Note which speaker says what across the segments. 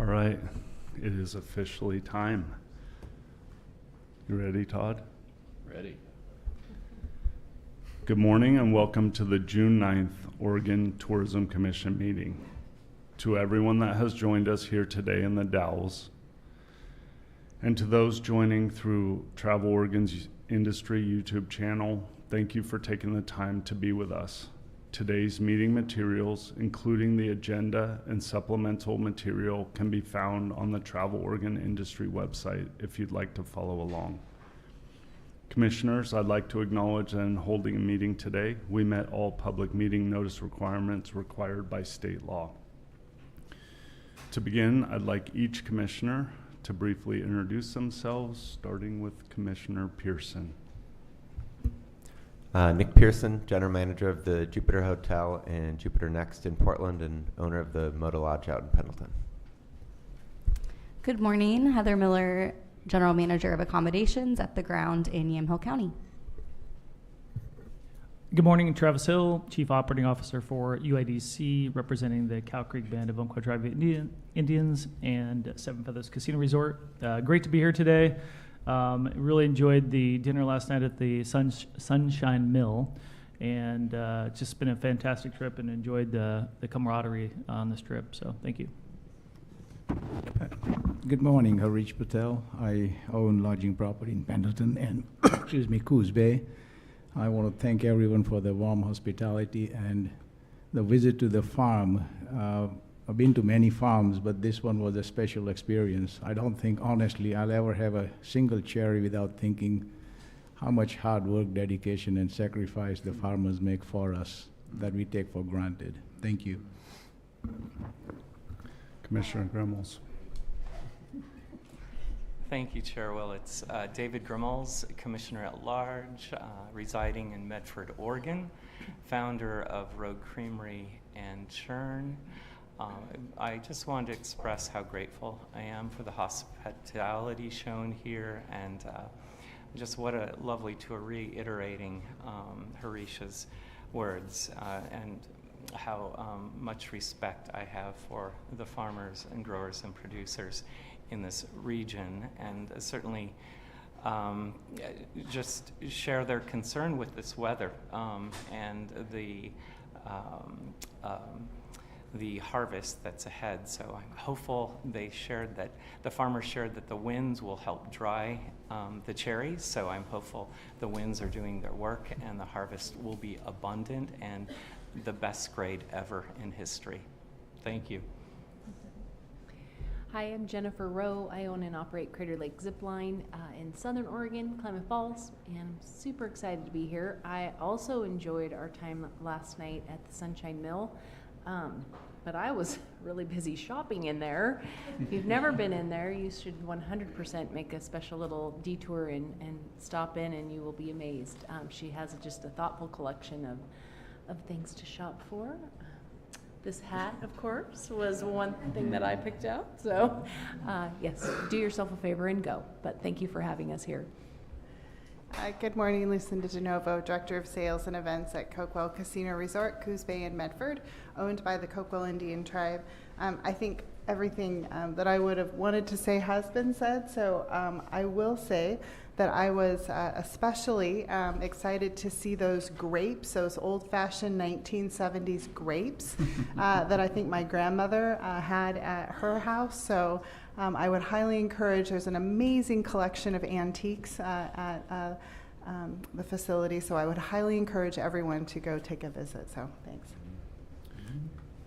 Speaker 1: right, it is officially time. You ready, Todd?
Speaker 2: Ready.
Speaker 1: Good morning and welcome to the June 9th Oregon Tourism Commission meeting. To everyone that has joined us here today in the Dalles, and to those joining through Travel Oregon's Industry YouTube channel, thank you for taking the time to be with us. Today's meeting materials, including the agenda and supplemental material, can be found on the Travel Oregon Industry website if you'd like to follow along. Commissioners, I'd like to acknowledge that in holding a meeting today, we met all public meeting notice requirements required by state law. To begin, I'd like each commissioner to briefly introduce themselves, starting with Commissioner Pearson.
Speaker 3: Nick Pearson, General Manager of the Jupiter Hotel and Jupiter Next in Portland and owner of the Moda Lodge out in Pendleton.
Speaker 4: Good morning, Heather Miller, General Manager of Accommodations at the Ground in Yamhill County.
Speaker 5: Good morning, Travis Hill, Chief Operating Officer for UIDC, representing the Cow Creek Band of Umpqua Tribe Indians and Seven Feathers Casino Resort. Great to be here today. Really enjoyed the dinner last night at the Sunshine Mill, and just been a fantastic trip and enjoyed the camaraderie on this trip, so thank you.
Speaker 6: Good morning, Harish Patel. I own lodging property in Pendleton and Coos Bay. I want to thank everyone for the warm hospitality and the visit to the farm. I've been to many farms, but this one was a special experience. I don't think, honestly, I'll ever have a single cherry without thinking how much hard work, dedication, and sacrifice the farmers make for us that we take for granted. Thank you.
Speaker 1: Commissioner Grimmels.
Speaker 2: Thank you, Chair Willits. David Grimmels, Commissioner at Large, residing in Medford, Oregon, founder of Rogue Creamery and Churn. I just wanted to express how grateful I am for the hospitality shown here, and just what a lovely tour, reiterating Harish's words, and how much respect I have for the farmers and growers and producers in this region, and certainly just share their concern with this weather and the harvest that's ahead. So I'm hopeful the farmers shared that the winds will help dry the cherries. So I'm hopeful the winds are doing their work and the harvest will be abundant and the best grade ever in history. Thank you.
Speaker 7: Hi, I'm Jennifer Rowe. I own and operate Crater Lake Zipline in Southern Oregon, Klamath Falls, and I'm super excited to be here. I also enjoyed our time last night at the Sunshine Mill, but I was really busy shopping in there. If you've never been in there, you should 100% make a special little detour and stop in, and you will be amazed. She has just a thoughtful collection of things to shop for. This hat, of course, was one thing that I picked out. So, yes, do yourself a favor and go. But thank you for having us here.
Speaker 8: Good morning, Lucinda DeNovo, Director of Sales and Events at Coquel Casino Resort, Coos Bay in Medford, owned by the Coquel Indian Tribe. I think everything that I would have wanted to say has been said, so I will say that I was especially excited to see those grapes, those old-fashioned 1970s grapes that I think my grandmother had at her house. So I would highly encourage, there's an amazing collection of antiques at the facility, so I would highly encourage everyone to go take a visit. So thanks.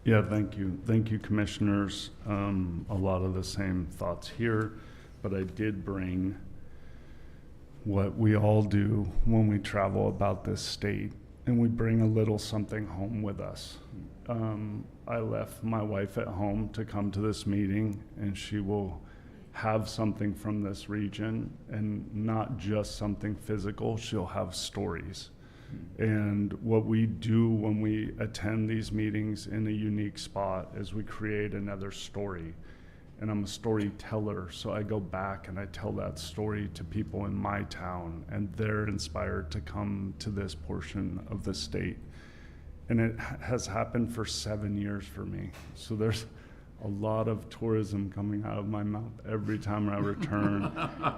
Speaker 1: Yeah, thank you. Thank you, commissioners. A lot of the same thoughts here, but I did bring what we all do when we travel about this state, and we bring a little something home with us. I left my wife at home to come to this meeting, and she will have something from this region, and not just something physical. She'll have stories. And what we do when we attend these meetings in a unique spot is we create another story. And I'm a storyteller, so I go back and I tell that story to people in my town, and they're inspired to come to this portion of the state. And it has happened for 7 years for me. So there's a lot of tourism coming out of my mouth every time I return.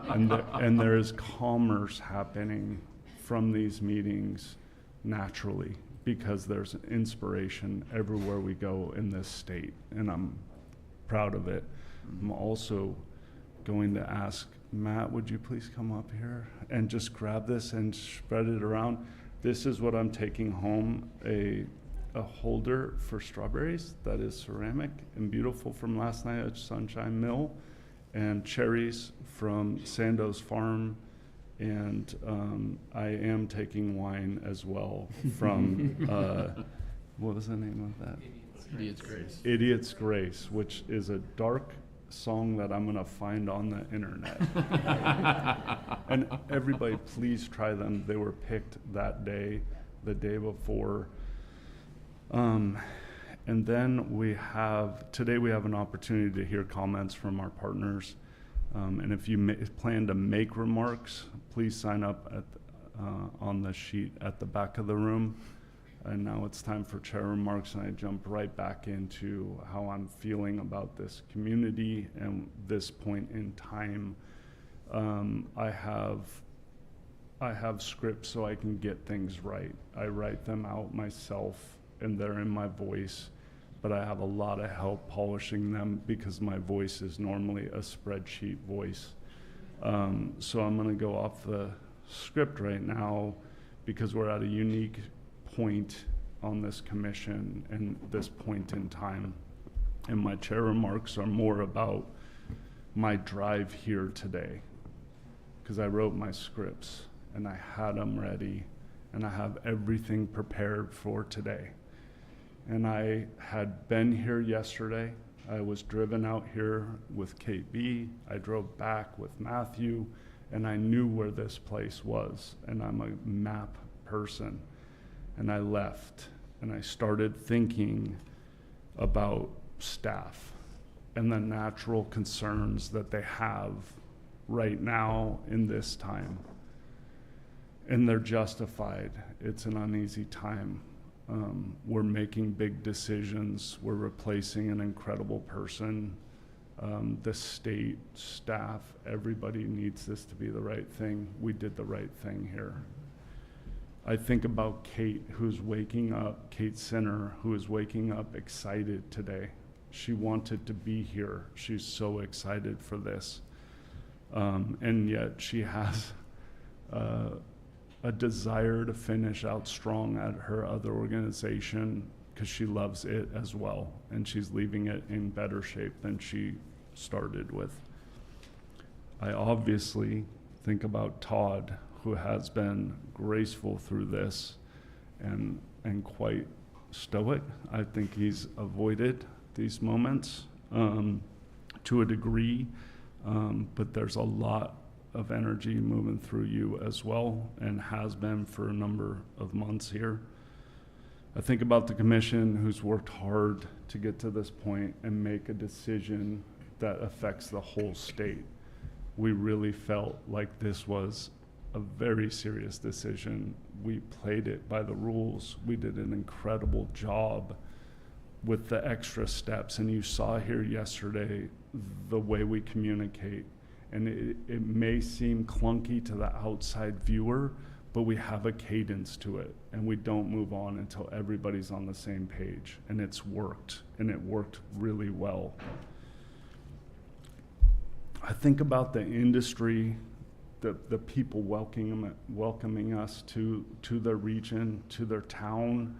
Speaker 1: And there is commerce happening from these meetings naturally, because there's inspiration everywhere we go in this state, and I'm proud of it. I'm also going to ask Matt, would you please come up here and just grab this and spread it around? This is what I'm taking home, a holder for strawberries that is ceramic and beautiful from last night at Sunshine Mill, and cherries from Sandoz Farm, and I am taking wine as well from, what was the name of that?
Speaker 9: Idiot's Grace.
Speaker 1: Idiot's Grace, which is a dark song that I'm gonna find on the internet. And everybody, please try them. They were picked that day, the day before. And then today we have an opportunity to hear comments from our partners. And if you plan to make remarks, please sign up on the sheet at the back of the room. And now it's time for chair remarks, and I jump right back into how I'm feeling about this community and this point in time. I have scripts so I can get things right. I write them out myself, and they're in my voice, but I have a lot of help polishing them because my voice is normally a spreadsheet voice. So I'm gonna go off the script right now because we're at a unique point on this commission and this point in time. And my chair remarks are more about my drive here today, because I wrote my scripts and I had them ready and I have everything prepared for today. And I had been here yesterday. I was driven out here with Kate B. I drove back with Matthew, and I knew where this place was, and I'm a map person. And I left, and I started thinking about staff and the natural concerns that they have right now in this time. And they're justified. It's an uneasy time. We're making big decisions. We're replacing an incredible person. The state, staff, everybody needs this to be the right thing. We did the right thing here. I think about Kate, who's waking up, Kate Sinner, who is waking up excited today. She wanted to be here. She's so excited for this. And yet she has a desire to finish out strong at her other organization because she loves it as well. And she's leaving it in better shape than she started with. I obviously think about Todd, who has been graceful through this and quite stoic. I think he's avoided these moments to a degree, but there's a lot of energy moving through you as well, and has been for a number of months here. I think about the commission, who's worked hard to get to this point and make a decision that affects the whole state. We really felt like this was a very serious decision. We played it by the rules. We did an incredible job with the extra steps, and you saw here yesterday the way we communicate. And it may seem clunky to the outside viewer, but we have a cadence to it, and we don't move on until everybody's on the same page. And it's worked, and it worked really well. I think about the industry, the people welcoming us to their region, to their town.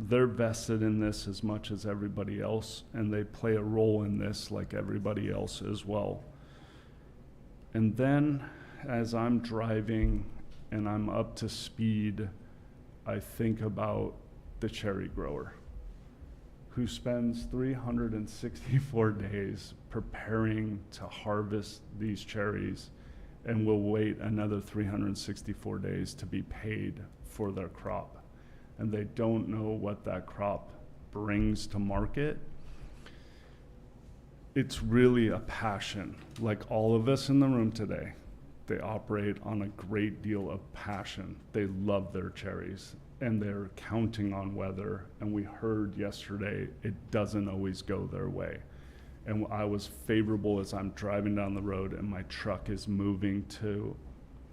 Speaker 1: They're vested in this as much as everybody else, and they play a role in this like everybody else as well. And then as I'm driving and I'm up to speed, I think about the cherry grower who spends 364 days preparing to harvest these cherries and will wait another 364 days to be paid for their crop. And they don't know what that crop brings to market. It's really a passion. Like all of us in the room today, they operate on a great deal of passion. They love their cherries. and they're counting on weather. And we heard yesterday it doesn't always go their way. And I was favorable as I'm driving down the road and my truck is moving to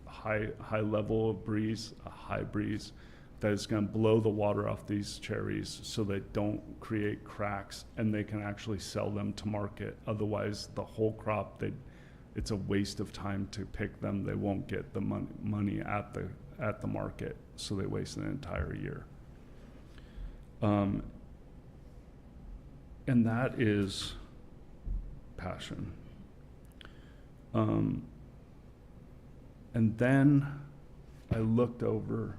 Speaker 1: high level of breeze, a high breeze, that is going to blow the water off these cherries so they don't create cracks and they can actually sell them to market. Otherwise, the whole crop, it's a waste of time to pick them. They won't get the money at the market, so they waste an entire year. And that is passion. And then I looked over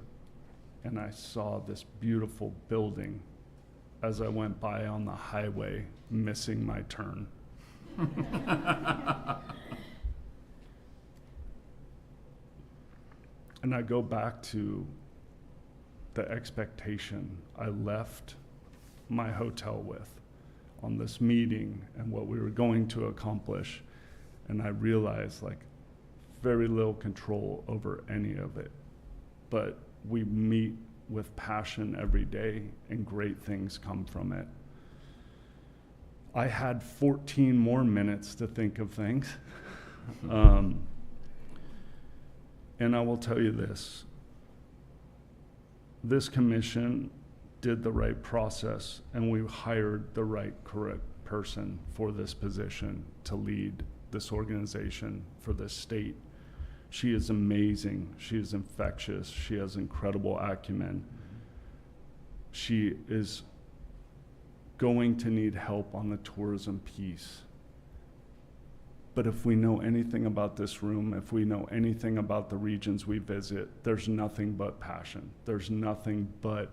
Speaker 1: and I saw this beautiful building as I went by on the highway, missing my turn. And I go back to the expectation I left my hotel with on this meeting and what we were going to accomplish. And I realized very little control over any of it. But we meet with passion every day and great things come from it. I had 14 more minutes to think of things. And I will tell you this commission did the right process and we hired the right correct person for this position to lead this organization for this state. She is amazing. She is infectious. She has incredible acumen. She is going to need help on the tourism piece. But if we know anything about this room, if we know anything about the regions we visit, there's nothing but passion. There's nothing but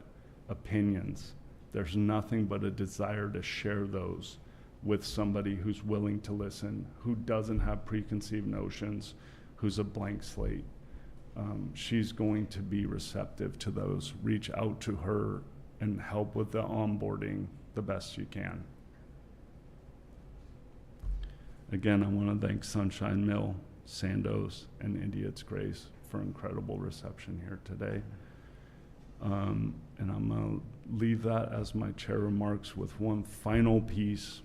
Speaker 1: opinions. There's nothing but a desire to share those with somebody who's willing to listen, who doesn't have preconceived notions, who's a blank slate. She's going to be receptive to those. Reach out to her and help with the onboarding the best you can. Again, I want to thank Sunshine Mill, Sandoz, and India's Grace for incredible reception here today. And I'm going to leave that as my chair remarks with one final piece.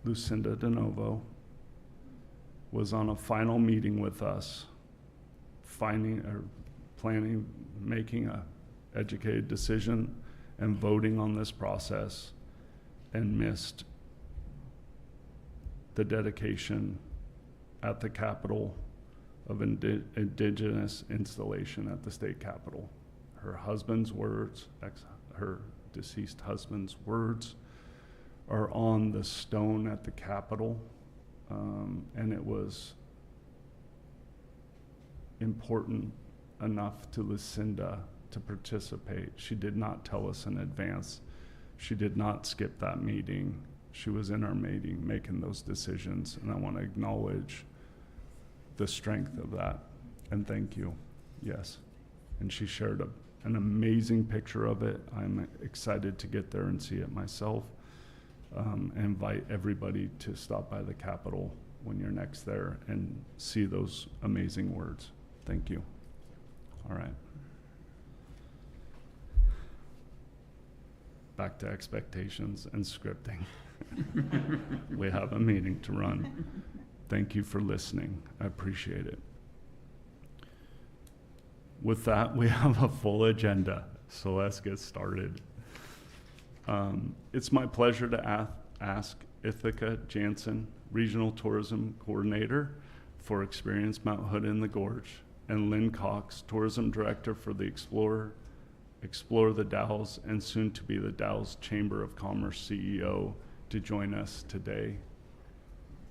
Speaker 1: Lucinda DeNovo was on a final meeting with us, making a educated decision and voting on this process, and missed the dedication at the Capitol of Indigenous installation at the state Capitol. Her husband's words, her deceased husband's words, are on the stone at the Capitol, and it was important enough to Lucinda to participate. She did not tell us in advance. She did not skip that meeting. She was in our meeting making those decisions, and I want to acknowledge the strength of that, and thank you. Yes. And she shared an amazing picture of it. I'm excited to get there and see it myself. And invite everybody to stop by the Capitol when you're next there and see those amazing words. Thank you. All right. Back to expectations and scripting. We have a meeting to run. Thank you for listening. I appreciate it. With that, we have a full agenda, so let's get started. It's my pleasure to ask Ithaca Jansen, Regional Tourism Coordinator for Experience Mount Hood in the Gorge, and Lynn Cox, Tourism Director for the Explore the Dalles, and soon to be the Dalles Chamber of Commerce CEO, to join us today.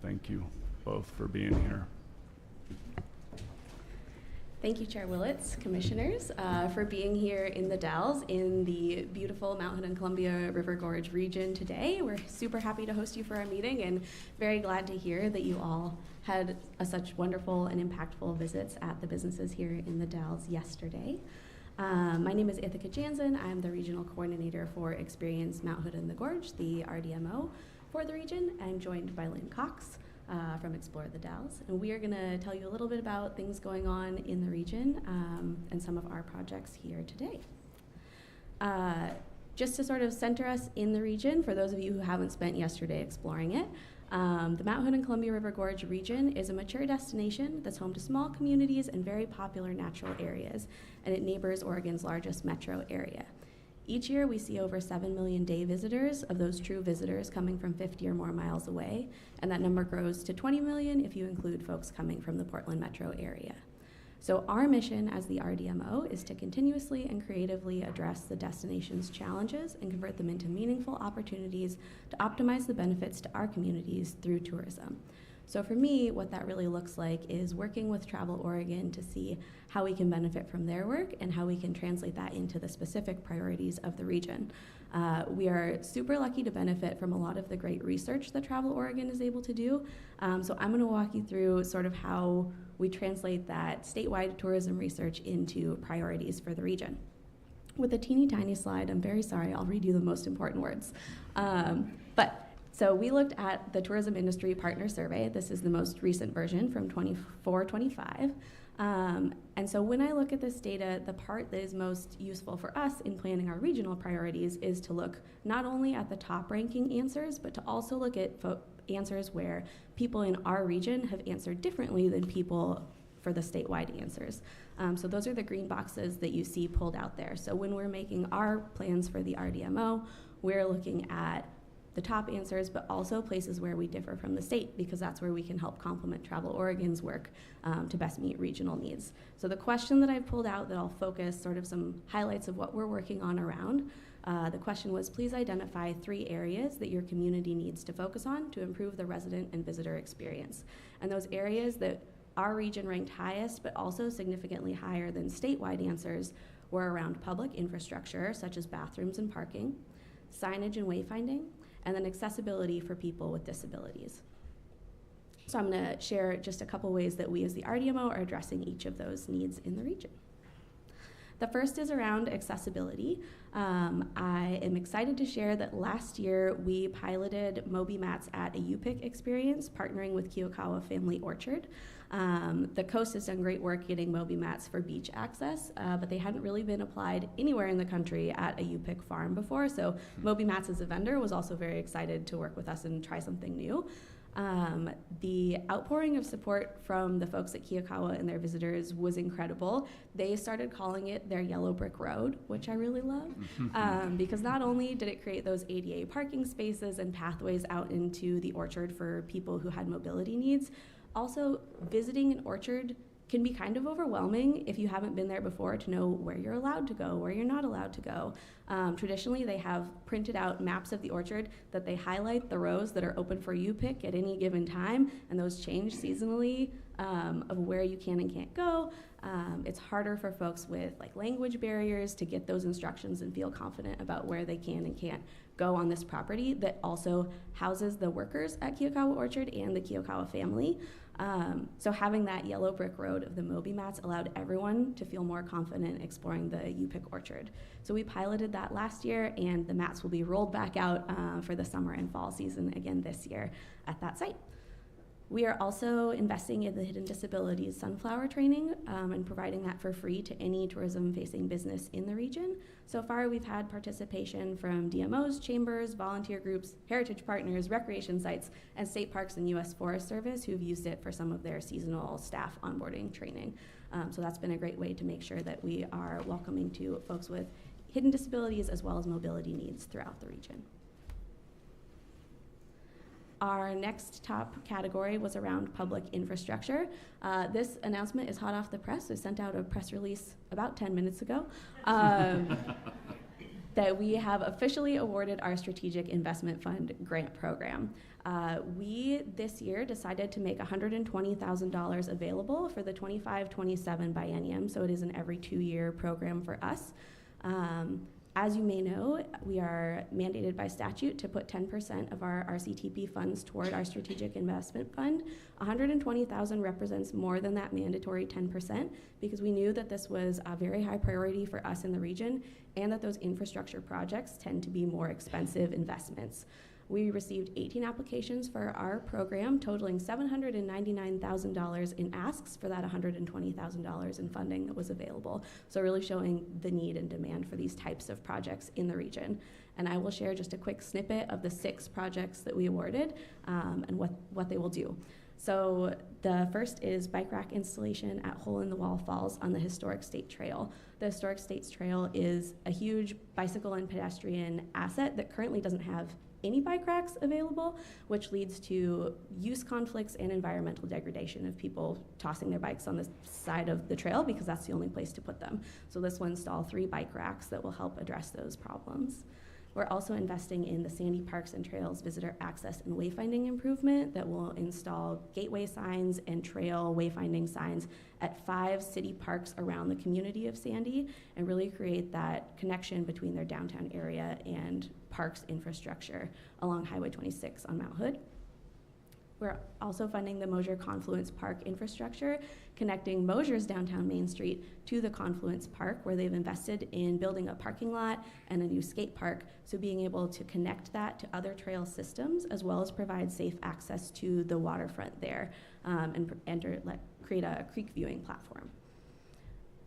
Speaker 1: Thank you both for being here.
Speaker 9: Thank you, Chair Willits, Commissioners, for being here in the Dalles in the beautiful Mount Hood and Columbia River Gorge region today. We're super happy to host you for our meeting and very glad to hear that you all had such wonderful and impactful visits at the businesses here in the Dalles yesterday. My name is Ithaca Jansen. I'm the Regional Coordinator for Experience Mount Hood and the Gorge, the RDMO for the region. I'm joined by Lynn Cox, from Explore the Dalles. And we are going to tell you a little bit about things going on in the region and some of our projects here today. Just to sort of center us in the region, for those of you who haven't spent yesterday exploring it, the Mount Hood and Columbia River Gorge region is a mature destination that's home to small communities and very popular natural areas, and it neighbors Oregon's largest metro area. Each year, we see over 7 million day visitors, of those true visitors coming from 50 or more miles away, and that number grows to 20 million if you include folks coming from the Portland metro area. So our mission as the RDMO is to continuously and creatively address the destination's challenges and convert them into meaningful opportunities to optimize the benefits to our communities through tourism. So for me, what that really looks like is working with Travel Oregon to see how we can benefit from their work and how we can translate that into the specific priorities of the region. We are super lucky to benefit from a lot of the great research that Travel Oregon is able to do. So I'm gonna walk you through sort of how we translate that statewide tourism research into priorities for the region. With a teeny tiny slide, I'm very sorry, I'll read you the most important words. So we looked at the Tourism Industry Partner Survey. This is the most recent version from 24-25. And so when I look at this data, the part that is most useful for us in planning our regional priorities is to look not only at the top ranking answers, but to also look at answers where people in our region have answered differently than people for the statewide answers. So those are the green boxes that you see pulled out there. So when we're making our plans for the RDMO, we're looking at the top answers, but also places where we differ from the state, because that's where we can help complement Travel Oregon's work to best meet regional needs. So the question that I've pulled out that I'll focus sort of some highlights of what we're working on around, the question was, please identify 3 areas that your community needs to focus on to improve the resident and visitor experience. And those areas that our region ranked highest, but also significantly higher than statewide answers, were around public infrastructure, such as bathrooms and parking, signage and wayfinding, and then accessibility for people with disabilities. So I'm gonna share just a couple ways that we as the RDMO are addressing each of those needs in the region. The first is around accessibility. I am excited to share that last year we piloted Moby Mats at a UPIC experience, partnering with Kiyokawa Family Orchard. The coast has done great work getting Moby Mats for beach access, but they hadn't really been applied anywhere in the country at a UPIC farm before, so Moby Mats as a vendor was also very excited to work with us and try something new. The outpouring of support from the folks at Kiyokawa and their visitors was incredible. They started calling it their Yellow Brick Road, which I really love, because not only did it create those ADA parking spaces and pathways out into the orchard for people who had mobility needs, also visiting an orchard can be kind of overwhelming if you haven't been there before to know where you're allowed to go, where you're not allowed to go. Traditionally, they have printed out maps of the orchard that they highlight the rows that are open for UPIC at any given time, and those change seasonally of where you can and can't go. It's harder for folks with like language barriers to get those instructions and feel confident about where they can and can't go on this property that also houses the workers at Kiyokawa Orchard and the Kiyokawa family. So having that yellow brick road of the Moby Mats allowed everyone to feel more confident exploring the UPIC orchard. So we piloted that last year, and the mats will be rolled back out for the summer and fall season again this year at that site. We are also investing in the Hidden Disabilities Sunflower Training and providing that for free to any tourism-facing business in the region. So far, we've had participation from DMOs, chambers, volunteer groups, heritage partners, recreation sites, and state parks and U.S. Forest Service who've used it for some of their seasonal staff onboarding training. So that's been a great way to make sure that we are welcoming to folks with hidden disabilities as well as mobility needs throughout the region. Our next top category was around public infrastructure. This announcement is hot off the press. We sent out a press release about 10 minutes ago that we have officially awarded our Strategic Investment Fund grant program. We, this year, decided to make $120,000 available for the 25-27 biennium, so it is an every 2-year program for us. As you may know, we are mandated by statute to put 10% of our RCTP funds toward our Strategic Investment Fund. $120,000 represents more than that mandatory 10% because we knew that this was a very high priority for us in the region and that those infrastructure projects tend to be more expensive investments. We received 18 applications for our program, totaling $799,000 in asks for that $120,000 in funding that was available. So really showing the need and demand for these types of projects in the region. And I will share just a quick snippet of the 6 projects that we awarded and what they will do. So the first is bike rack installation at Hole in the Wall Falls on the Historic State Trail. The Historic States Trail is a huge bicycle and pedestrian asset that currently doesn't have any bike racks available, which leads to use conflicts and environmental degradation of people tossing their bikes on the side of the trail because that's the only place to put them. So this will install 3 bike racks that will help address those problems. We're also investing in the Sandy Parks and Trails visitor access and wayfinding improvement that will install gateway signs and trail wayfinding signs at 5 city parks around the community of Sandy and really create that connection between their downtown area and parks infrastructure along Highway 26 on Mount Hood. We're also funding the Mosier Confluence Park infrastructure, connecting Mosier's downtown Main Street to the Confluence Park, where they've invested in building a parking lot and a new skate park. So being able to connect that to other trail systems, as well as provide safe access to the waterfront there, and create a creek viewing platform.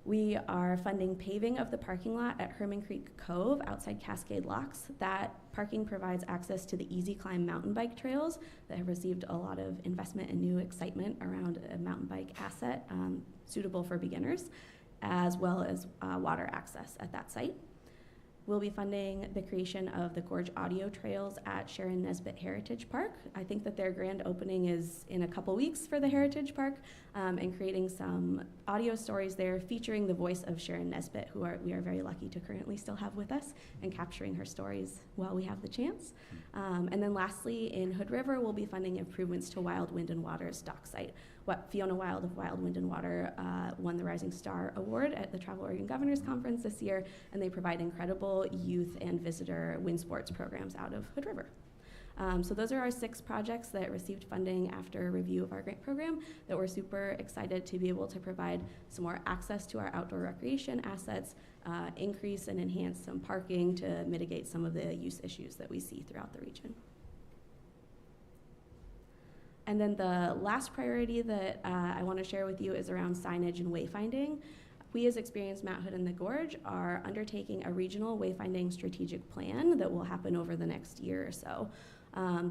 Speaker 9: We are funding paving of the parking lot at Herman Creek Cove outside Cascade Locks. That parking provides access to the Easy Climb mountain bike trails that have received a lot of investment and new excitement around a mountain bike asset suitable for beginners, as well as water access at that site. We'll be funding the creation of the Gorge Audio Trails at Sharon Nesbitt Heritage Park. I think that their grand opening is in a couple weeks for the Heritage Park, and creating some audio stories there featuring the voice of Sharon Nesbitt, who we are very lucky to currently still have with us, and capturing her stories while we have the chance. And then lastly, in Hood River, we'll be funding improvements to Wild Wind and Water's dock site. Fiona Wild of Wild Wind and Water won the Rising Star Award at the Travel Oregon Governors Conference this year, and they provide incredible youth and visitor wind sports programs out of Hood River. So those are our 6 projects that received funding after a review of our grant program that we're super excited to be able to provide some more access to our outdoor recreation assets, increase and enhance some parking to mitigate some of the use issues that we see throughout the region. And then the last priority that I want to share with you is around signage and wayfinding. We as Experience Mount Hood and the Gorge are undertaking a regional wayfinding strategic plan that will happen over the next year or so.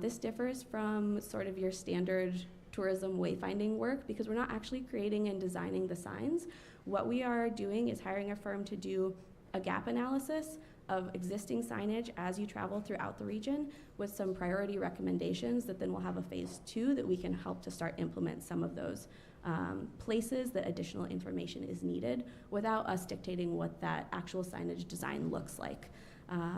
Speaker 9: This differs from sort of your standard tourism wayfinding work because we're not actually creating and designing the signs. What we are doing is hiring a firm to do a gap analysis of existing signage as you travel throughout the region with some priority recommendations that then we'll have a phase 2 that we can help to start implement some of those places that additional information is needed without us dictating what that actual signage design looks like.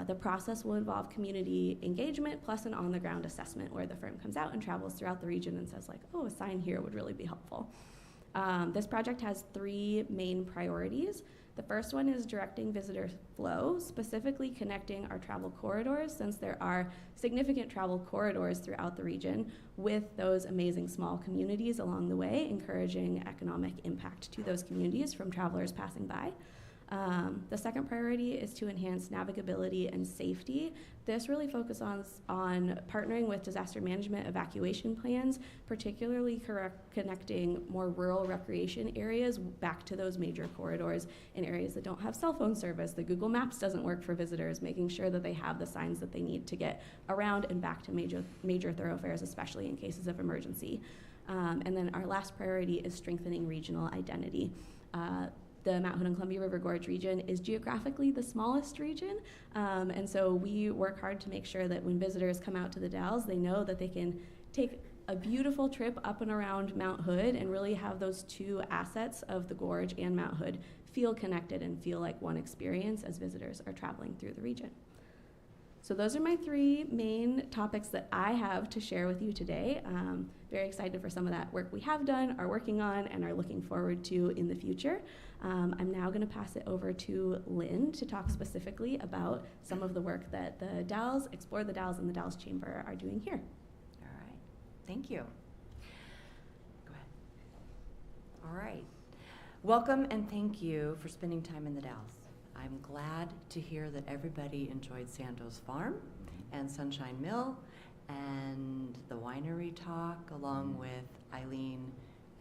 Speaker 9: The process will involve community engagement plus an on-the-ground assessment where the firm comes out and travels throughout the region and says like, oh, a sign here would really be helpful. This project has 3 main priorities. The first one is directing visitor flow, specifically connecting our travel corridors, since there are significant travel corridors throughout the region with those amazing small communities along the way, encouraging economic impact to those communities from travelers passing by. The second priority is to enhance navigability and safety. This really focuses on partnering with disaster management evacuation plans, particularly connecting more rural recreation areas back to those major corridors in areas that don't have cell phone service. The Google Maps doesn't work for visitors, making sure that they have the signs that they need to get around and back to major thoroughfares, especially in cases of emergency. And then our last priority is strengthening regional identity. The Mount Hood and Columbia River Gorge region is geographically the smallest region, and so we work hard to make sure that when visitors come out to the Dalles, they know that they can take a beautiful trip up and around Mount Hood and really have those 2 assets of the Gorge and Mount Hood feel connected and feel like one experience as visitors are traveling through the region. So those are my 3 main topics that I have to share with you today. Very excited for some of that work we have done, are working on, and are looking forward to in the future. I'm now going to pass it over to Lynn to talk specifically about some of the work that the Dalles, Explore the Dalles, and the Dalles Chamber are doing here.
Speaker 10: All right. Thank you. Go ahead. All right. Welcome and thank you for spending time in the Dalles. I'm glad to hear that everybody enjoyed Sandoz Farm and Sunshine Mill and the winery talk, along with Eileen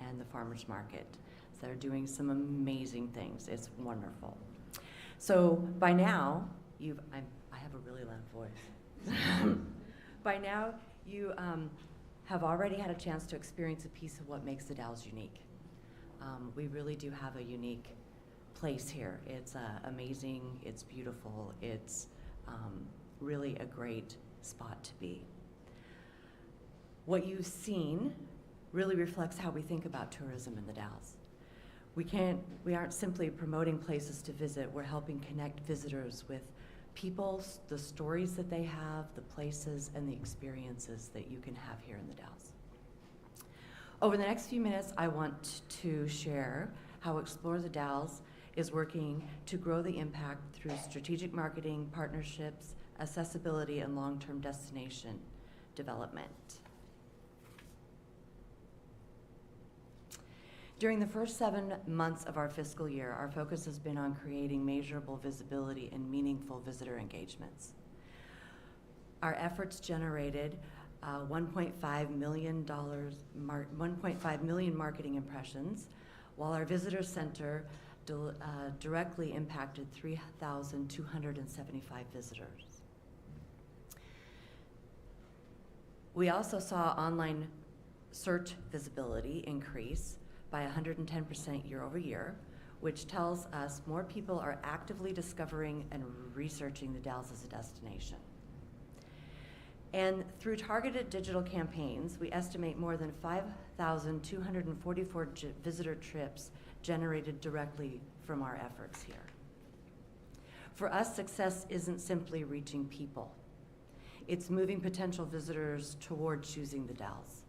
Speaker 10: and the farmers market. So they're doing some amazing things. It's wonderful. So by now, I have a really loud voice. By now, you have already had a chance to experience a piece of what makes the Dalles unique. We really do have a unique place here. It's amazing, it's beautiful, it's really a great spot to be. What you've seen really reflects how we think about tourism in the Dalles. We aren't simply promoting places to visit, we're helping connect visitors with people, the stories that they have, the places and the experiences that you can have here in the Dalles. Over the next few minutes, I want to share how Explore the Dalles is working to grow the impact through strategic marketing, partnerships, accessibility, and long-term destination development. During the first 7 months of our fiscal year, our focus has been on creating measurable visibility and meaningful visitor engagements. Our efforts generated $1.5 million marketing impressions, while our visitor center directly impacted 3,275 visitors. We also saw online search visibility increase by 110% year over year, which tells us more people are actively discovering and researching the Dalles as a destination. And through targeted digital campaigns, we estimate more than 5,244 visitor trips generated directly from our efforts here. For us, success isn't simply reaching people. It's moving potential visitors toward choosing the Dalles.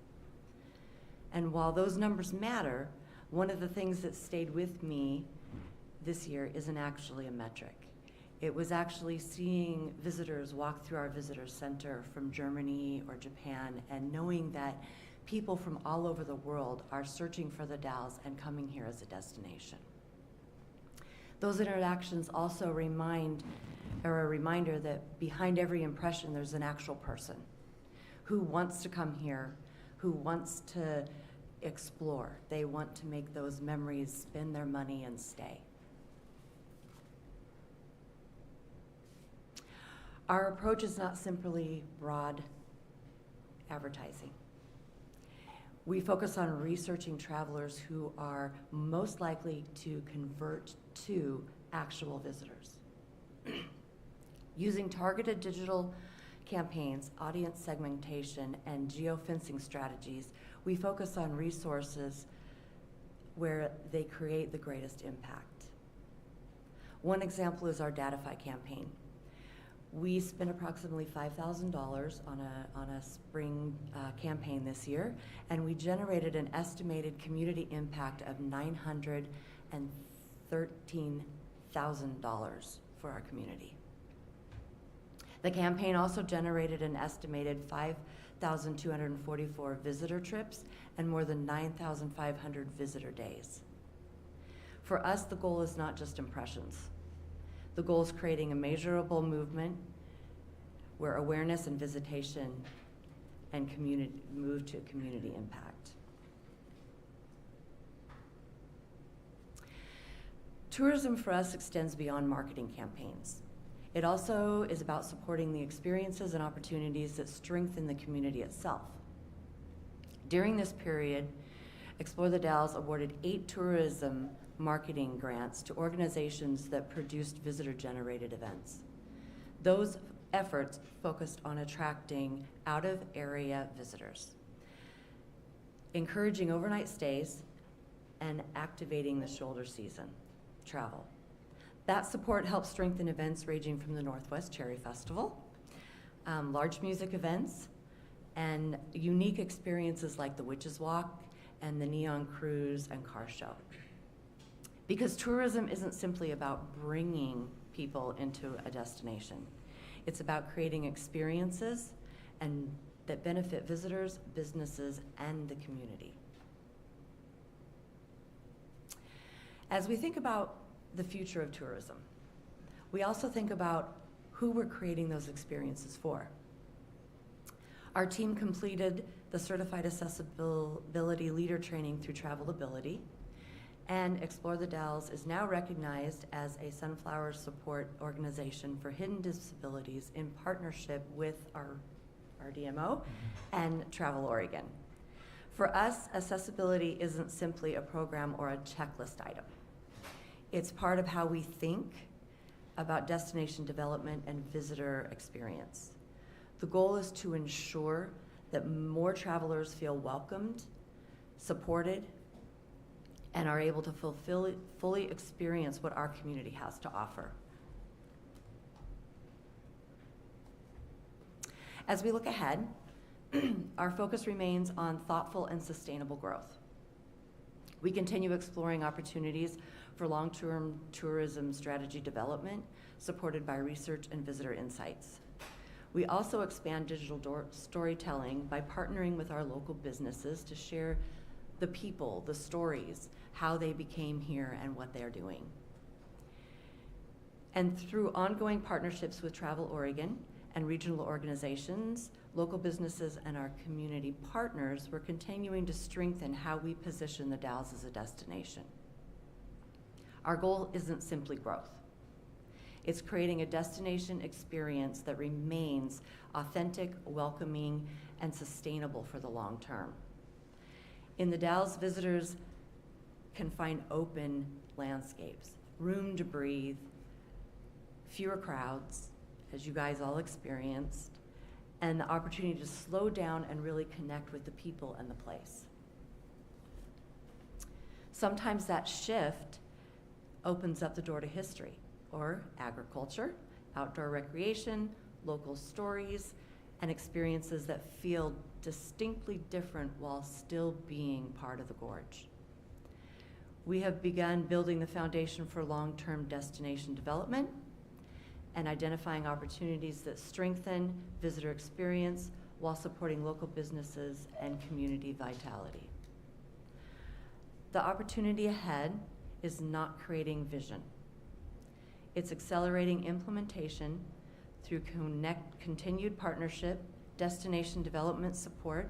Speaker 10: And while those numbers matter, one of the things that stayed with me this year isn't actually a metric. It was actually seeing visitors walk through our visitor center from Germany or Japan and knowing that people from all over the world are searching for the Dalles and coming here as a destination. Those interactions also are a reminder that behind every impression there's an actual person who wants to come here, who wants to explore. They want to make those memories, spend their money, and stay. Our approach is not simply broad advertising. We focus on researching travelers who are most likely to convert to actual visitors. Using targeted digital campaigns, audience segmentation, and geofencing strategies, we focus on resources where they create the greatest impact. One example is our Datify campaign. We spent approximately $5,000 on a spring campaign this year, and we generated an estimated community impact of $913,000 for our community. The campaign also generated an estimated 5,244 visitor trips and more than 9,500 visitor days. For us, the goal is not just impressions. The goal is creating a measurable movement where awareness and visitation and community move to community impact. Tourism for us extends beyond marketing campaigns. It also is about supporting the experiences and opportunities that strengthen the community itself. During this period, Explore the Dalles awarded 8 tourism marketing grants to organizations that produced visitor-generated events. Those efforts focused on attracting out-of-area visitors, encouraging overnight stays, and activating the shoulder season travel. That support helped strengthen events ranging from the Northwest Cherry Festival, large music events, and unique experiences like the Witches Walk and the Neon Cruise and Car Show. Because tourism isn't simply about bringing people into a destination. It's about creating experiences and that benefit visitors, businesses, and the community. As we think about the future of tourism, we also think about who we're creating those experiences for. Our team completed the Certified Accessibility Leader Training through Travelability, and Explore the Dalles is now recognized as a Sunflower Support Organization for Hidden Disabilities in partnership with our DMO and Travel Oregon. For us, accessibility isn't simply a program or a checklist item. It's part of how we think about destination development and visitor experience. The goal is to ensure that more travelers feel welcomed, supported, and are able to fully experience what our community has to offer. As we look ahead, our focus remains on thoughtful and sustainable growth. We continue exploring opportunities for long-term tourism strategy development, supported by research and visitor insights. We also expand digital storytelling by partnering with our local businesses to share the people, the stories, how they became here and what they're doing. And through ongoing partnerships with Travel Oregon and regional organizations, local businesses, and our community partners, we're continuing to strengthen how we position the Dalles as a destination. Our goal isn't simply growth. It's creating a destination experience that remains authentic, welcoming, and sustainable for the long term. In the Dalles, visitors can find open landscapes, room to breathe, fewer crowds, as you guys all experienced, and the opportunity to slow down and really connect with the people and the place. Sometimes that shift opens up the door to history, or agriculture, outdoor recreation, local stories, and experiences that feel distinctly different while still being part of the gorge. We have begun building the foundation for long-term destination development and identifying opportunities that strengthen visitor experience while supporting local businesses and community vitality. The opportunity ahead is not creating vision. It's accelerating implementation through continued partnership, destination development support,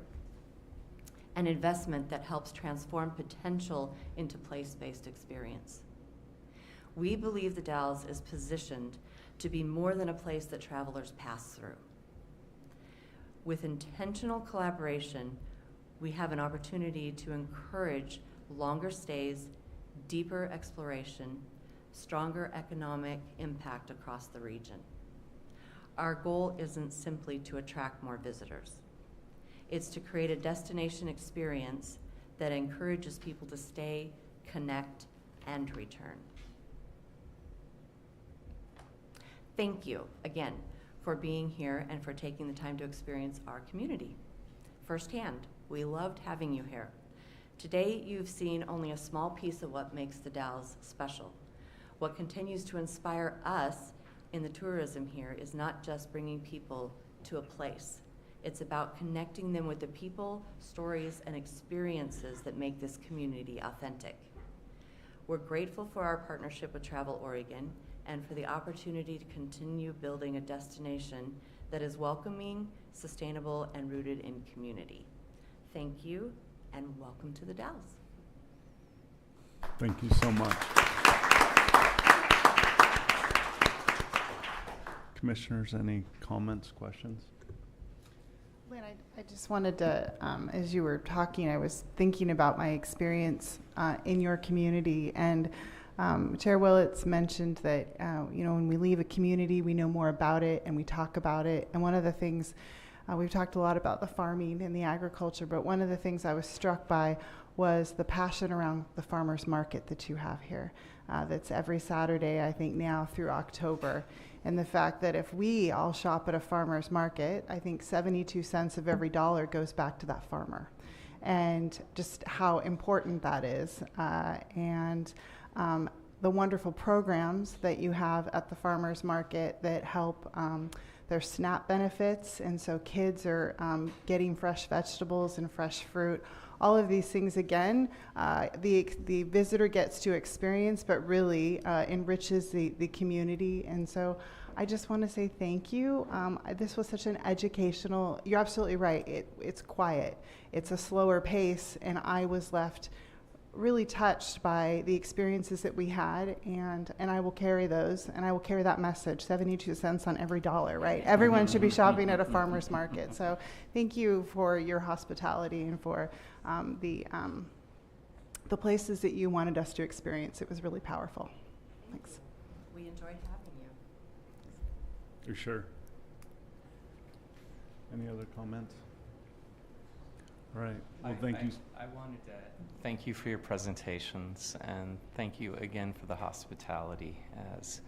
Speaker 10: and investment that helps transform potential into place-based experience. We believe the Dalles is positioned to be more than a place that travelers pass through. With intentional collaboration, we have an opportunity to encourage longer stays, deeper exploration, stronger economic impact across the region. Our goal isn't simply to attract more visitors. It's to create a destination experience that encourages people to stay, connect, and return. Thank you again for being here and for taking the time to experience our community firsthand. We loved having you here. Today, you've seen only a small piece of what makes the Dalles special. What continues to inspire us in the tourism here is not just bringing people to a place. It's about connecting them with the people, stories, and experiences that make this community authentic. We're grateful for our partnership with Travel Oregon and for the opportunity to continue building a destination that is welcoming, sustainable, and rooted in community. Thank you, and welcome to the Dalles.
Speaker 1: Thank you so much. Commissioners, any comments, questions?
Speaker 8: Lynn, I just wanted to, as you were talking, I was thinking about my experience in your community, and Chair Willits mentioned that when we leave a community, we know more about it and we talk about it. And one of the things, we've talked a lot about the farming and the agriculture, but one of the things I was struck by was the passion around the farmers market that you have here. That's every Saturday, I think now through October. And the fact that if we all shop at a farmer's market, I think 72 cents of every dollar goes back to that farmer. And just how important that is. The wonderful programs that you have at the farmer's market that help their SNAP benefits. And so kids are getting fresh vegetables and fresh fruit. All of these things, again, the visitor gets to experience, but really enriches the community. And so I just want to say thank you. This was such an educational, you're absolutely right. It's quiet. It's a slower pace, and I was left really touched by the experiences that we had, and I will carry those, and I will carry that message, 72 cents on every dollar, right? Everyone should be shopping at a farmer's market. So thank you for your hospitality and for the places that you wanted us to experience. It was really powerful. Thanks.
Speaker 10: We enjoyed having you.
Speaker 1: You're sure? Any other comments? All right. Well, thank you.
Speaker 2: I wanted to thank you for your presentations, and thank you again for the hospitality, as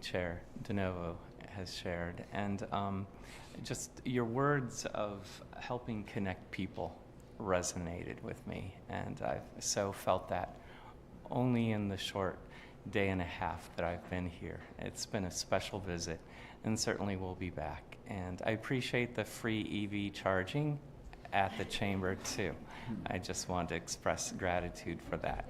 Speaker 2: Chair DeNovo has shared. And just your words of helping connect people resonated with me, and I've so felt that only in the short day and a half that I've been here. It's been a special visit, and certainly we'll be back. And I appreciate the free EV charging at the chamber too. I just want to express gratitude for that.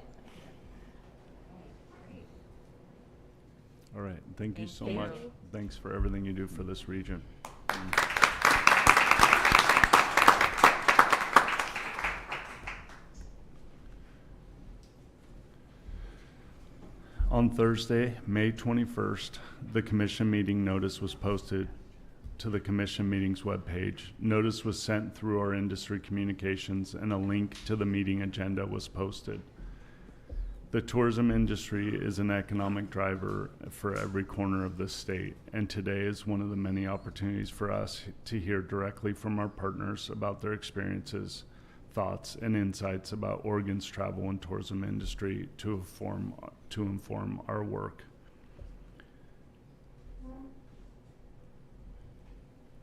Speaker 1: All right. Thank you so
Speaker 10: you.
Speaker 1: much. Thanks for everything you do for this region. On Thursday, May 21st, the commission meeting notice was posted to the commission meetings webpage. Notice was sent through our industry communications, and a link to the meeting agenda was posted. The tourism industry is an economic driver for every corner of the state, and today is one of the many opportunities for us to hear directly from our partners about their experiences, thoughts, and insights about Oregon's travel and tourism industry to inform our work.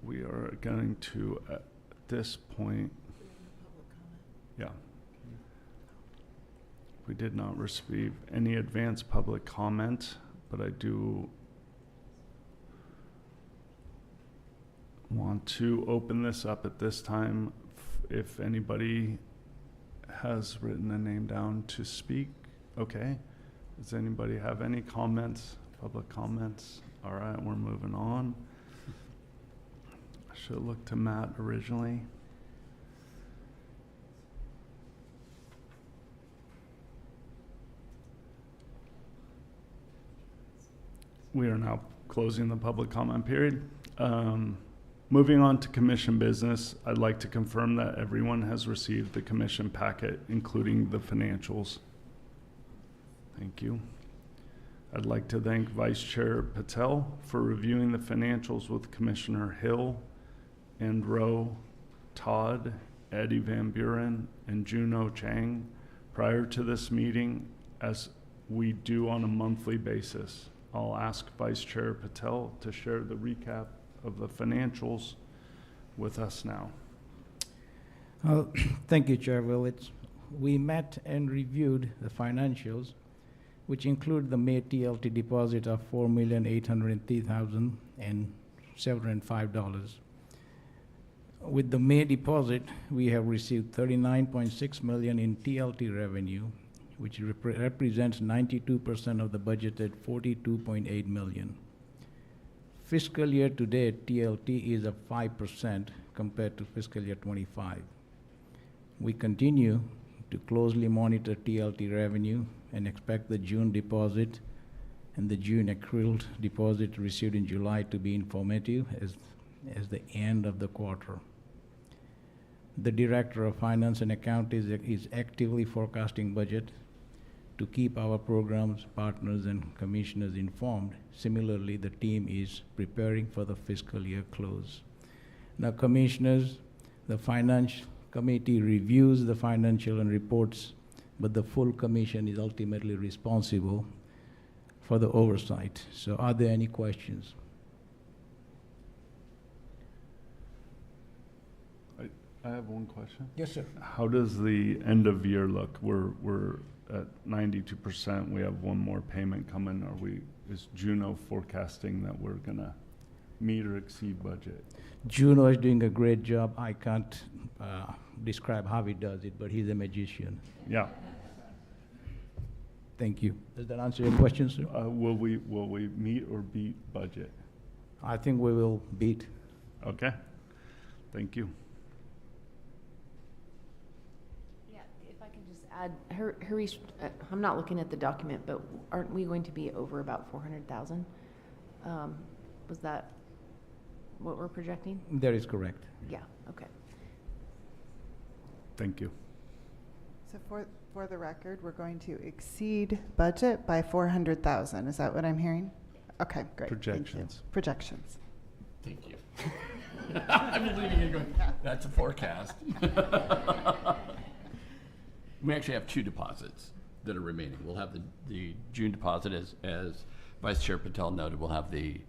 Speaker 1: We are going to, at this point, yeah. We did not receive any advance public comment, but I do want to open this up at this time. If anybody has written a name down to speak, okay. Does anybody have any comments, public comments? All right, we're moving on. I should have looked to Matt originally. We are now closing the public comment period. Moving on to commission business, I'd like to confirm that everyone has received the commission packet, including the financials. Thank you. I'd like to thank Vice Chair Patel for reviewing the financials with Commissioner Hill and Rowe, Todd, Eddie Van Buren, and Juno Chang prior to this meeting, as we do on a monthly basis. I'll ask Vice Chair Patel to share the recap of the financials with us now.
Speaker 6: Thank you, Chair Willits. We met and reviewed the financials, which include the May TLT deposit of $4,803,705. With the May deposit, we have received $39.6 million in TLT revenue, which represents 92% of the budgeted $42.8 million. Fiscal year to date, TLT is up 5% compared to fiscal year 25. We continue to closely monitor TLT revenue and expect the June deposit and the June accrued deposit received in July to be informative as the end of the quarter. The Director of Finance and Account is actively forecasting budget to keep our programs, partners, and commissioners informed. Similarly, the team is preparing for the fiscal year close. Now, commissioners, the Finance Committee reviews the financial and reports, but the full commission is ultimately responsible for the oversight. So are there any questions?
Speaker 1: I have one question.
Speaker 6: Yes, sir.
Speaker 1: How does the end of year look? We're at 92%. We have one more payment coming. Is Juno forecasting that we're gonna meet or exceed budget?
Speaker 6: Juno is doing a great job. I can't describe how he does it, but he's a magician.
Speaker 1: Yeah.
Speaker 6: Thank you. Does that answer your question, sir?
Speaker 1: Will we meet or beat budget?
Speaker 6: I think we will beat.
Speaker 1: Okay, thank you.
Speaker 7: Yeah, if I can just add, Harish, I'm not looking at the document, but aren't we going to be over about 400,000? Was that what we're projecting?
Speaker 6: That is correct.
Speaker 7: Yeah, okay.
Speaker 1: Thank you.
Speaker 8: So for the record, we're going to exceed budget by 400,000. Is that what I'm hearing? Okay, great. Thank you.
Speaker 1: Projections.
Speaker 8: Projections.
Speaker 11: Thank you. I'm just leaving it going, that's a forecast. We actually have 2 deposits that are remaining. We'll have the June deposit, as Vice Chair Patel noted, we'll have the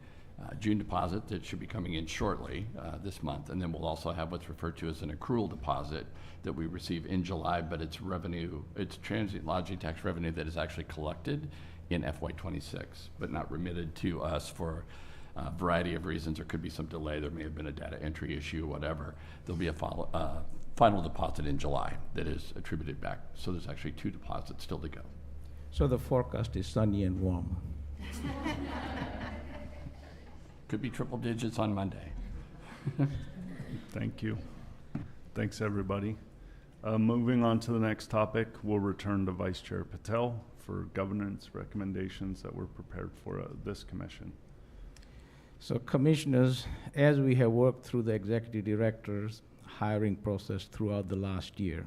Speaker 11: June deposit that should be coming in shortly this month. And then we'll also have what's referred to as an accrual deposit that we receive in July, but it's revenue, it's transient lodging tax revenue that is actually collected in FY26, but not remitted to us for a variety of reasons. There could be some delay. There may have been a data entry issue, whatever. There'll be a final deposit in July that is attributed back. So there's actually 2 deposits still to go.
Speaker 6: So the forecast is sunny and warm.
Speaker 11: Could be triple digits on Monday.
Speaker 1: Thank you. Thanks, everybody. Moving on to the next topic, we'll return to Vice Chair Patel for governance recommendations that were prepared for this commission.
Speaker 6: So commissioners, as we have worked through the executive director's hiring process throughout the last year,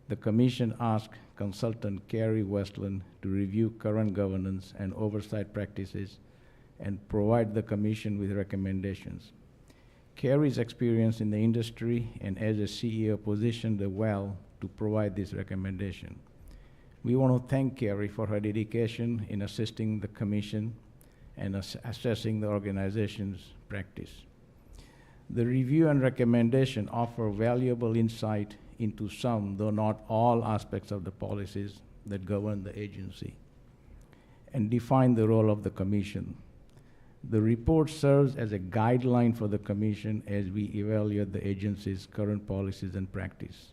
Speaker 6: the commission asked consultant Carrie Westland to review current governance and oversight practices and provide the commission with recommendations. Carrie's experience in the industry and as a CEO positioned her well to provide this recommendation. We want to thank Carrie for her dedication in assisting the commission and assessing the organization's practice. The review and recommendation offer valuable insight into some, though not all, aspects of the policies that govern the agency and define the role of the commission. The report serves as a guideline for the commission as we evaluate the agency's current policies and practice.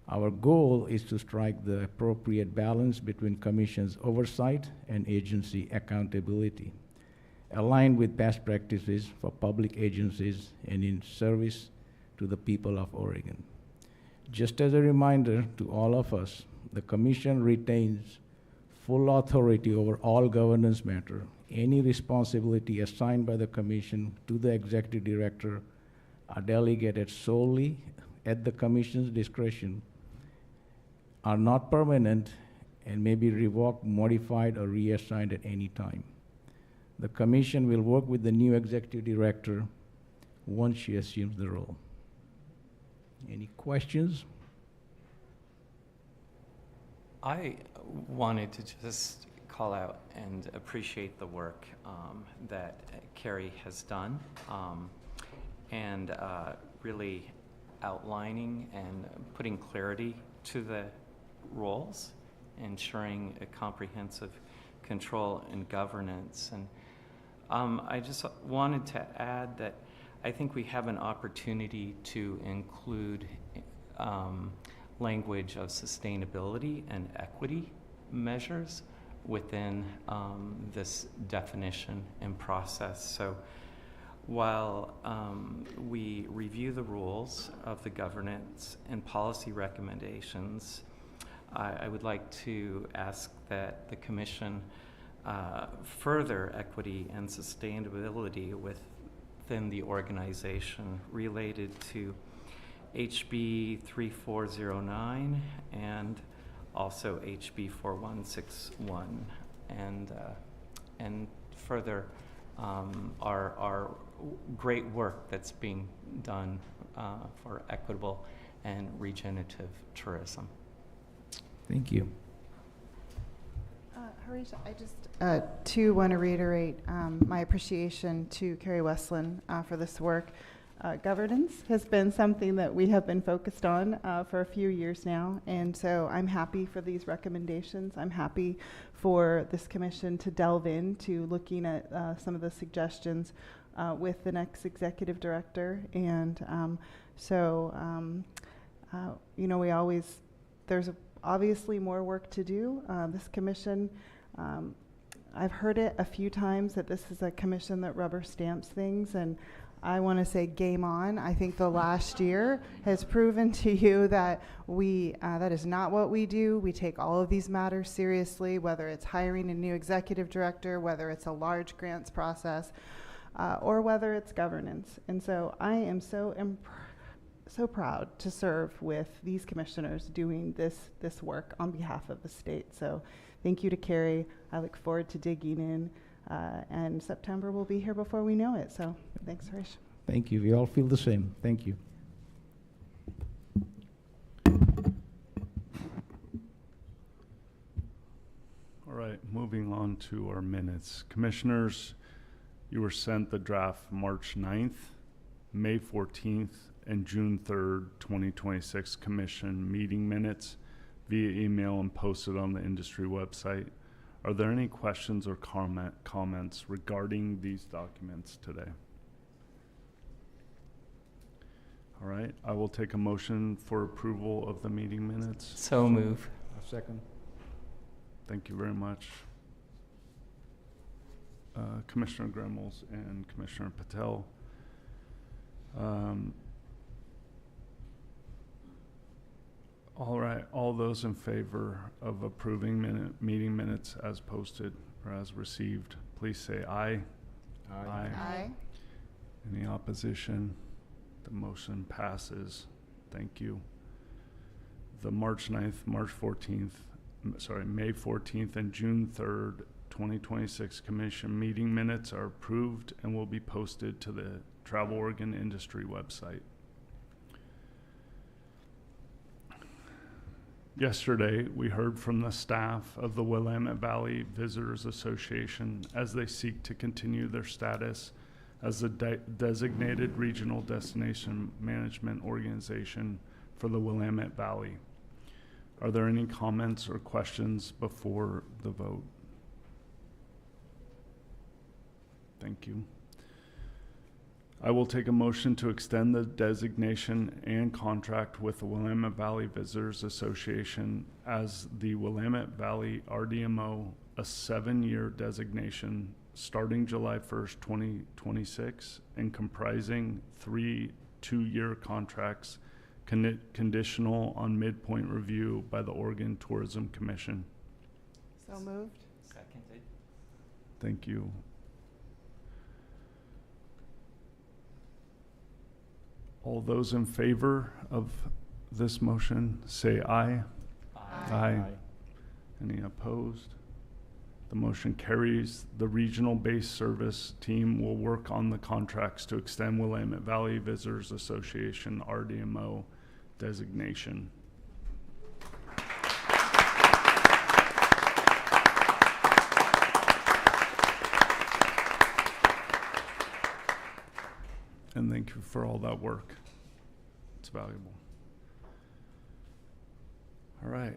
Speaker 6: Our goal is to strike the appropriate balance between commission's oversight and agency accountability, aligned with best practices for public agencies and in service to the people of Oregon. Just as a reminder to all of us, the commission retains full authority over all governance matters. Any responsibility assigned by the commission to the executive director are delegated solely at the commission's discretion, are not permanent, and may be revoked, modified, or reassigned at any time. The commission will work with the new executive director once she assumes the role. Any questions?
Speaker 2: I wanted to just call out and appreciate the work that Carrie has done and really outlining and putting clarity to the roles, ensuring a comprehensive control and governance. And I just wanted to add that I think we have an opportunity to include language of sustainability and equity measures within this definition and process. So while we review the rules of the governance and policy recommendations, I would like to ask that the commission further equity and sustainability within the organization related to HB 3409 and also HB 4161, and further our great work that's being done for equitable and regenerative tourism.
Speaker 6: Thank you.
Speaker 8: Harish, I just too want to reiterate my appreciation to Carrie Westland for this work. Governance has been something that we have been focused on for a few years now, and so I'm happy for these recommendations. I'm happy for this commission to delve into looking at some of the suggestions with the next executive director, and there's obviously more work to do. This commission I've heard it a few times that this is a commission that rubber stamps things, and I want to say game on. I think the last year has proven to you that that is not what we do. We take all of these matters seriously, whether it's hiring a new executive director, whether it's a large grants process, or whether it's governance. And so I am so proud to serve with these commissioners doing this work on behalf of the state. So thank you to Carrie. I look forward to digging in. And September will be here before we know it. So thanks, Harish.
Speaker 6: Thank you. We all feel the same. Thank you.
Speaker 1: All right, moving on to our minutes. Commissioners, you were sent the draft March 9th, May 14th, and June 3rd, 2026 commission meeting minutes via email and posted on the industry website. Are there any questions or comments regarding these documents today? All right, I will take a motion for approval of the meeting minutes.
Speaker 2: So move.
Speaker 6: A second.
Speaker 1: Thank you very much. Commissioner Gremmels and Commissioner Patel. All right, all those in favor of approving meeting minutes as posted or as received, please say aye.
Speaker 8: Aye.
Speaker 1: Any opposition? The motion passes. Thank you. The March 9th, May 14th, and June 3rd, 2026 commission meeting minutes are approved and will be posted to the Travel Oregon Industry website. Yesterday, we heard from the staff of the Willamette Valley Visitors Association as they seek to continue their status as the designated regional destination management organization for the Willamette Valley. Are there any comments or questions before the vote? Thank you. I will take a motion to extend the designation and contract with the Willamette Valley Visitors Association as the Willamette Valley RDMO, a 7-year designation starting July 1st, 2026, and comprising 3 2-year contracts conditional on midpoint review by the Oregon Tourism Commission.
Speaker 8: So moved.
Speaker 2: Seconded.
Speaker 1: Thank you. All those in favor of this motion, say aye. Aye. Any opposed? The motion carries. The regional-based service team will work on the contracts to extend Willamette Valley Visitors Association RDMO designation. And thank you for all that work. It's valuable. All right.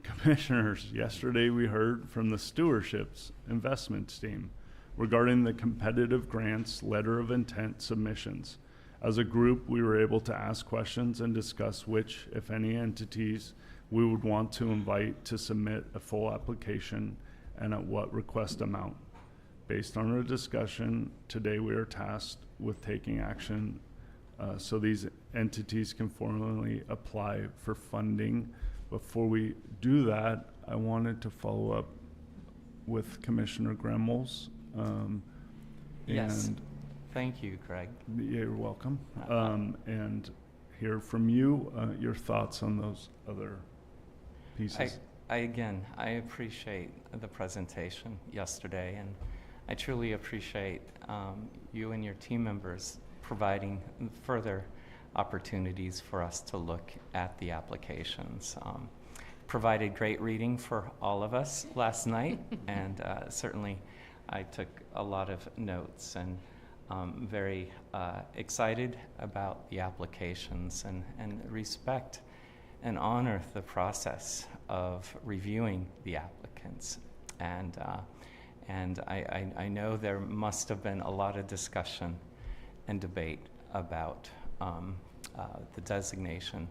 Speaker 1: Commissioners, yesterday we heard from the Stewardships Investments team regarding the competitive grants letter of intent submissions. As a group, we were able to ask questions and discuss which, if any, entities we would want to invite to submit a full application and at what request amount. Based on our discussion, today we are tasked with taking action so these entities can formally apply for funding. Before we do that, I wanted to follow up with Commissioner Gremmels.
Speaker 2: Yes.
Speaker 1: And
Speaker 2: Thank you, Greg.
Speaker 1: you're welcome. And hear from you, your thoughts on those other pieces.
Speaker 2: I appreciate the presentation yesterday, and I truly appreciate you and your team members providing further opportunities for us to look at the applications. Provided great reading for all of us last night, and certainly I took a lot of notes, and very excited about the applications, and respect and honor the process of reviewing the applicants. And I know there must have been a lot of discussion and debate about the designation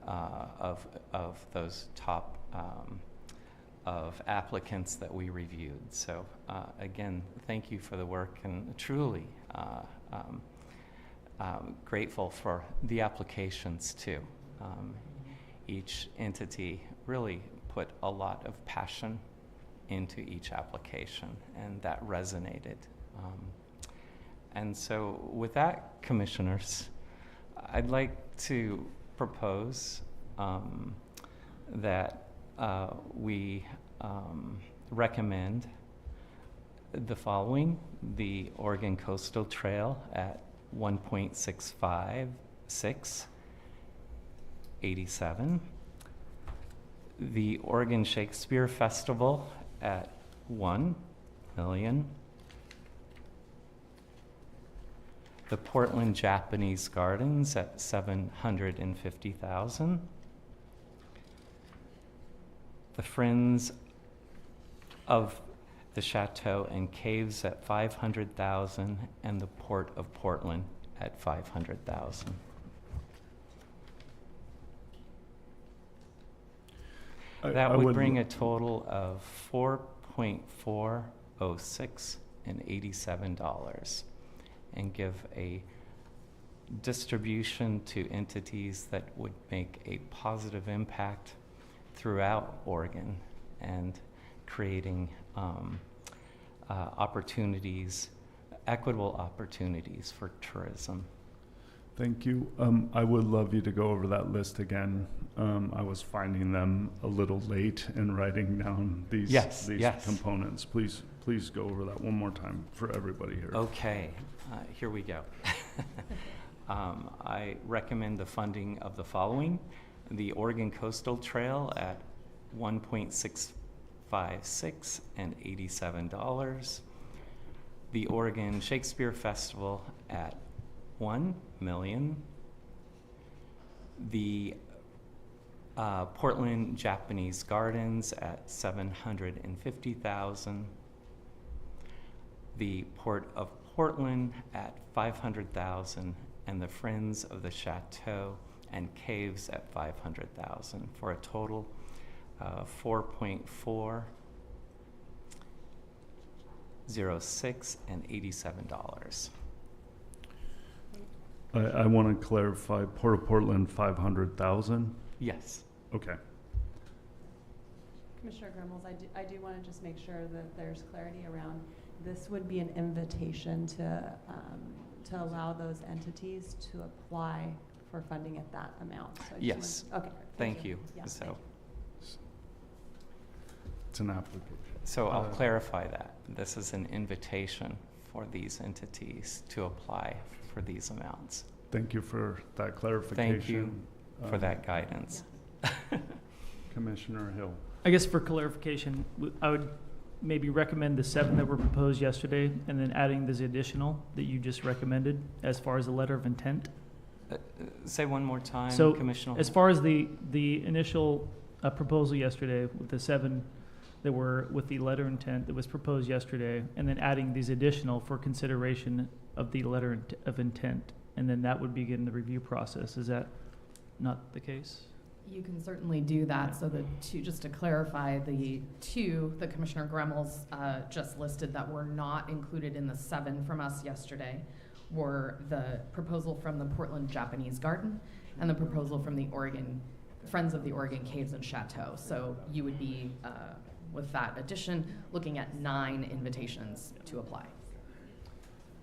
Speaker 2: of those top of applicants that we reviewed. So again, thank you for the work, and truly grateful for the applications too. Each entity really put a lot of passion into each application, and that resonated. And so with that, commissioners, I'd like to propose that we recommend the following: the Oregon Coastal Trail at 1.65687, the Oregon Shakespeare Festival at $1 million, the Portland Japanese Gardens at $750,000, the Friends of the Chateau and Caves at $500,000, and the Port of Portland at $500,000. That would bring a total of $4.40687 and give a distribution to entities that would make a positive impact throughout Oregon and creating opportunities, equitable opportunities for tourism.
Speaker 1: Thank you. I would love you to go over that list again. I was finding them a little late in writing down these components. Please go over that one more time for everybody here.
Speaker 2: Okay, here we go. I recommend the funding of the following: the Oregon Coastal Trail at $1.65687, the Oregon Shakespeare Festival at $1 million, the Portland Japanese Gardens at $750,000, the Port of Portland at $500,000, and the Friends of the Chateau and Caves at $500,000, for a total of $4.40687.
Speaker 1: I want to clarify, Port of Portland, 500,000?
Speaker 2: Yes.
Speaker 1: Okay.
Speaker 12: Commissioner Grimmels, I do want to just make sure that there's clarity around, this would be an invitation to allow those entities to apply for funding at that amount. So I just
Speaker 2: Yes.
Speaker 12: okay.
Speaker 2: Thank you.
Speaker 12: Yeah,
Speaker 2: So,
Speaker 1: It's an application.
Speaker 2: so I'll clarify that. This is an invitation for these entities to apply for these amounts.
Speaker 1: Thank you for that clarification.
Speaker 2: Thank you for that guidance.
Speaker 1: Commissioner Hill.
Speaker 5: I guess for clarification, I would maybe recommend the 7 that were proposed yesterday, and then adding this additional that you just recommended as far as the letter of intent.
Speaker 2: Say one more time,
Speaker 5: So,
Speaker 2: Commissioner.
Speaker 5: as far as the initial proposal yesterday with the 7 that were with the letter intent that was proposed yesterday, and then adding these additional for consideration of the letter of intent, and then that would begin the review process. Is that not the case?
Speaker 13: You can certainly do that. So the two, just to clarify, the 2 that Commissioner Gremmels just listed that were not included in the 7 from us yesterday were the proposal from the Portland Japanese Garden and the proposal from the Oregon Friends of the Oregon Caves and Chateau. So you would be, with that addition, looking at 9 invitations to apply.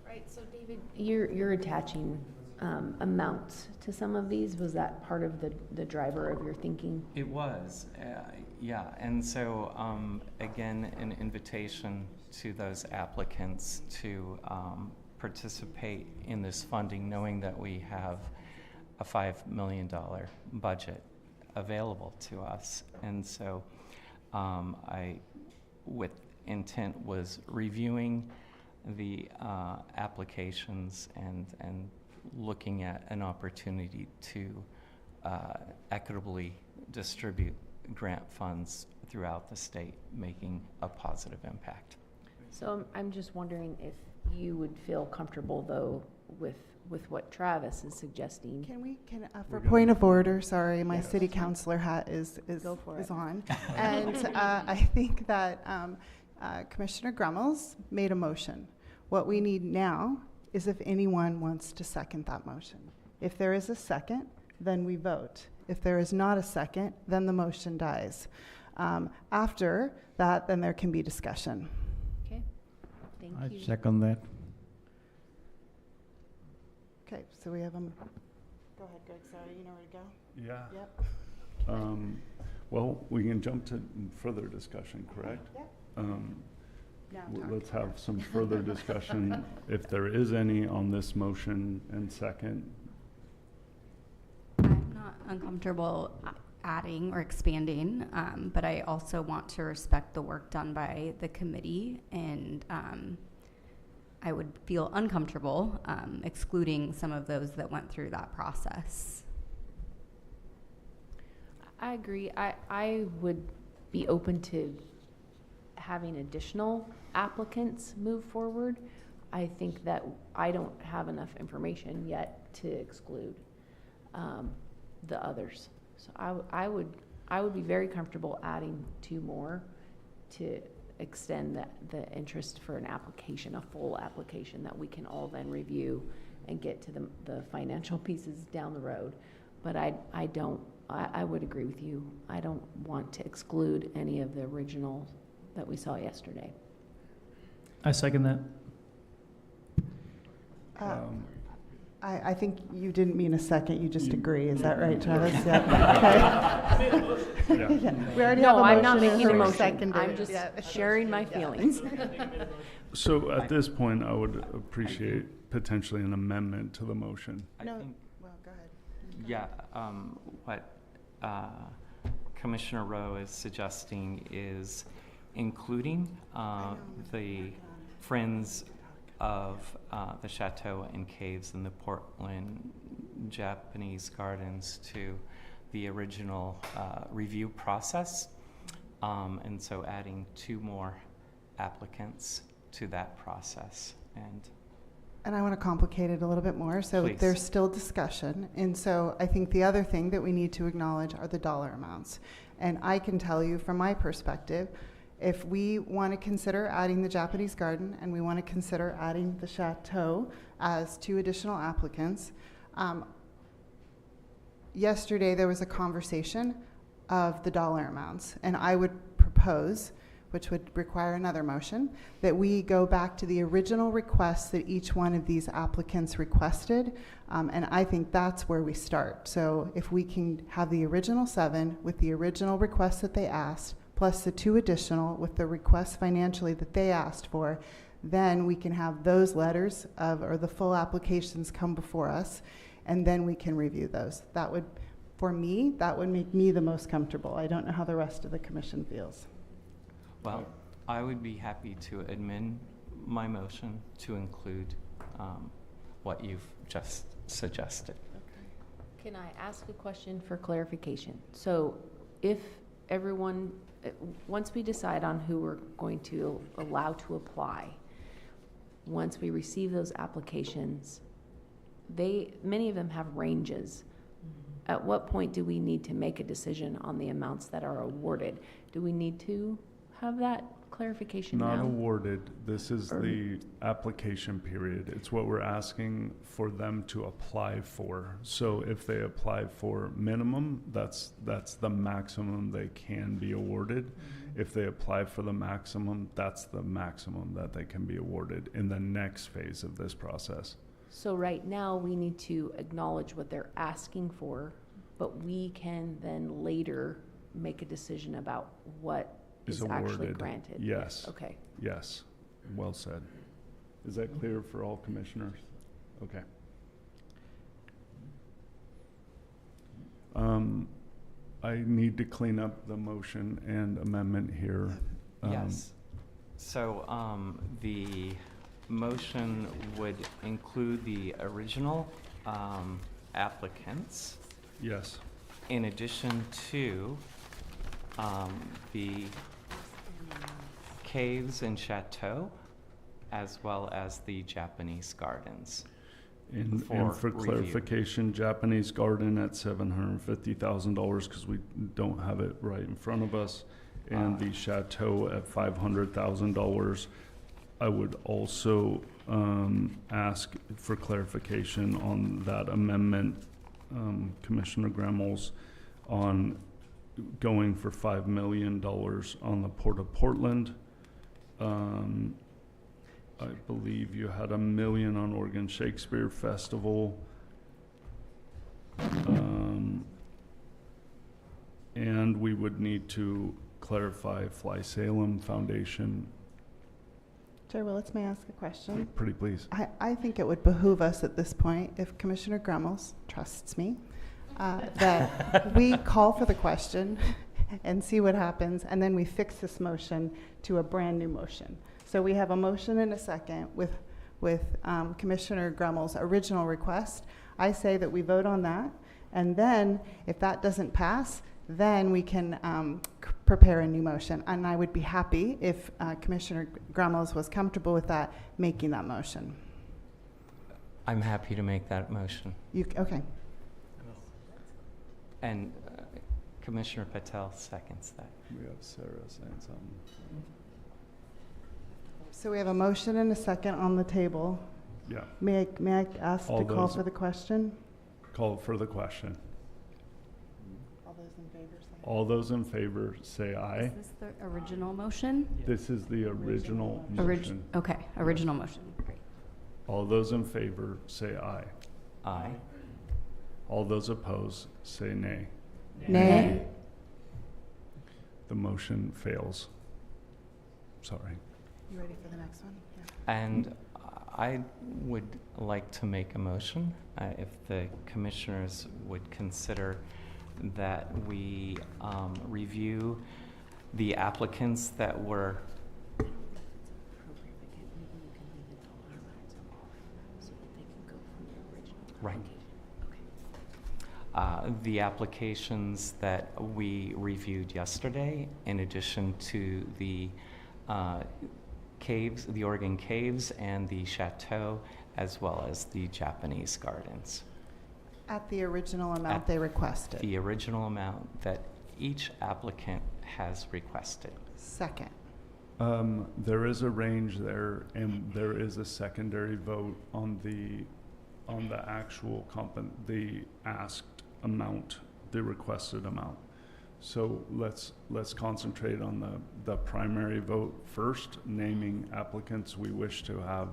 Speaker 7: Right, so David, you're attaching amounts to some of these. Was that part of the driver of your thinking?
Speaker 2: It was, yeah. And so, again, an invitation to those applicants to participate in this funding, knowing that we have a $5 million budget available to us. And so I, with intent, was reviewing the applications and looking at an opportunity to equitably distribute grant funds throughout the state, making a positive impact.
Speaker 7: So I'm just wondering if you would feel comfortable, though, with with what Travis is suggesting.
Speaker 8: For point of order, sorry, my
Speaker 7: Yes.
Speaker 8: city councilor hat is
Speaker 7: Go for it.
Speaker 8: on. And I think that Commissioner Grummel's made a motion. What we need now is if anyone wants to second that motion. If there is a second, then we vote. If there is not a second, then the motion dies. After that, then there can be discussion.
Speaker 7: Okay, thank
Speaker 6: I
Speaker 7: you.
Speaker 6: second that.
Speaker 8: Okay, so we have a, go ahead, Greg, sorry, you know where to go?
Speaker 1: Yeah.
Speaker 8: Yep.
Speaker 1: Well, we can jump to further discussion, correct?
Speaker 8: Yep. Now talk.
Speaker 1: Let's have some further discussion, if there is any, on this motion and second.
Speaker 4: I'm not uncomfortable adding or expanding, but I also want to respect the work done by the committee, and I would feel uncomfortable excluding some of those that went through that process.
Speaker 7: I agree. I would be open to having additional applicants move forward. I think that I don't have enough information yet to exclude the others. So I would be very comfortable adding 2 more to extend the interest for an application, a full application that we can all then review and get to the financial pieces down the road. But I would agree with you. I don't want to exclude any of the original that we saw yesterday.
Speaker 5: I second that.
Speaker 8: I think you didn't mean a second, you just agree, is that right, Travis? Yeah, okay.
Speaker 1: Yeah.
Speaker 8: Yeah. We already
Speaker 7: No,
Speaker 8: have a
Speaker 7: I'm not
Speaker 8: motion
Speaker 7: making a
Speaker 8: and
Speaker 7: motion.
Speaker 8: seconded.
Speaker 7: I'm just
Speaker 8: Yeah.
Speaker 7: sharing my feelings.
Speaker 1: So at this point, I would appreciate potentially an amendment to the motion.
Speaker 2: I
Speaker 8: No,
Speaker 2: think,
Speaker 8: well, go ahead.
Speaker 2: yeah, what Commissioner Rowe is suggesting is including the Friends of the Chateau and Caves in the Portland Japanese Gardens to the original review process. And so adding 2 more applicants to that process.
Speaker 8: And I want to complicate it a little bit more. So
Speaker 2: Please.
Speaker 8: there's still discussion. And so I think the other thing that we need to acknowledge are the dollar amounts. And I can tell you from my perspective, if we want to consider adding the Japanese garden and we want to consider adding the chateau as 2 additional applicants, yesterday there was a conversation of the dollar amounts. And I would propose, which would require another motion, that we go back to the original requests that each one of these applicants requested. And I think that's where we start. So if we can have the original 7 with the original requests that they asked, plus the 2 additional with the requests financially that they asked for, then we can have those letters or the full applications come before us, and then we can review those. That would, for me, that would make me the most comfortable. I don't know how the rest of the commission feels.
Speaker 2: Well, I would be happy to amend my motion to include what you've just suggested.
Speaker 7: Can I ask a question for clarification? So if everyone, once we decide on who we're going to allow to apply, once we receive those applications, many of them have ranges. At what point do we need to make a decision on the amounts that are awarded? Do we need to have that clarification
Speaker 1: Not
Speaker 7: now?
Speaker 1: awarded. This is the application period. It's what we're asking for them to apply for. So if they apply for minimum, that's the maximum they can be awarded. If they apply for the maximum, that's the maximum that they can be awarded in the next phase of this process.
Speaker 7: So right now, we need to acknowledge what they're asking for, but we can then later make a decision about what is actually
Speaker 1: awarded.
Speaker 7: granted.
Speaker 1: Yes.
Speaker 7: Okay.
Speaker 1: Yes. Well said. Is that clear for all commissioners? Okay. I need to clean up the motion and amendment here.
Speaker 2: Yes. So the motion would include the original applicants.
Speaker 1: Yes.
Speaker 2: In addition to the Caves and Chateau, as well as the Japanese Gardens.
Speaker 1: And
Speaker 2: for
Speaker 1: for
Speaker 2: review.
Speaker 1: clarification, Japanese Garden at $750,000 because we don't have it right in front of us, and the Chateau at $500,000. I would also ask for clarification on that amendment, Commissioner Gremmels, on going for $5 million on the Port of Portland. I believe you had $1 million on Oregon Shakespeare Festival. And we would need to clarify Fly Salem Foundation.
Speaker 8: Chair Willetts, may I ask a question?
Speaker 1: Pretty please.
Speaker 8: I think it would behoove us at this point, if Commissioner Gremmels trusts me, that we call for the question and see what happens, and then we fix this motion to a brand new motion. So we have a motion and a second with Commissioner Gremmels' original request. I say that we vote on that, and then if that doesn't pass, then we can prepare a new motion. And I would be happy if Commissioner Gremmels was comfortable with that, making that motion.
Speaker 2: I'm happy to make that motion.
Speaker 8: Okay.
Speaker 2: And Commissioner Patel seconds that.
Speaker 1: We have Sarah saying something.
Speaker 8: So we have a motion and a second on the table.
Speaker 1: Yeah.
Speaker 8: May I ask
Speaker 1: All
Speaker 8: to call
Speaker 1: those-
Speaker 8: for the question?
Speaker 1: Call for the question.
Speaker 8: All those in favor say
Speaker 1: All those in favor say aye.
Speaker 4: Is this the original motion?
Speaker 1: This is the original
Speaker 4: Orig-
Speaker 1: motion.
Speaker 4: Okay, original motion. Great.
Speaker 1: All those in favor say aye.
Speaker 2: Aye.
Speaker 1: All those opposed say nay.
Speaker 8: Nay.
Speaker 1: The motion fails. Sorry.
Speaker 8: You ready for the next one? Yeah.
Speaker 2: And I would like to make a motion, if the commissioners would consider that we review the applicants that were right. The applications that we reviewed yesterday, in addition to the caves, the Oregon Caves and the Chateau, as well as the Japanese Gardens.
Speaker 8: At the original amount
Speaker 2: At
Speaker 8: they requested.
Speaker 2: The original amount that each applicant has requested.
Speaker 8: Second.
Speaker 1: There is a range there, and there is a secondary vote on the actual the asked amount, the requested amount. So let's concentrate on the primary vote first, naming applicants we wish to have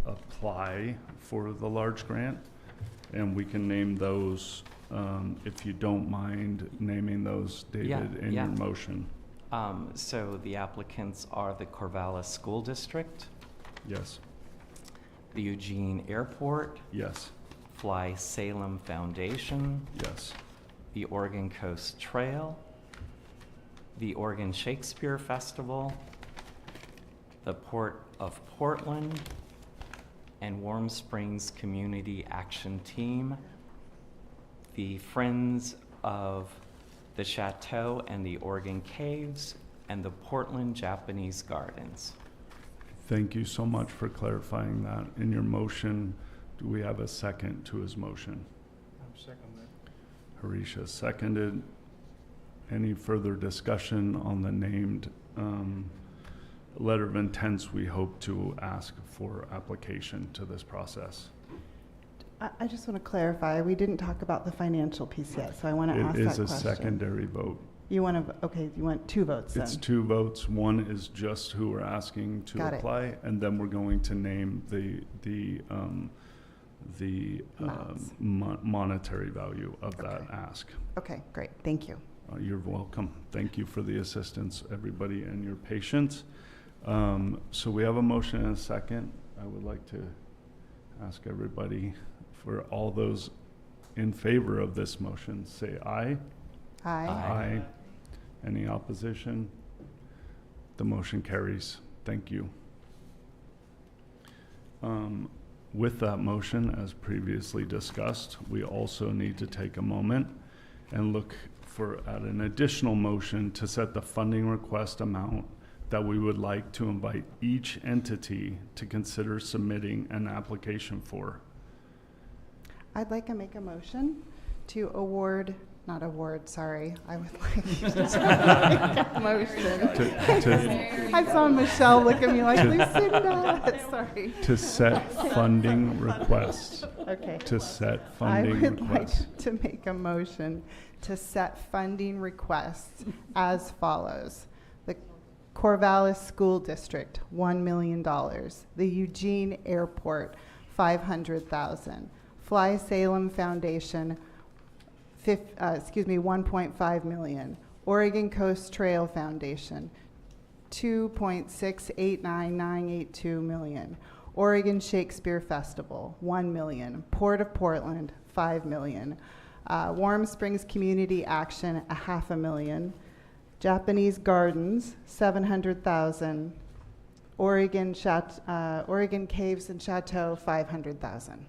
Speaker 1: apply for the large grant, and we can name those if you don't mind naming those, David, in your motion.
Speaker 2: So the applicants are the Corvallis School District,
Speaker 1: Yes.
Speaker 2: the Eugene Airport,
Speaker 1: Yes.
Speaker 2: Fly Salem Foundation,
Speaker 1: Yes.
Speaker 2: the Oregon Coast Trail, the Oregon Shakespeare Festival, the Port of Portland, and Warm Springs Community Action Team, the Friends of the Chateau and the Oregon Caves, and the Portland Japanese Gardens.
Speaker 1: Thank you so much for clarifying that. In your motion, do we have a second to his motion? Harisha seconded. Any further discussion on the named letter of intents we hope to ask for application to this process?
Speaker 8: I just want to clarify, we didn't talk about the financial piece yet, so I want to ask that
Speaker 1: It
Speaker 8: question.
Speaker 1: is a secondary vote.
Speaker 8: You want to, okay, you want two votes then?
Speaker 1: It's two votes. One is just who we're asking to
Speaker 8: Got it.
Speaker 1: apply, and then we're going to name the
Speaker 8: Amounts.
Speaker 1: monetary value of that
Speaker 8: Okay.
Speaker 1: ask.
Speaker 8: Okay, great, thank you.
Speaker 1: You're welcome. Thank you for the assistance, everybody, and your patience. So we have a motion and a second. I would like to ask everybody, for all those in favor of this motion, say aye.
Speaker 8: Aye.
Speaker 1: Aye. Any opposition? The motion carries. Thank you. With that motion, as previously discussed, we also need to take a moment and look at an additional motion to set the funding request amount that we would like to invite each entity to consider submitting an application for.
Speaker 8: I'd like to make a motion to I would like to make a motion. I saw Michelle look at me like, Lucinda, sorry.
Speaker 1: To set funding requests.
Speaker 8: Okay.
Speaker 1: To set
Speaker 8: I
Speaker 1: funding
Speaker 8: would
Speaker 1: requests.
Speaker 8: like to make a motion to set funding requests as follows. The Corvallis School District, $1 million. The Eugene Airport, $500,000. Fly Salem Foundation, $1.5 million. Oregon Coast Trail Foundation, $2.689982 million. Oregon Shakespeare Festival, $1 million. Port of Portland, $5 million. Warm Springs Community Action, $500,000. Japanese Gardens, $700,000. Oregon Caves and Chateau, $500,000.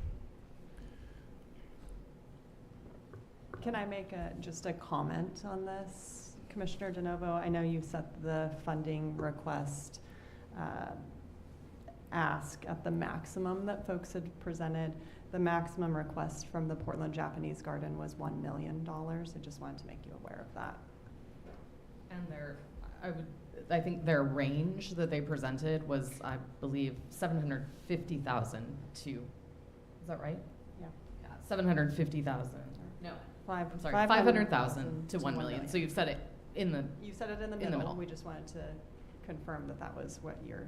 Speaker 12: Can I make just a comment on this, Commissioner DeNovo? I know you set the funding request ask at the maximum that folks had presented. The maximum request from the Portland Japanese Garden was $1 million. I just wanted to make you aware of that.
Speaker 13: And I think their range that they presented was, I believe, 750,000 to, is that right?
Speaker 12: Yeah.
Speaker 13: 750,000. No.
Speaker 12: I'm
Speaker 13: sorry, 500,000 to 1 million. So you've said it in the
Speaker 12: You said it in the middle. We just wanted to confirm that that was what you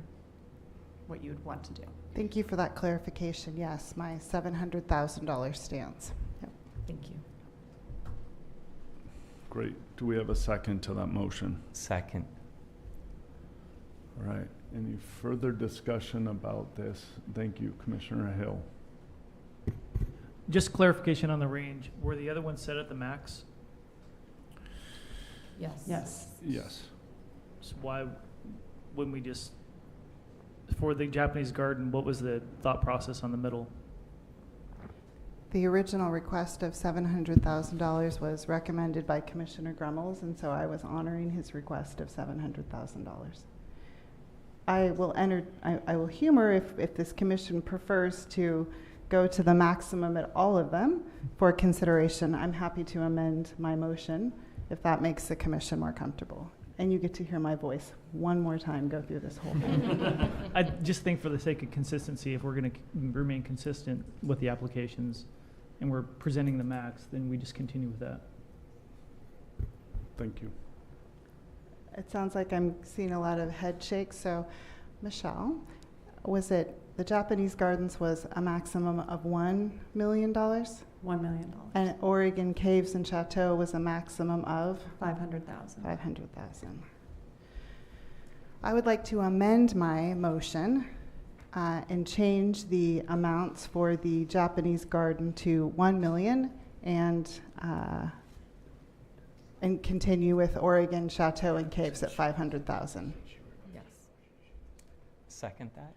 Speaker 12: would want to do.
Speaker 8: Thank you for that clarification. Yes, my $700,000 stands. Yep.
Speaker 13: Thank you.
Speaker 1: Great. Do we have a second to that motion?
Speaker 2: Second.
Speaker 1: All right. Any further discussion about this? Thank you, Commissioner Hill.
Speaker 5: Just clarification on the range. Were the other ones set at the max?
Speaker 13: Yes.
Speaker 12: Yes.
Speaker 1: Yes.
Speaker 5: So why wouldn't we just, for the Japanese Garden, what was the thought process on the middle?
Speaker 8: The original request of $700,000 was recommended by Commissioner Grummels, and so I was honoring his request of $700,000. I will humor if this commission prefers to go to the maximum at all of them for consideration. I'm happy to amend my motion if that makes the commission more comfortable. And you get to hear my voice one more time go through this whole thing.
Speaker 5: I just think for the sake of consistency, if we're going to remain consistent with the applications and we're presenting the max, then we just continue with that.
Speaker 1: Thank you.
Speaker 8: It sounds like I'm seeing a lot of head shakes. So, Michelle, was it the Japanese Gardens was a maximum of $1 million?
Speaker 12: $1 million.
Speaker 8: And Oregon Caves and Chateau was a maximum of?
Speaker 12: $500,000.
Speaker 8: $500,000. I would like to amend my motion and change the amounts for the Japanese Garden to $1 million and continue with Oregon Chateau and Caves at $500,000.
Speaker 13: Yes.
Speaker 2: Second that.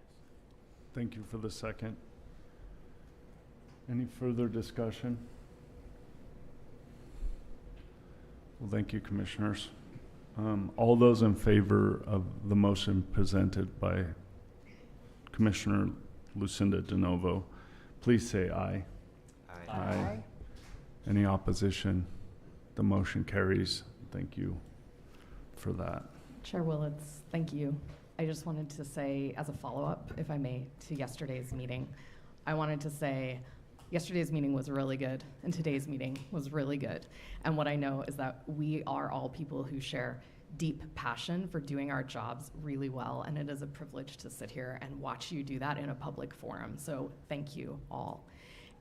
Speaker 1: Thank you for the second. Any further discussion? Well, thank you, Commissioners. All those in favor of the motion presented by Commissioner Lucinda DeNovo, please say aye.
Speaker 3: Aye.
Speaker 8: Aye.
Speaker 1: Any opposition? The motion carries. Thank you for that.
Speaker 13: Chair Willits, thank you. I just wanted to say, as a follow-up, if I may, to yesterday's meeting, I wanted to say yesterday's meeting was really good, and today's meeting was really good. And what I know is that we are all people who share deep passion for doing our jobs really well, and it is a privilege to sit here and watch you do that in a public forum. So thank you all.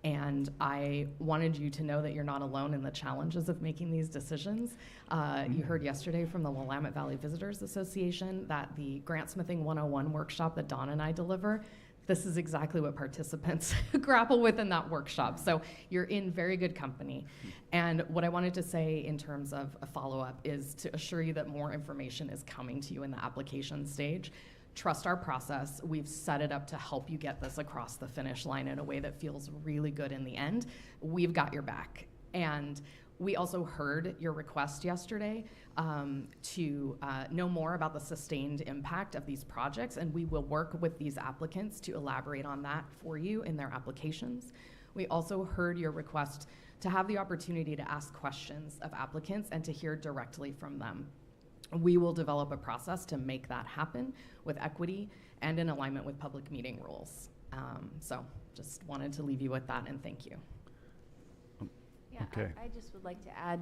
Speaker 13: And I wanted you to know that you're not alone in the challenges of making these decisions. You heard yesterday from the Willamette Valley Visitors Association that the Grantsmithing 101 workshop that Dawn and I deliver, this is exactly what participants grapple with in that workshop. So you're in very good company. And what I wanted to say in terms of a follow-up is to assure you that more information is coming to you in the application stage. Trust our process. We've set it up to help you get this across the finish line in a way that feels really good in the end. We've got your back. And We also heard your request yesterday to know more about the sustained impact of these projects, and we will work with these applicants to elaborate on that for you in their applications. We also heard your request to have the opportunity to ask questions of applicants and to hear directly from them. We will develop a process to make that happen with equity and in alignment with public meeting rules. So just wanted to leave you with that, and thank you.
Speaker 7: Yeah,
Speaker 1: Okay.
Speaker 7: I just would like to add,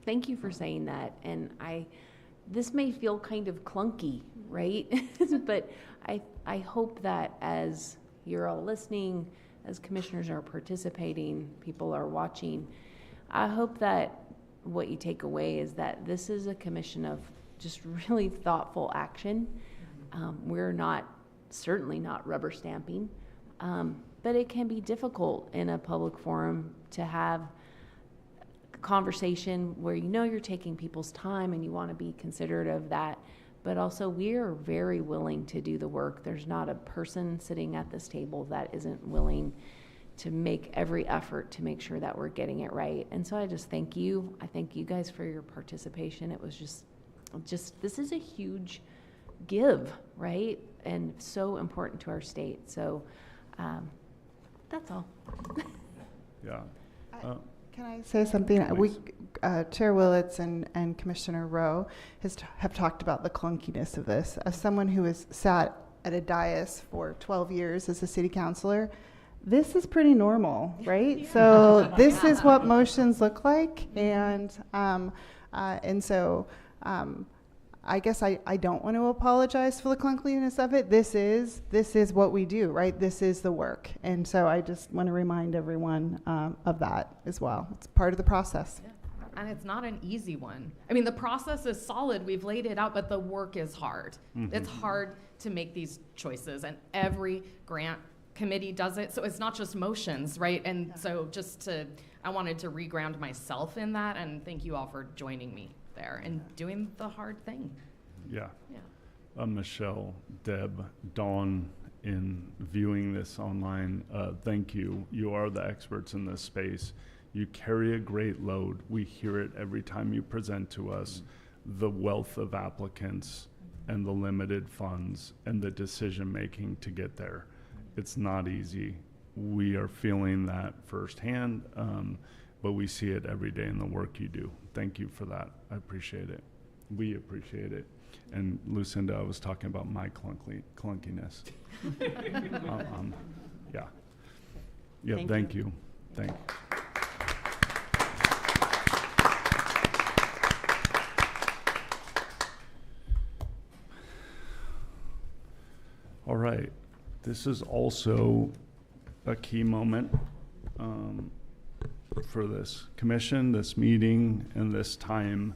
Speaker 7: thank you for saying that. And this may feel kind of clunky, right? But I hope that as you're all listening, as commissioners are participating, people are watching, I hope that what you take away is that this is a commission of just really thoughtful action. We're certainly not rubber stamping, but it can be difficult in a public forum to have conversation where you're taking people's time and you want to be considerate of that, but also we're very willing to do the work. There's not a person sitting at this table that isn't willing to make every effort to make sure that we're getting it right. And so I just thank you. I thank you guys for your participation. It was just this is a huge give, right? And so important to our state. So that's all.
Speaker 1: Yeah.
Speaker 8: Can I say something? Chair Willits and Commissioner Rowe have talked about the clunkiness of this. As someone who has sat at a dais for 12 years as a city councilor, this is pretty normal, right? Yeah. So this is what motions look like, and so I guess I don't want to apologize for the clunkiness of it. This is what we do, right? This is the work. And so I just want to remind everyone of that as well. It's part of the process.
Speaker 13: Yeah. And it's not an easy one. I mean, the process is solid. We've laid it out, but the work is hard. Mm-hmm. It's hard to make these choices, and every grant committee does it. So it's not just motions, right? And so I wanted to re-ground myself in that, and thank you all for joining me there and doing the hard thing.
Speaker 1: Yeah. Michelle, Deb, Dawn, in viewing this online, thank you. You are the experts in this space. You carry a great load. We hear it every time you present to us, the wealth of applicants and the limited funds and the decision making to get there. It's not easy. We are feeling that firsthand, but we see it every day in the work you do. Thank you for that. I appreciate it. We appreciate it. And Lucinda, I was talking about my clunkiness. Yeah, thank you. Thank you. All right, this is also a key moment for this commission, this meeting, and this time,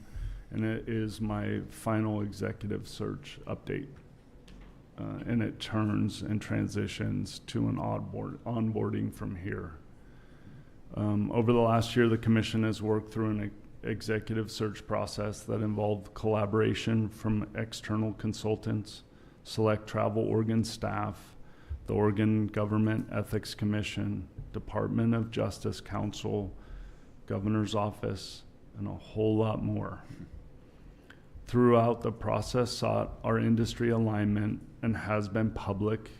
Speaker 1: and it is my final executive search update. And it turns and transitions to an onboarding from here. Over the last year, the commission has worked through an executive search process that involved collaboration from external consultants, select Travel Oregon staff, the Oregon Government Ethics Commission, Department of Justice Council, Governor's Office, and a whole lot more. Throughout the process sought our industry alignment and has been public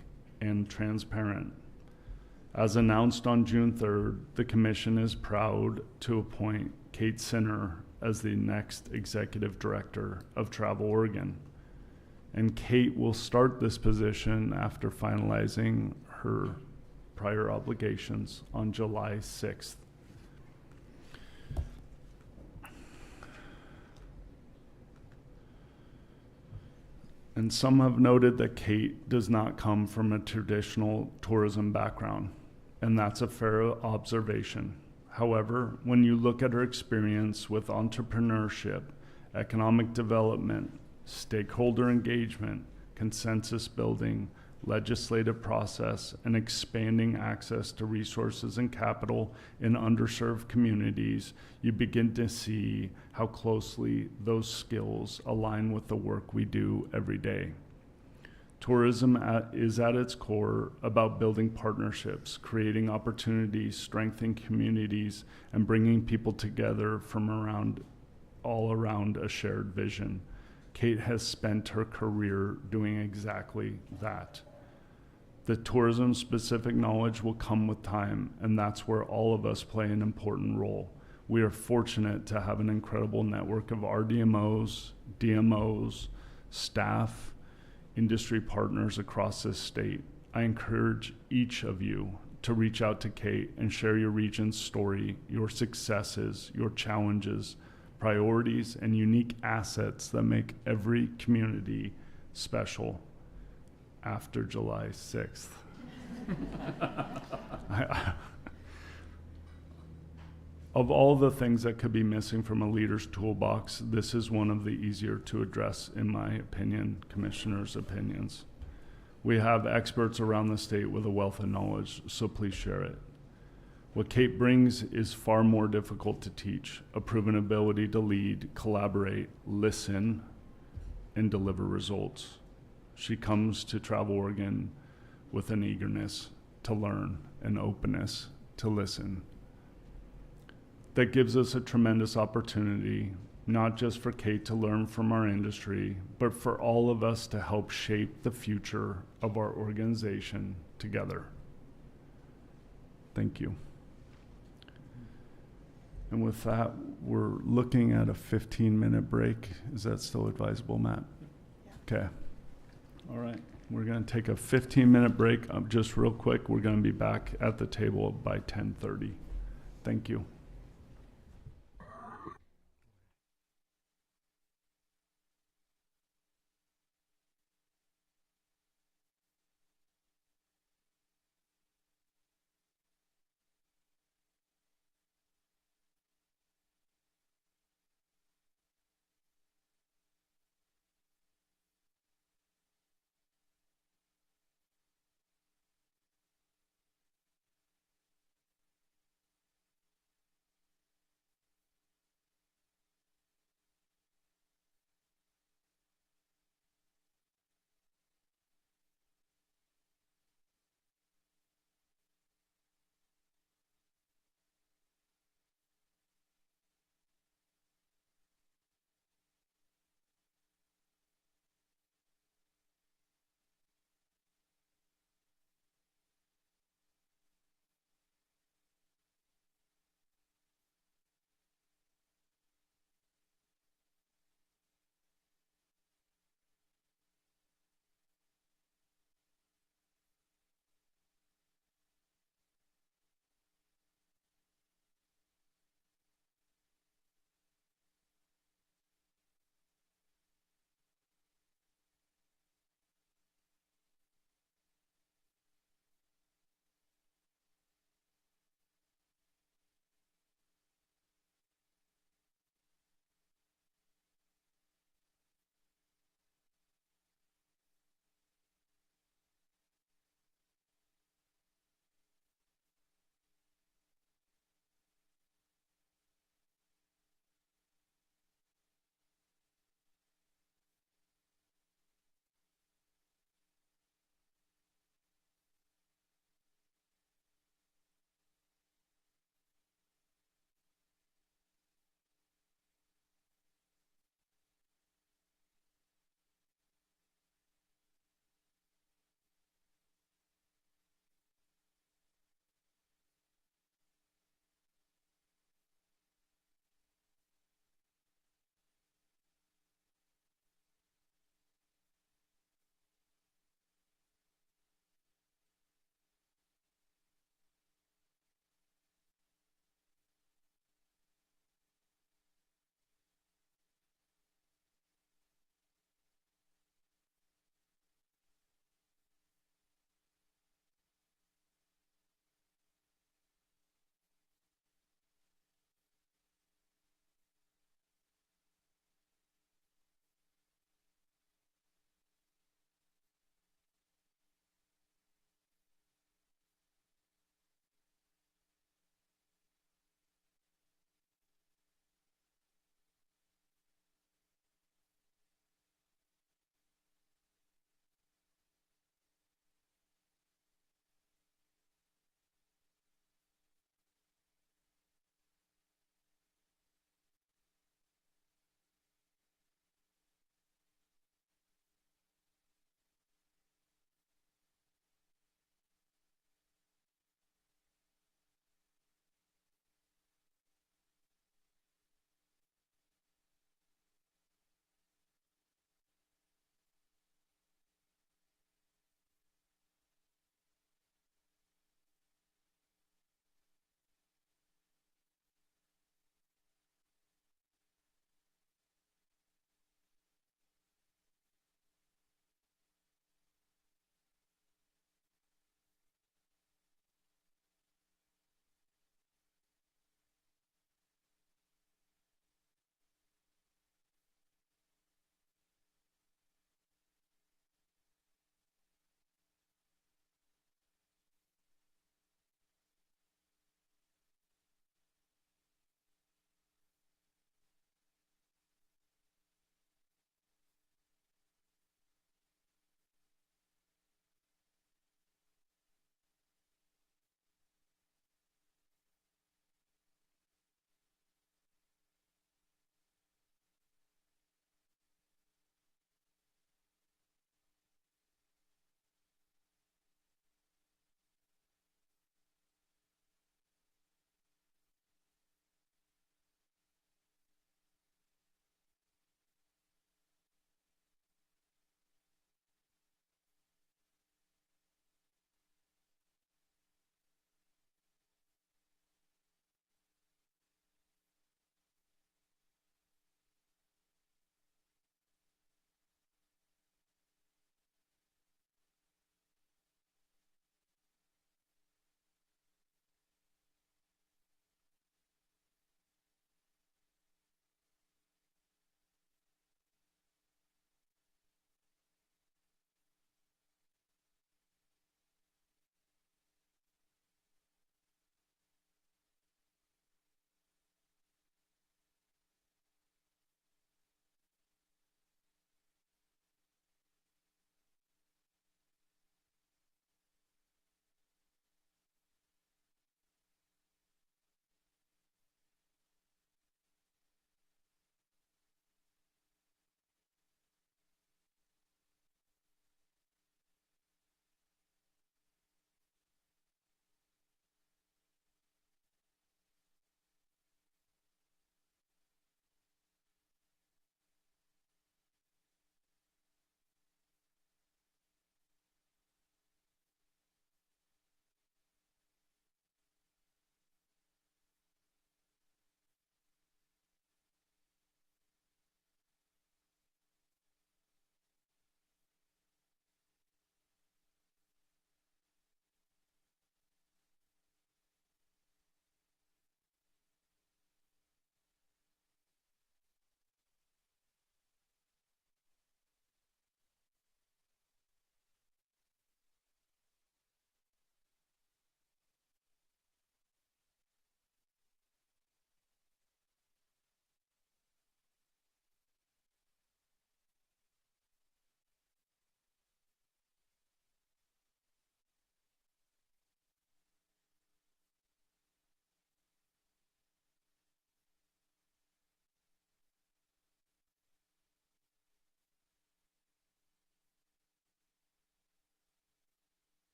Speaker 1: and transparent. As announced on June 3rd, the commission is proud to appoint Kate Sinner as the next executive director of Travel Oregon. And Kate will start this position after finalizing her prior obligations on July 6th. And some have noted that Kate does not come from a traditional tourism background, and that's a fair observation. However, when you look at her experience with entrepreneurship, economic development, stakeholder engagement, consensus building, legislative process, and expanding access to resources and capital in underserved communities, you begin to see how closely those skills align with the work we do every day. Is at its core about building partnerships, creating opportunities, strengthening communities, and bringing people together from all around a shared vision. Kate has spent her career doing exactly that. The tourism-specific knowledge will come with time, and that's where all of us play an important role. We are fortunate to have an incredible network of RDMOs, DMOs, staff, industry partners across this state. I encourage each of you to reach out to Kate and share your region's story, your successes, your challenges, priorities, and unique assets that make every community special after July 6th. Of all the things that could be missing from a leader's toolbox, this is one of the easier to address, in my opinion, commissioners' opinions. We have experts around the state with a wealth of knowledge, so please share it. What Kate brings is far more difficult to teach, a proven ability to lead, collaborate, listen, and deliver results. She comes to Travel Oregon with an eagerness to learn, an openness to listen. That gives us a tremendous opportunity, not just for Kate to learn from our industry, but for all of us to help shape the future of our organization together. Thank you. And with that, we're looking at a 15-minute break. Is that still advisable, Matt? Yeah. Okay. All right. We're going to take a 15-minute break. Just real quick, we're going to be back at the table by 10:30. Thank you.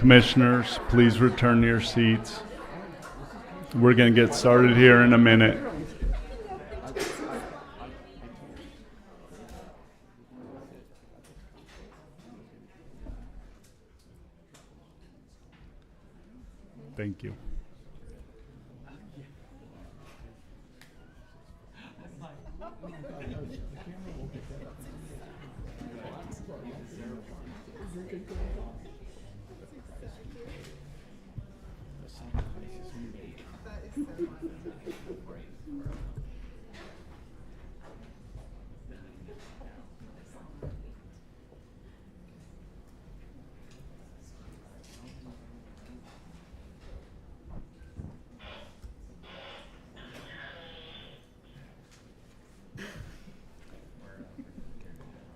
Speaker 1: Commissioners, please return to your seats. We're going to get started here in a minute. Thank you.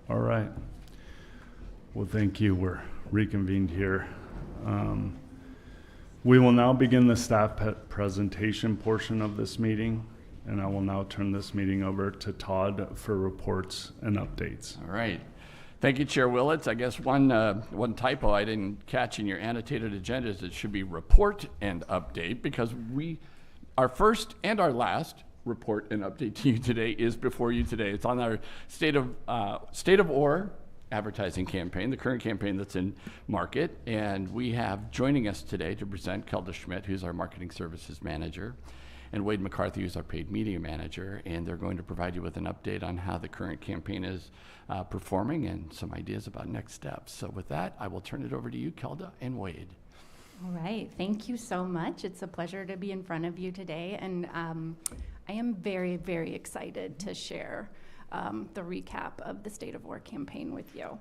Speaker 1: All right. Well, thank you. We're reconvened here. We will now begin the staff presentation portion of this meeting, and I will now turn this meeting over to Todd for reports and updates.
Speaker 11: All right. Thank you, Chair Willits. I guess one typo I didn't catch in your annotated agenda is it should be report and update, because our first and our last report and update to you today is before you today. It's on our State of Ore advertising campaign, the current campaign that's in market. And we have joining us today to present Kelda Schmidt, who's our marketing services manager, and Wade McCarthy, who's our paid media manager. And they're going to provide you with an update on how the current campaign is performing and some ideas about next steps. So with that, I will turn it over to you, Kelda and Wade.
Speaker 14: All right, thank you so much. It's a pleasure to be in front of you today. And I am very, very excited to share the recap of the State of Ore campaign with you.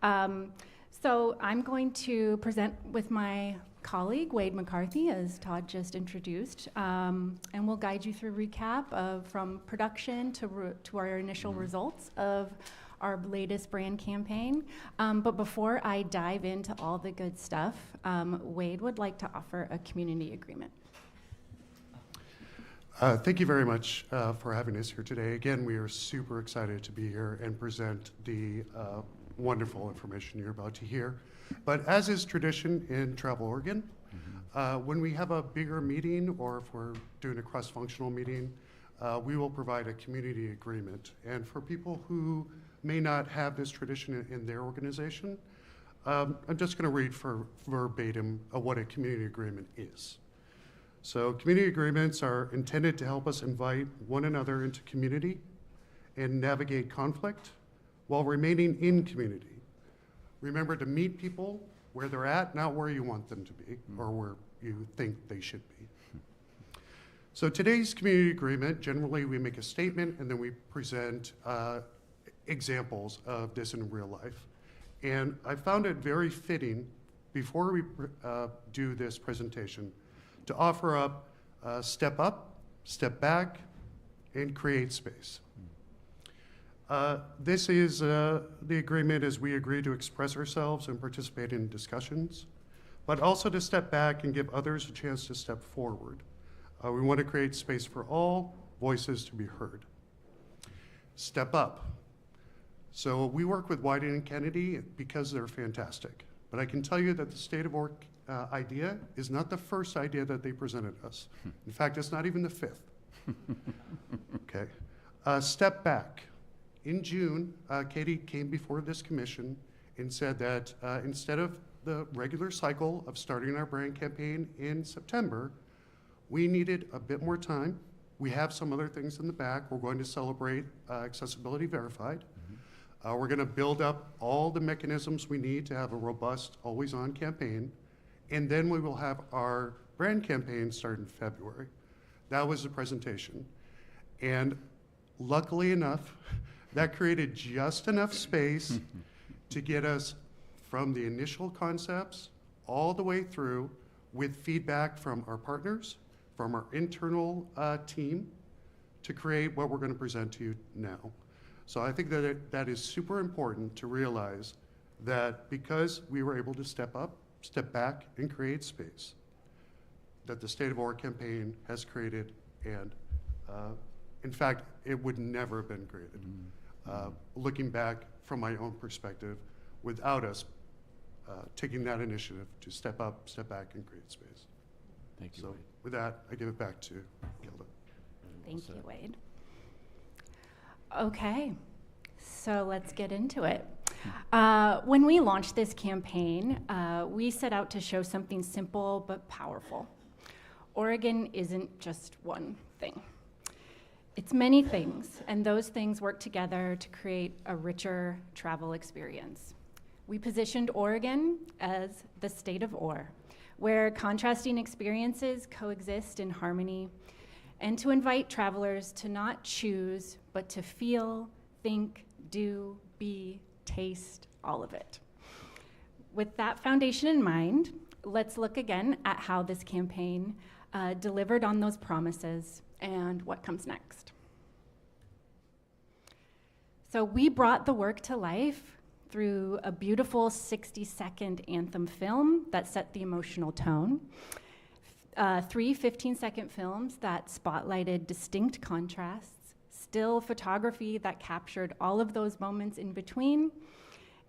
Speaker 14: So I'm going to present with my colleague, Wade McCarthy, as Todd just introduced, and we'll guide you through a recap of from production to our initial results of our latest brand campaign. But before I dive into all the good stuff, Wade would like to offer a community agreement.
Speaker 15: Thank you very much for having us here today. Again, we are super excited to be here and present the wonderful information you're about to hear. But as is tradition in Travel Oregon, when we have a bigger meeting or if we're doing a cross-functional meeting, we will provide a community agreement. And for people who may not have this tradition in their organization, I'm just going to read for verbatim what a community agreement is. So community agreements are intended to help us invite one another into community and navigate conflict while remaining in community. Remember to meet people where they're at, not where you want them to be or where you think they should be. So today's community agreement, generally we make a statement and then we present examples of this in real life. And I found it very fitting before we do this presentation to offer up step back, and create space. This is the agreement as we agree to express ourselves and participate in discussions, but also to step back and give others a chance to step forward. We want to create space for all voices to be heard. Step up. So we work with Wieden and Kennedy because they're fantastic, but I can tell you that the State of Ore idea is not the first idea that they presented us. In fact, it's not even the fifth. Okay. Step back. In June, Katie came before this commission and said that instead of the regular cycle of starting our brand campaign in September, we needed a bit more time. We have some other things in the back. We're going to celebrate Accessibility Verified. We're going to build up all the mechanisms we need to have a robust, always-on campaign. And then we will have our brand campaign start in February. That was the presentation. And luckily enough, that created just enough space to get us from the initial concepts all the way through with feedback from our partners, from our internal team, to create what we're going to present to you now. So I think that that is super important to realize that because we were able to step up, step back, and create space, that the State of Ore campaign has created, and in fact, it would never have been created. Looking back from my own perspective, without us taking that initiative to step up, step back, and create space.
Speaker 11: Thank you,
Speaker 15: So
Speaker 11: Wade.
Speaker 15: with that, I give it back to Gilda.
Speaker 14: Thank you, Wade. Okay, so let's get into it. When we launched this campaign, we set out to show something simple but powerful. Oregon isn't just one thing. It's many things, and those things work together to create a richer travel experience. We positioned Oregon as the state of OR, where contrasting experiences coexist in harmony, and to invite travelers to not choose, but to feel, think, do, be, taste, all of it. With that foundation in mind, let's look again at how this campaign delivered on those promises and what comes next. So we brought the work to life through a beautiful 60-second anthem film that set the emotional tone, 3 15-second films that spotlighted distinct contrasts, still photography that captured all of those moments in between,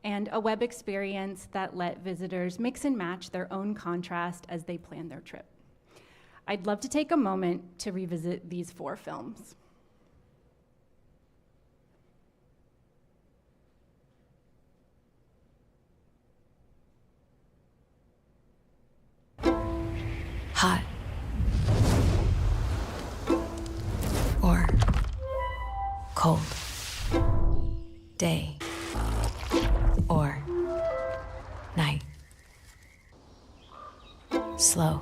Speaker 14: and a web experience that let visitors mix and match their own contrast as they plan their trip. I'd love to take a moment to revisit these 4 films.
Speaker 16: Hot or cold, day or night, slow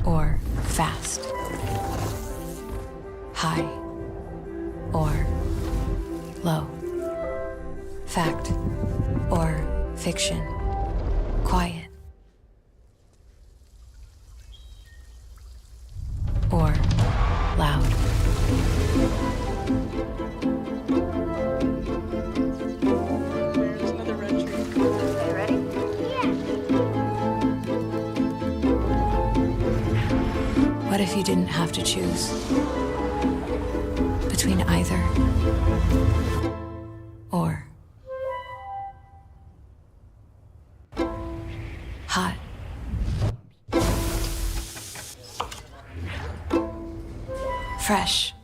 Speaker 16: or fast, high or low, fact or fiction, quiet or loud.
Speaker 17: There's another red tree. Are you ready?
Speaker 16: What if you didn't have to choose between either or? Hot fresh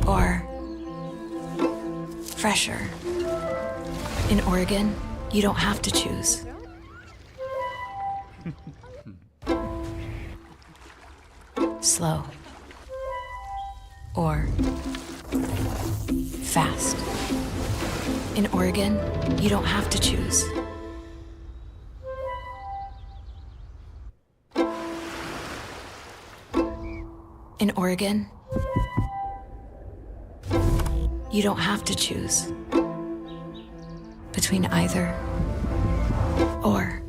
Speaker 16: or fresher. In Oregon, you don't have to choose. Slow or fast. In Oregon, you don't have to choose. In Oregon, you don't have to choose between either or.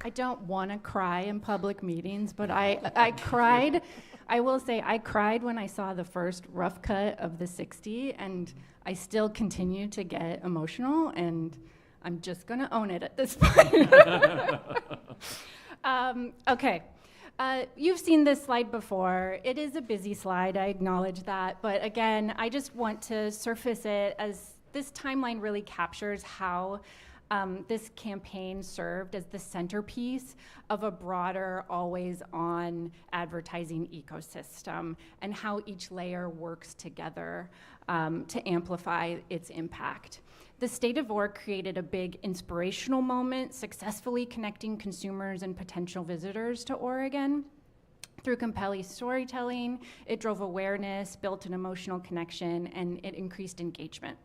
Speaker 14: I don't want to cry in public meetings, but I cried. I will say I cried when I saw the first rough cut of the 60, and I still continue to get emotional, and I'm just going to own it at this point. Okay. You've seen this slide before. It is a busy slide, I acknowledge that, but again, I just want to surface it as this timeline really captures how this campaign served as the centerpiece of a broader, always-on advertising ecosystem, and how each layer works together to amplify its impact. The State of OR created a big inspirational moment, successfully connecting consumers and potential visitors to Oregon. Through compelling storytelling, it drove awareness, built an emotional connection, and it increased engagement.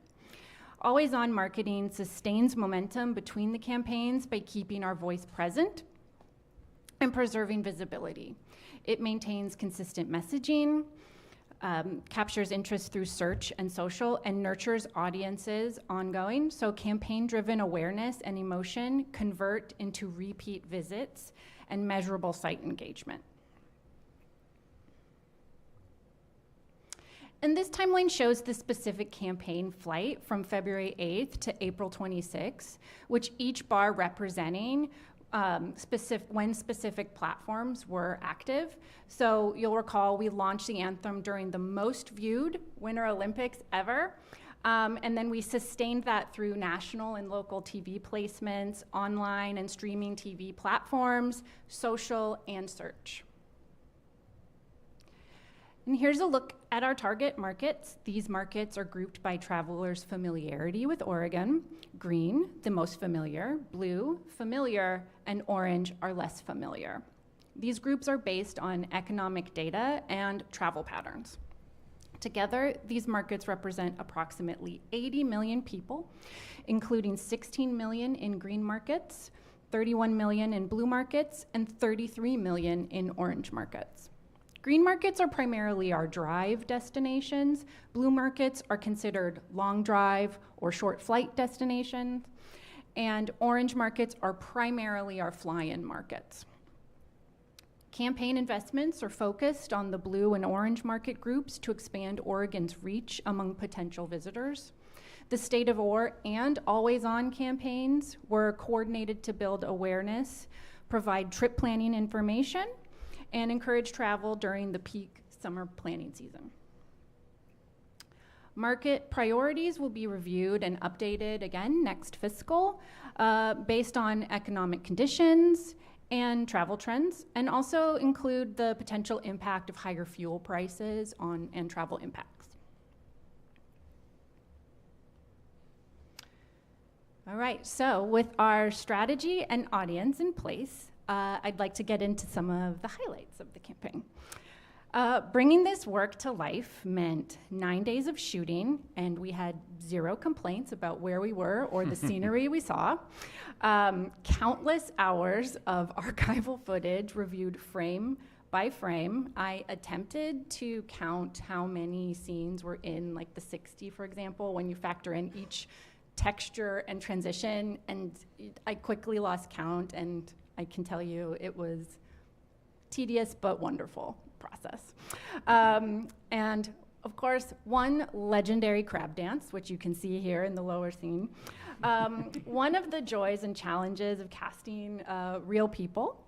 Speaker 14: Always-on marketing sustains momentum between the campaigns by keeping our voice present and preserving visibility. It maintains consistent messaging, captures interest through search and social, and nurtures audiences ongoing. So campaign-driven awareness and emotion convert into repeat visits and measurable site engagement. And this timeline shows the specific campaign flight from February 8th to April 26th, which each bar representing when specific platforms were active. So you'll recall we launched the anthem during the most viewed Winter Olympics ever. And then we sustained that through national and local TV placements, online and streaming TV platforms, social, and search. And here's a look at our target markets. These markets are grouped by travelers' familiarity with Oregon. Green, the most familiar, blue, familiar, and orange are less familiar. These groups are based on economic data and travel patterns. Together, these markets represent approximately 80 million people, including 16 million in green markets, 31 million in blue markets, and 33 million in orange markets. Green markets are primarily our drive destinations. Blue markets are considered long drive or short flight destinations. And orange markets are primarily our fly-in markets. Campaign investments are focused on the blue and orange market groups to expand Oregon's reach among potential visitors. The State of Or and Always On campaigns were coordinated to build awareness, provide trip planning information, and encourage travel during the peak summer planning season. Market priorities will be reviewed and updated again next fiscal based on economic conditions and travel trends, and also include the potential impact of higher fuel prices on and travel impacts. All right, so with our strategy and audience in place, I'd like to get into some of the highlights of the campaign. Bringing this work to life meant 9 days of shooting, and we had 0 complaints about where we were or the scenery we saw. Countless hours of archival footage reviewed frame by frame. I attempted to count how many scenes were in like the 60, for example, when you factor in each texture and transition, and I quickly lost count, and I can tell you it was tedious but wonderful process. And of course, one legendary crab dance, which you can see here in the lower scene. One of the joys and challenges of casting real people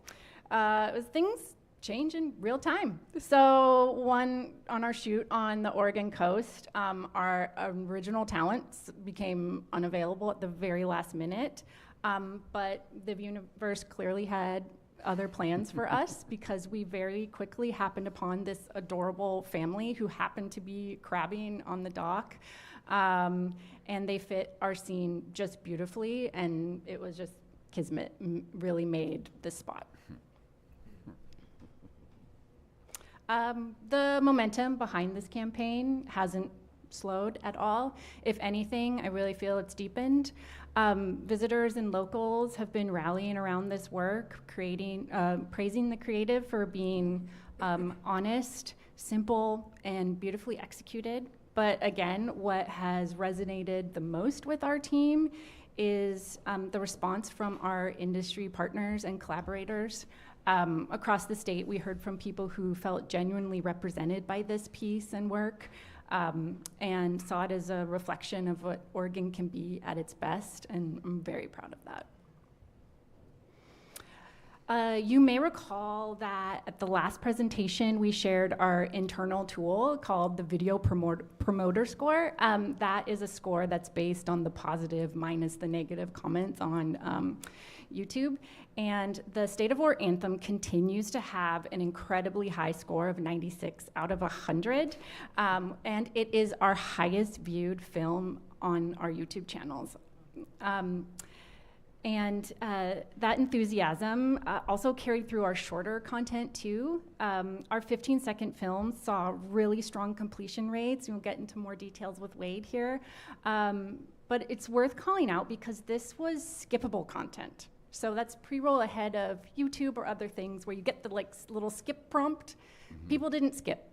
Speaker 14: was things change in real time. So on our shoot on the Oregon coast, our original talents became unavailable at the very last minute. But the universe clearly had other plans for us because we very quickly happened upon this adorable family who happened to be crabbing on the dock. And they fit our scene just beautifully, and it was just kismet, really made this spot. The momentum behind this campaign hasn't slowed at all. If anything, I really feel it's deepened. Visitors and locals have been rallying around this work, praising the creative for being honest, simple, and beautifully executed. But again, what has resonated the most with our team is the response from our industry partners and collaborators. Across the state, we heard from people who felt genuinely represented by this piece and work, and saw it as a reflection of what Oregon can be at its best, and I'm very proud of that. You may recall that at the last presentation, we shared our internal tool called the Video Promoter Score. That is a score that's based on the positive minus the negative comments on YouTube. And the State of Or anthem continues to have an incredibly high score of 96 out of 100. And it is our highest viewed film on our YouTube channels. And that enthusiasm also carried through our shorter content too. Our 15-second films saw really strong completion rates. We'll get into more details with Wade here. But it's worth calling out because this was skippable content. So that's pre-roll ahead of YouTube or other things where you get the little skip prompt. Mm-hmm. People didn't skip.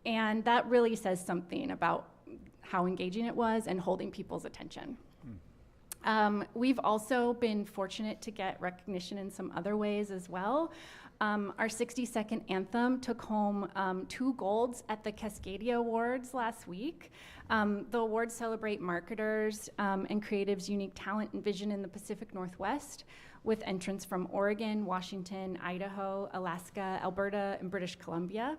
Speaker 14: And that really says something about how engaging it was and holding people's attention. We've also been fortunate to get recognition in some other ways as well. Our 60-second anthem took home 2 golds at the Cascadia Awards last week. The awards celebrate marketers and creatives' unique talent and vision in the Pacific Northwest. with entrants from Oregon, Washington, Idaho, Alaska, Alberta, and British Columbia.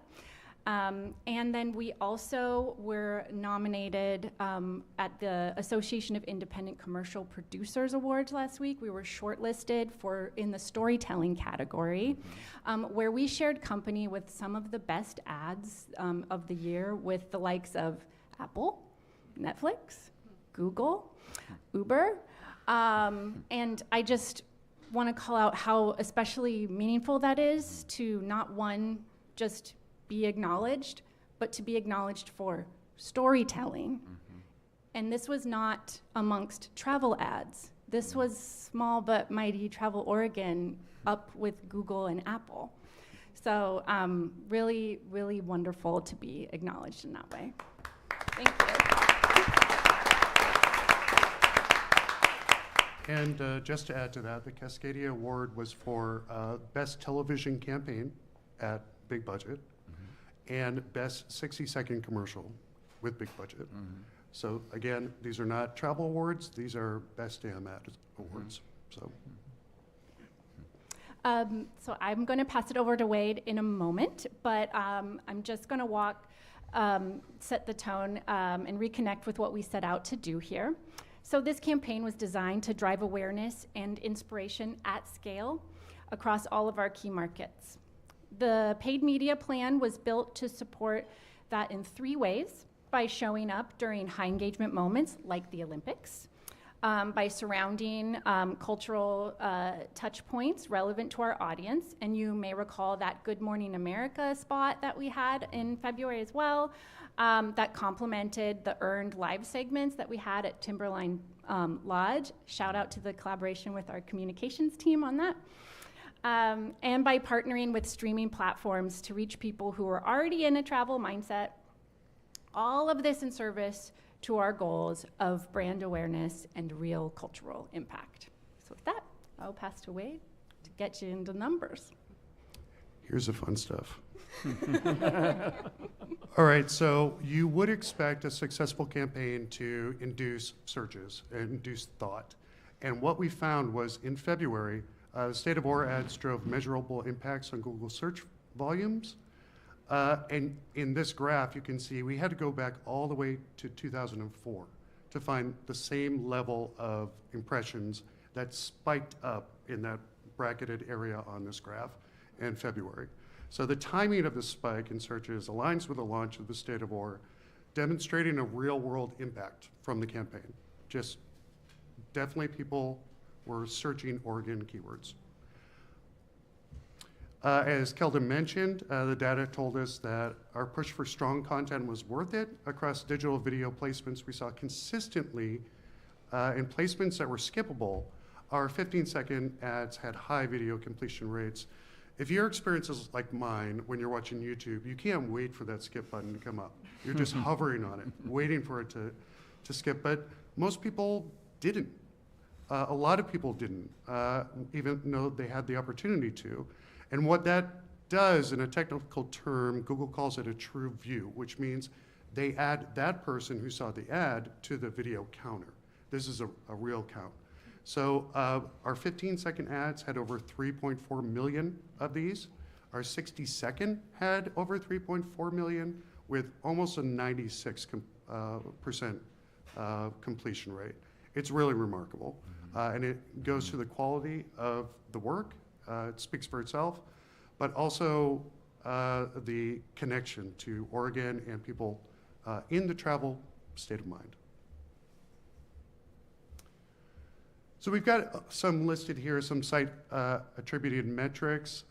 Speaker 14: And then we also were nominated at the Association of Independent Commercial Producers Awards last week. We were shortlisted in the storytelling category, where we shared company with some of the best ads of the year with the likes of Apple, Netflix, Google, Uber. And I just want to call out how especially meaningful that is to not just be acknowledged, but to be acknowledged for storytelling. And this was not amongst travel ads. This was small but mighty Travel Oregon up with Google and Apple. So really, really wonderful to be acknowledged in that way. Thank you.
Speaker 15: And just to add to that, the Cascadia Award was for Best Television Campaign at Big Budget and Best 60-Second Commercial with Big Budget. So again, these are not travel awards, these are Best Damn Ad awards. So
Speaker 14: I'm going to pass it over to Wade in a moment, but I'm just going to set the tone and reconnect with what we set out to do here. So this campaign was designed to drive awareness and inspiration at scale across all of our key markets. The paid media plan was built to support that in 3 ways: by showing up during high engagement moments like the Olympics, by surrounding cultural touch points relevant to our audience. And you may recall that Good Morning America spot that we had in February as well, that complemented the earned live segments that we had at Timberline Lodge. Shout out to the collaboration with our communications team on that. And by partnering with streaming platforms to reach people who are already in a travel mindset. All of this in service to our goals of brand awareness and real cultural impact. So with that, I'll pass to Wade to get you into numbers.
Speaker 15: here's the fun stuff. All right, so you would expect a successful campaign to induce searches, induce thought. And what we found was in February, the State of Ore ads drove measurable impacts on Google search volumes. And in this graph, you can see we had to go back all the way to 2004 to find the same level of impressions that spiked up in that bracketed area on this graph in February. So the timing of the spike in searches aligns with the launch of the State of Ore, demonstrating a real-world impact from the campaign. Just definitely people were searching Oregon keywords. As Keldon mentioned, the data told us that our push for strong content was worth it. Across digital video placements, we saw consistently in placements that were skippable, our 15-second ads had high video completion rates. If your experience is like mine when you're watching YouTube, you can't wait for that skip button to come up. You're just hovering on it, waiting for it to skip. But most people didn't. A lot of people didn't, even though they had the opportunity to. And what that does, in a technical term, Google calls it a true view, which means they add that person who saw the ad to the video counter. This is a real count. So our 15-second ads had over 3.4 million of these. Our 60-second had over 3.4 million with almost a 96% completion rate. It's really remarkable. And it goes to the quality of the work. It speaks for itself, but also the connection to Oregon and people in the travel state of mind. So we've got some listed here, some site attributed metrics.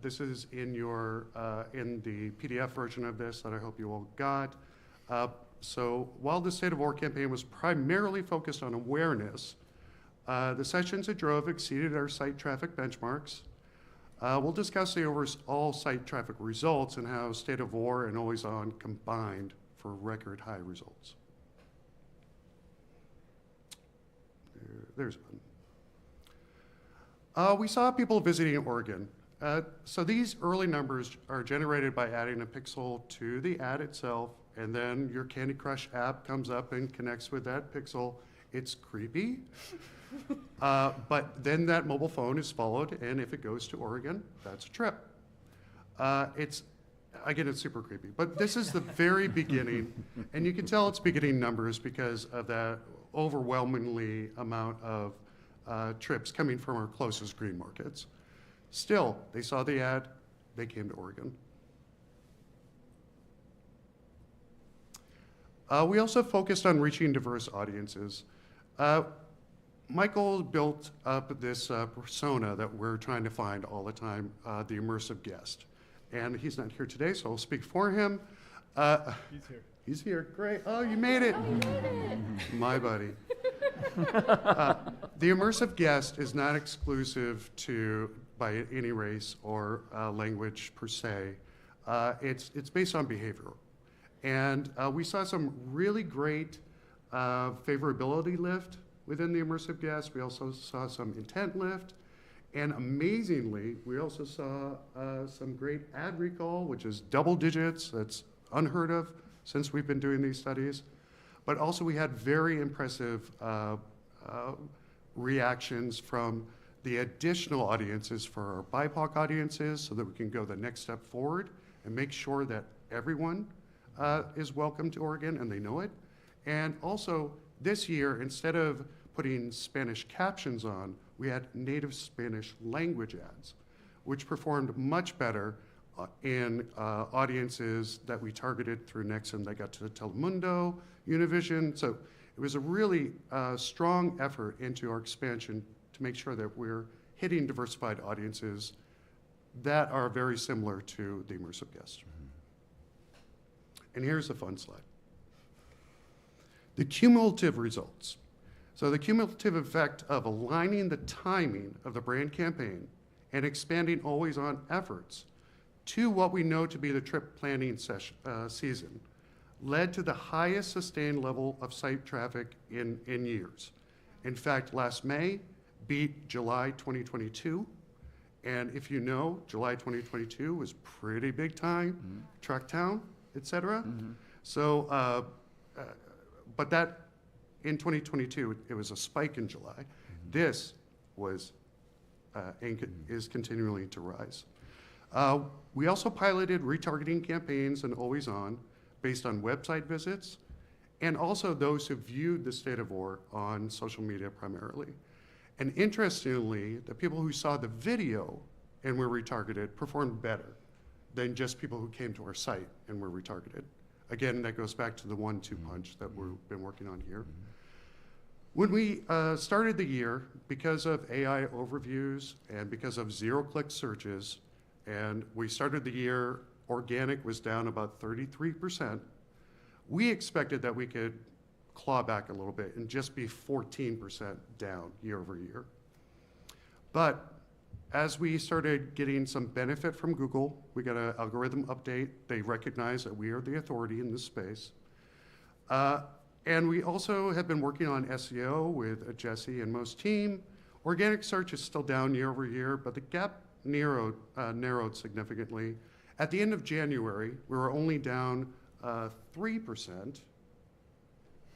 Speaker 15: This is in in the PDF version of this that I hope you all got. So while the State of Ore campaign was primarily focused on awareness, the sessions it drove exceeded our site traffic benchmarks. We'll discuss the overall site traffic results and how State of Ore and Always On combined for record high results. There's one. We saw people visiting Oregon. So these early numbers are generated by adding a pixel to the ad itself, and then your Candy Crush app comes up and connects with that pixel, It's creepy. But then that mobile phone is followed, and if it goes to Oregon, that's a trip. Again, it's super creepy. But this is the very beginning, and you can tell it's beginning numbers because of that overwhelmingly amount of trips coming from our closest green markets. Still, they saw the ad, they came to Oregon. We also focused on reaching diverse audiences. Michael built up this persona that we're trying to find all the time, the immersive guest. And he's not here today, so I'll speak for him.
Speaker 1: He's here.
Speaker 15: He's here, great. Oh, you made it.
Speaker 9: Oh, you made it.
Speaker 15: My buddy. The immersive guest is not exclusive to by any race or language per se. It's based on behavior. And we saw some really great favorability lift within the immersive guest. We also saw some intent lift. And amazingly, we also saw some great ad recall, which is double digits. That's unheard of since we've been doing these studies. But also we had very impressive reactions from the additional audiences for our BIPOC audiences so that we can go the next step forward and make sure that everyone is welcome to Oregon and they know it. And also this year, instead of putting Spanish captions on, we had native Spanish language ads, which performed much better in audiences that we targeted through Nexum that got to Telemundo, Univision. So it was a really strong effort into our expansion to make sure that we're hitting diversified audiences that are very similar to the immersive guest. And here's a fun slide. The cumulative results. So the cumulative effect of aligning the timing of the brand campaign and expanding always-on efforts to what we know to be the trip planning season led to the highest sustained level of site traffic in years. In fact, last May beat July 2022. And if you know, July 2022 was pretty big time, Truck Town, et cetera. So, but that, in 2022, it was a spike in July. This was, is continuing to rise. We also piloted retargeting campaigns and Always On based on website visits and also those who viewed the State of War on social media primarily. And interestingly, the people who saw the video and were retargeted performed better than just people who came to our site and were retargeted. Again, that goes back to the 1-2 punch that we've been working on here. When we started the year, because of AI overviews and because of zero-click searches, and we started the year, organic was down about 33%, we expected that we could claw back a little bit and just be 14% down year over year. But as we started getting some benefit from Google, we got an algorithm update. They recognize that we are the authority in this space. And we also have been working on SEO with Jesse and Mo's team. Organic search is still down year over year, but the gap narrowed significantly. At the end of January, we were only down 3%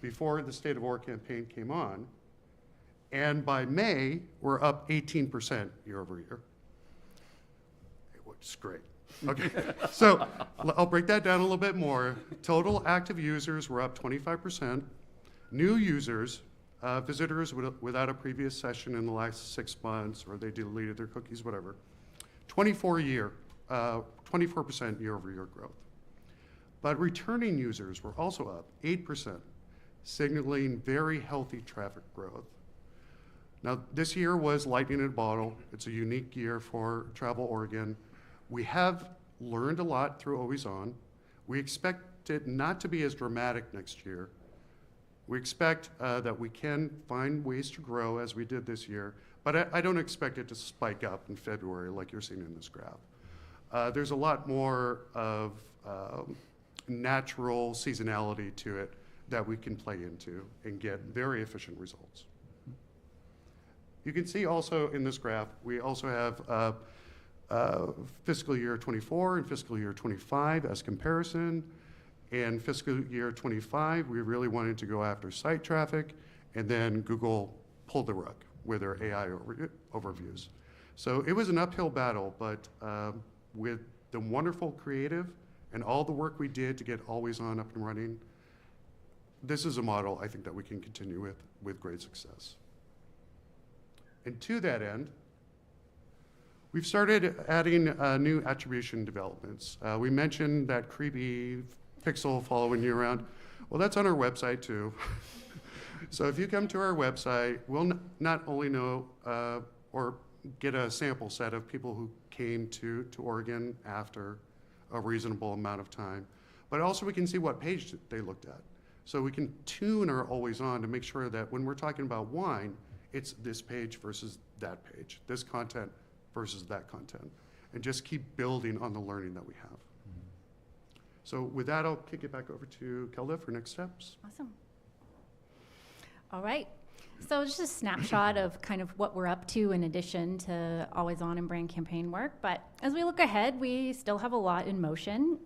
Speaker 15: before the State of War campaign came on. And by May, we're up 18% year over year, which is great. Okay, so I'll break that down a little bit more. Total active users were up 25%. New users, visitors without a previous session in the last 6 months, or they deleted their cookies, whatever, 24% year over year growth. But returning users were also up 8%, signaling very healthy traffic growth. Now, this year was lightning in a bottle. It's a unique year for Travel Oregon. We have learned a lot through Always On. We expect it not to be as dramatic next year. We expect that we can find ways to grow as we did this year, but I don't expect it to spike up in February like you're seeing in this graph. There's a lot more of natural seasonality to it that we can play into and get very efficient results. You can see also in this graph, we also have fiscal year 24 and fiscal year 25 as comparison. In fiscal year 25, we really wanted to go after site traffic, and then Google pulled the rug with their AI overviews. So it was an uphill battle, but with the wonderful creative and all the work we did to get Always On up and running, this is a model I think that we can continue with great success. And to that end, we've started adding new attribution developments. We mentioned that creepy pixel following you around. Well, that's on our website too. So if you come to our website, we'll not only know or get a sample set of people who came to Oregon after a reasonable amount of time, but also we can see what page they looked at. So we can tune our Always On to make sure that when we're talking about wine, it's this page versus that page, this content versus that content, and just keep building on the learning that we have. So with that, I'll kick it back over to Kelda for next steps.
Speaker 14: Awesome. All right. So just a snapshot of kind of what we're up to in addition to Always On and brand campaign work. But as we look ahead, we still have a lot in motion.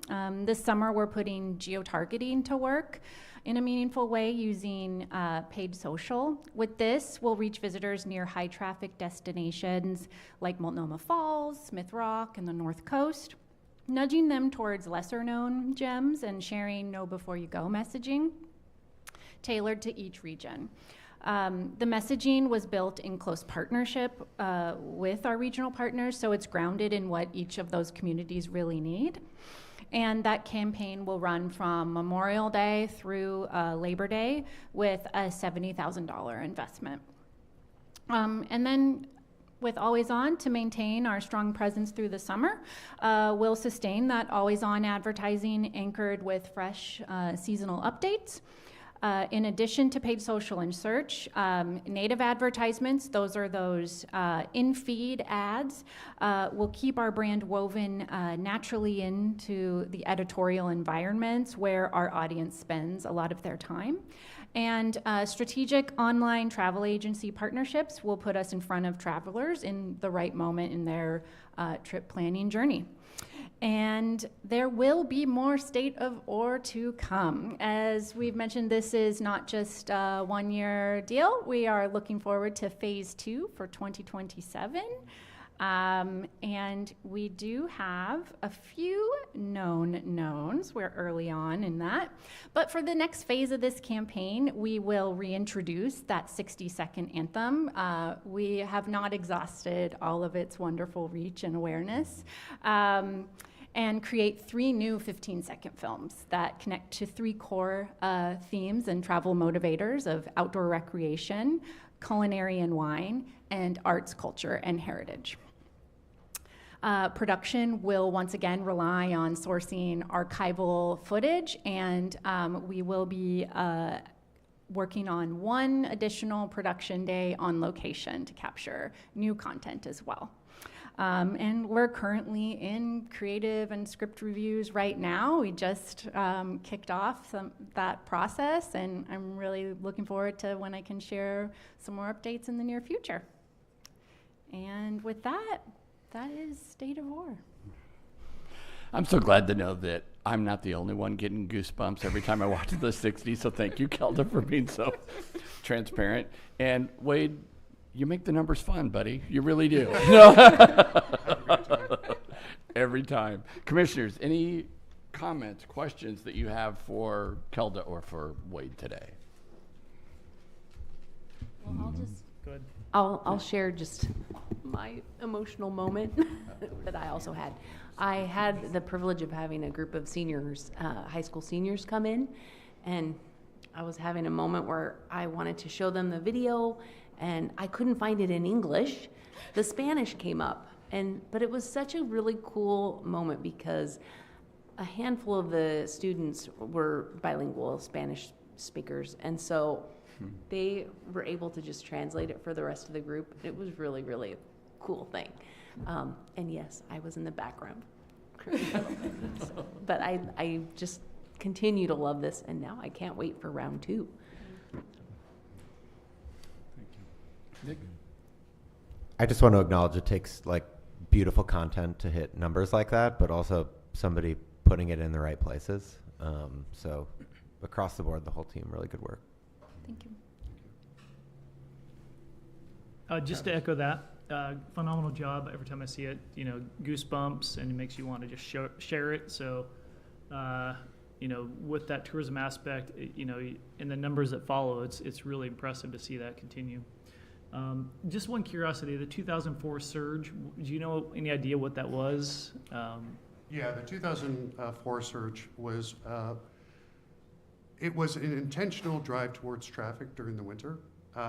Speaker 14: This summer, we're putting geo-targeting to work in a meaningful way using paid social. With this, we'll reach visitors near high-traffic destinations like Multnomah Falls, Smith Rock, and the North Coast, nudging them towards lesser-known gems and sharing know-before-you-go messaging tailored to each region. The messaging was built in close partnership with our regional partners, so it's grounded in what each of those communities really need. And that campaign will run from Memorial Day through Labor Day with a $70,000 investment. And then with Always On, to maintain our strong presence through the summer, we'll sustain that Always On advertising anchored with fresh seasonal updates. In addition to paid social and search, native advertisements, those are those in-feed ads, will keep our brand woven naturally into the editorial environments where our audience spends a lot of their time. And strategic online travel agency partnerships will put us in front of travelers in the right moment in their trip planning journey. And there will be more State of OR to come. As we've mentioned, this is not just a one-year deal. We are looking forward to phase 2 for 2027. And we do have a few known knowns. We're early on in that. But for the next phase of this campaign, we will reintroduce that 60-second anthem. We have not exhausted all of its wonderful reach and awareness. And create 3 new 15-second films that connect to 3 core themes and travel motivators of outdoor recreation, culinary and wine, and arts, culture, and heritage. Production will once again rely on sourcing archival footage, and we will be working on 1 additional production day on location to capture new content as well. And we're currently in creative and script reviews right now. We just kicked off that process, and I'm really looking forward to when I can share some more updates in the near future. And with that, that is State of OR.
Speaker 11: I'm so glad to know that I'm not the only one getting goosebumps every time I watch the 60, so thank you, Kelda, for being so transparent. And Wade, you make the numbers fun, buddy. You really do. Every time. Commissioners, any comments, questions that you have for Kelda or for Wade today?
Speaker 7: Well, I'll just
Speaker 5: Good.
Speaker 7: I'll share just my emotional moment that I also had. I had the privilege of having a group of seniors, high school seniors, come in, and I was having a moment where I wanted to show them the video, and I couldn't find it in English. The Spanish came up, but it was such a really cool moment because a handful of the students were bilingual Spanish speakers, and so they were able to just translate it for the rest of the group. It was really, really a cool thing. And yes, I was in the background. But I just continue to love this, and now I can't wait for round 2.
Speaker 11: Nick?
Speaker 3: I just want to acknowledge it takes like beautiful content to hit numbers like that, but also somebody putting it in the right places. So across the board, the whole team, really good work.
Speaker 14: Thank you.
Speaker 5: Just to echo that, phenomenal job. Every time I see it, goosebumps, and it makes you want to just share it. So, with that tourism aspect, and the numbers that follow, it's really impressive to see that continue. Just one curiosity, the 2004 surge, do you know any idea what that was?
Speaker 15: Yeah, the 2004 surge was, it was an intentional drive towards traffic during the winter,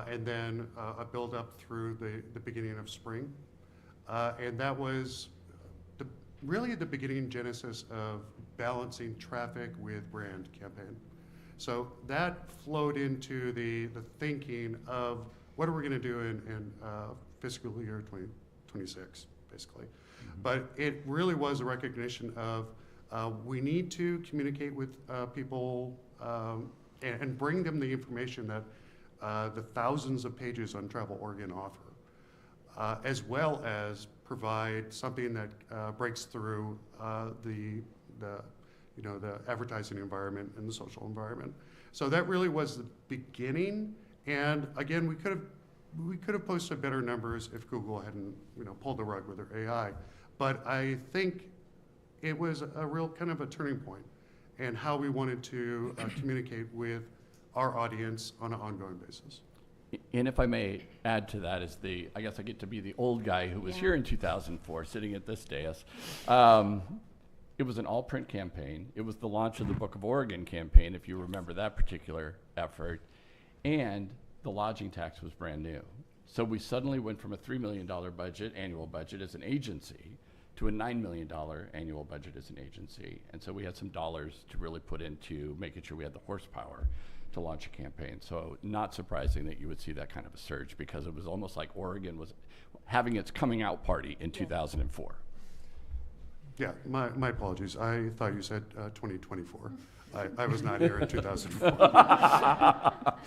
Speaker 15: and then a build-up through the beginning of spring. And that was really the beginning genesis of balancing traffic with brand campaign. So that flowed into the thinking of what are we going to do in fiscal year 2026, basically. But it really was a recognition of we need to communicate with people and bring them the information that the thousands of pages on Travel Oregon offer, as well as provide something that breaks through the advertising environment and the social environment. So that really was the beginning. And again, we could have posted better numbers if Google hadn't pulled the rug with their AI. But I think it was a real kind of a turning point in how we wanted to communicate with our audience on an ongoing basis.
Speaker 11: And if I may add to that, I guess I get to be the old guy who was here in 2004, sitting at this dais. It was an all-print campaign. It was the launch of the Book of Oregon campaign, if you remember that particular effort. And the lodging tax was brand new. So we suddenly went from a $3 million annual budget as an agency, to a $9 million annual budget as an agency. And so we had some dollars to really put into making sure we had the horsepower to launch a campaign. So not surprising that you would see that kind of a surge, because it was almost like Oregon was having its coming out party in 2004.
Speaker 15: Yeah, my apologies. I thought you said 2024. I was not here in 2004.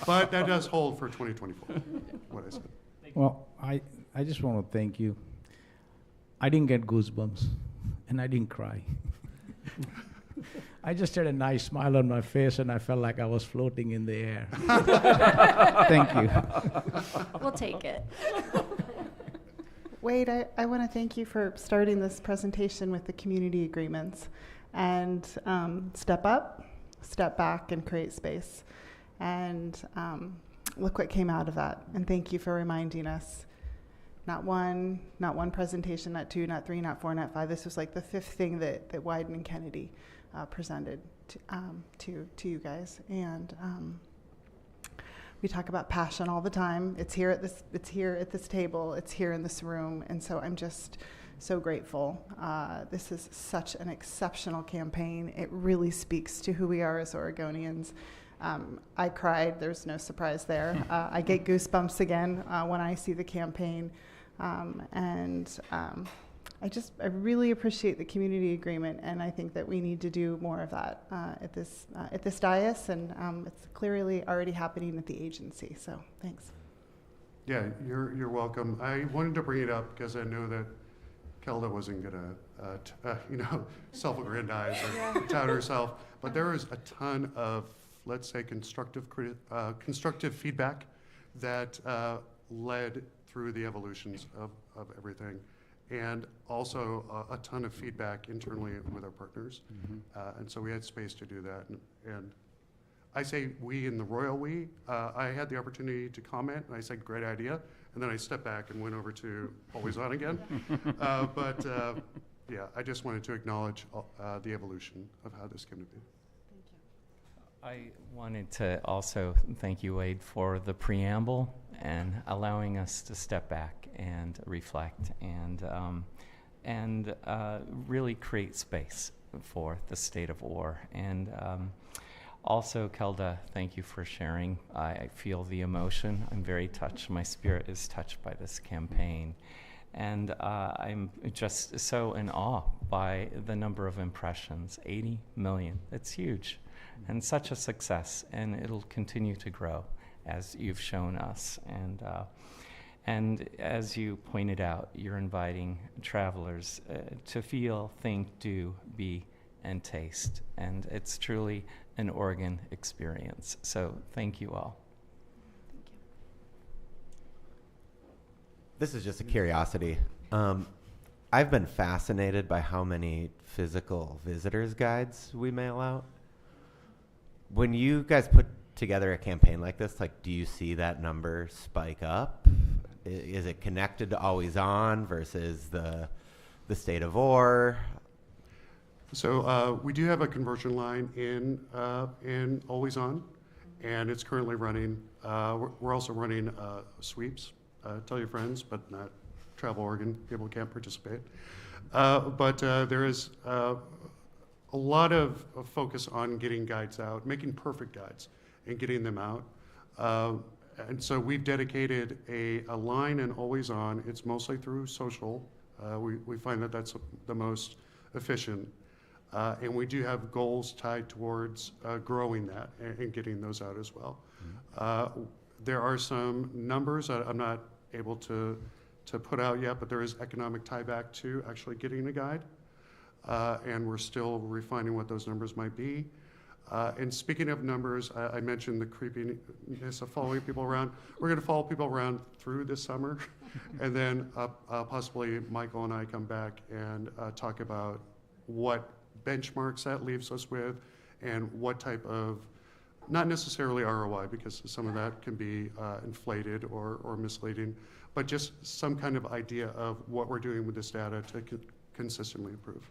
Speaker 15: But that does hold for 2024, what I said.
Speaker 6: Well, I just want to thank you. I didn't get goosebumps, and I didn't cry. I just had a nice smile on my face, and I felt like I was floating in the air. Thank you.
Speaker 14: We'll take it.
Speaker 8: Wade, I want to thank you for starting this presentation with the community agreements, and step up, step back, and create space. And look what came out of that. And thank you for reminding us. Not one presentation, not two, not three, not four, not five. This was like the fifth thing that Wyden and Kennedy presented to you guys. And we talk about passion all the time. It's here at this table. It's here in this room. And so I'm just so grateful. This is such an exceptional campaign. It really speaks to who we are as Oregonians. I cried. There's no surprise there. I get goosebumps again when I see the campaign. I really appreciate the community agreement, and I think that we need to do more of that at this dais, and it's clearly already happening at the agency. So thanks.
Speaker 15: Yeah, you're welcome. I wanted to bring it up because I know that Kelda wasn't gonna, self-aggrandize or tout herself, but there is a ton of, let's say, constructive feedback that led through the evolutions of everything, and also a ton of feedback internally with our partners. And so we had space to do that. And I say we in the royal we. I had the opportunity to comment, and I said, great idea. And then I stepped back and went over to always on again. Yeah, I just wanted to acknowledge the evolution of how this came to be.
Speaker 2: I wanted to also thank you, Wade, for the preamble and allowing us to step back and reflect and really create space for the state of OR. And also, Kelda, thank you for sharing. I feel the emotion. I'm very touched. My spirit is touched by this campaign. And I'm just so in awe by the number of impressions, 80 million. It's huge. And such a success, and it'll continue to grow as you've shown us. And as you pointed out, you're inviting travelers to feel, think, do, be, and taste. And it's truly an Oregon experience. So thank you all.
Speaker 3: This is just a curiosity. I've been fascinated by how many physical visitors guides we mail out. When you guys put together a campaign like this, like, do you see that number spike up? Is it connected to Always On versus the State of Or?
Speaker 15: So we do have a conversion line in Always On, and it's currently running. We're also running sweeps. Tell your friends, but not Travel Oregon. People can't participate. But there is a lot of focus on getting guides out, making perfect guides, and getting them out. And so we've dedicated a line in Always On. It's mostly through social. We find that that's the most efficient. And we do have goals tied towards growing that and getting those out as well. There are some numbers that I'm not able to put out yet, but there is economic tieback to actually getting a guide. And we're still refining what those numbers might be. And speaking of numbers, I mentioned the creepiness of following people around. We're going to follow people around through this summer. And then possibly Michael and I come back and talk about what benchmarks that leaves us with and what type of, not necessarily ROI, because some of that can be inflated or misleading, but just some kind of idea of what we're doing with this data to consistently improve.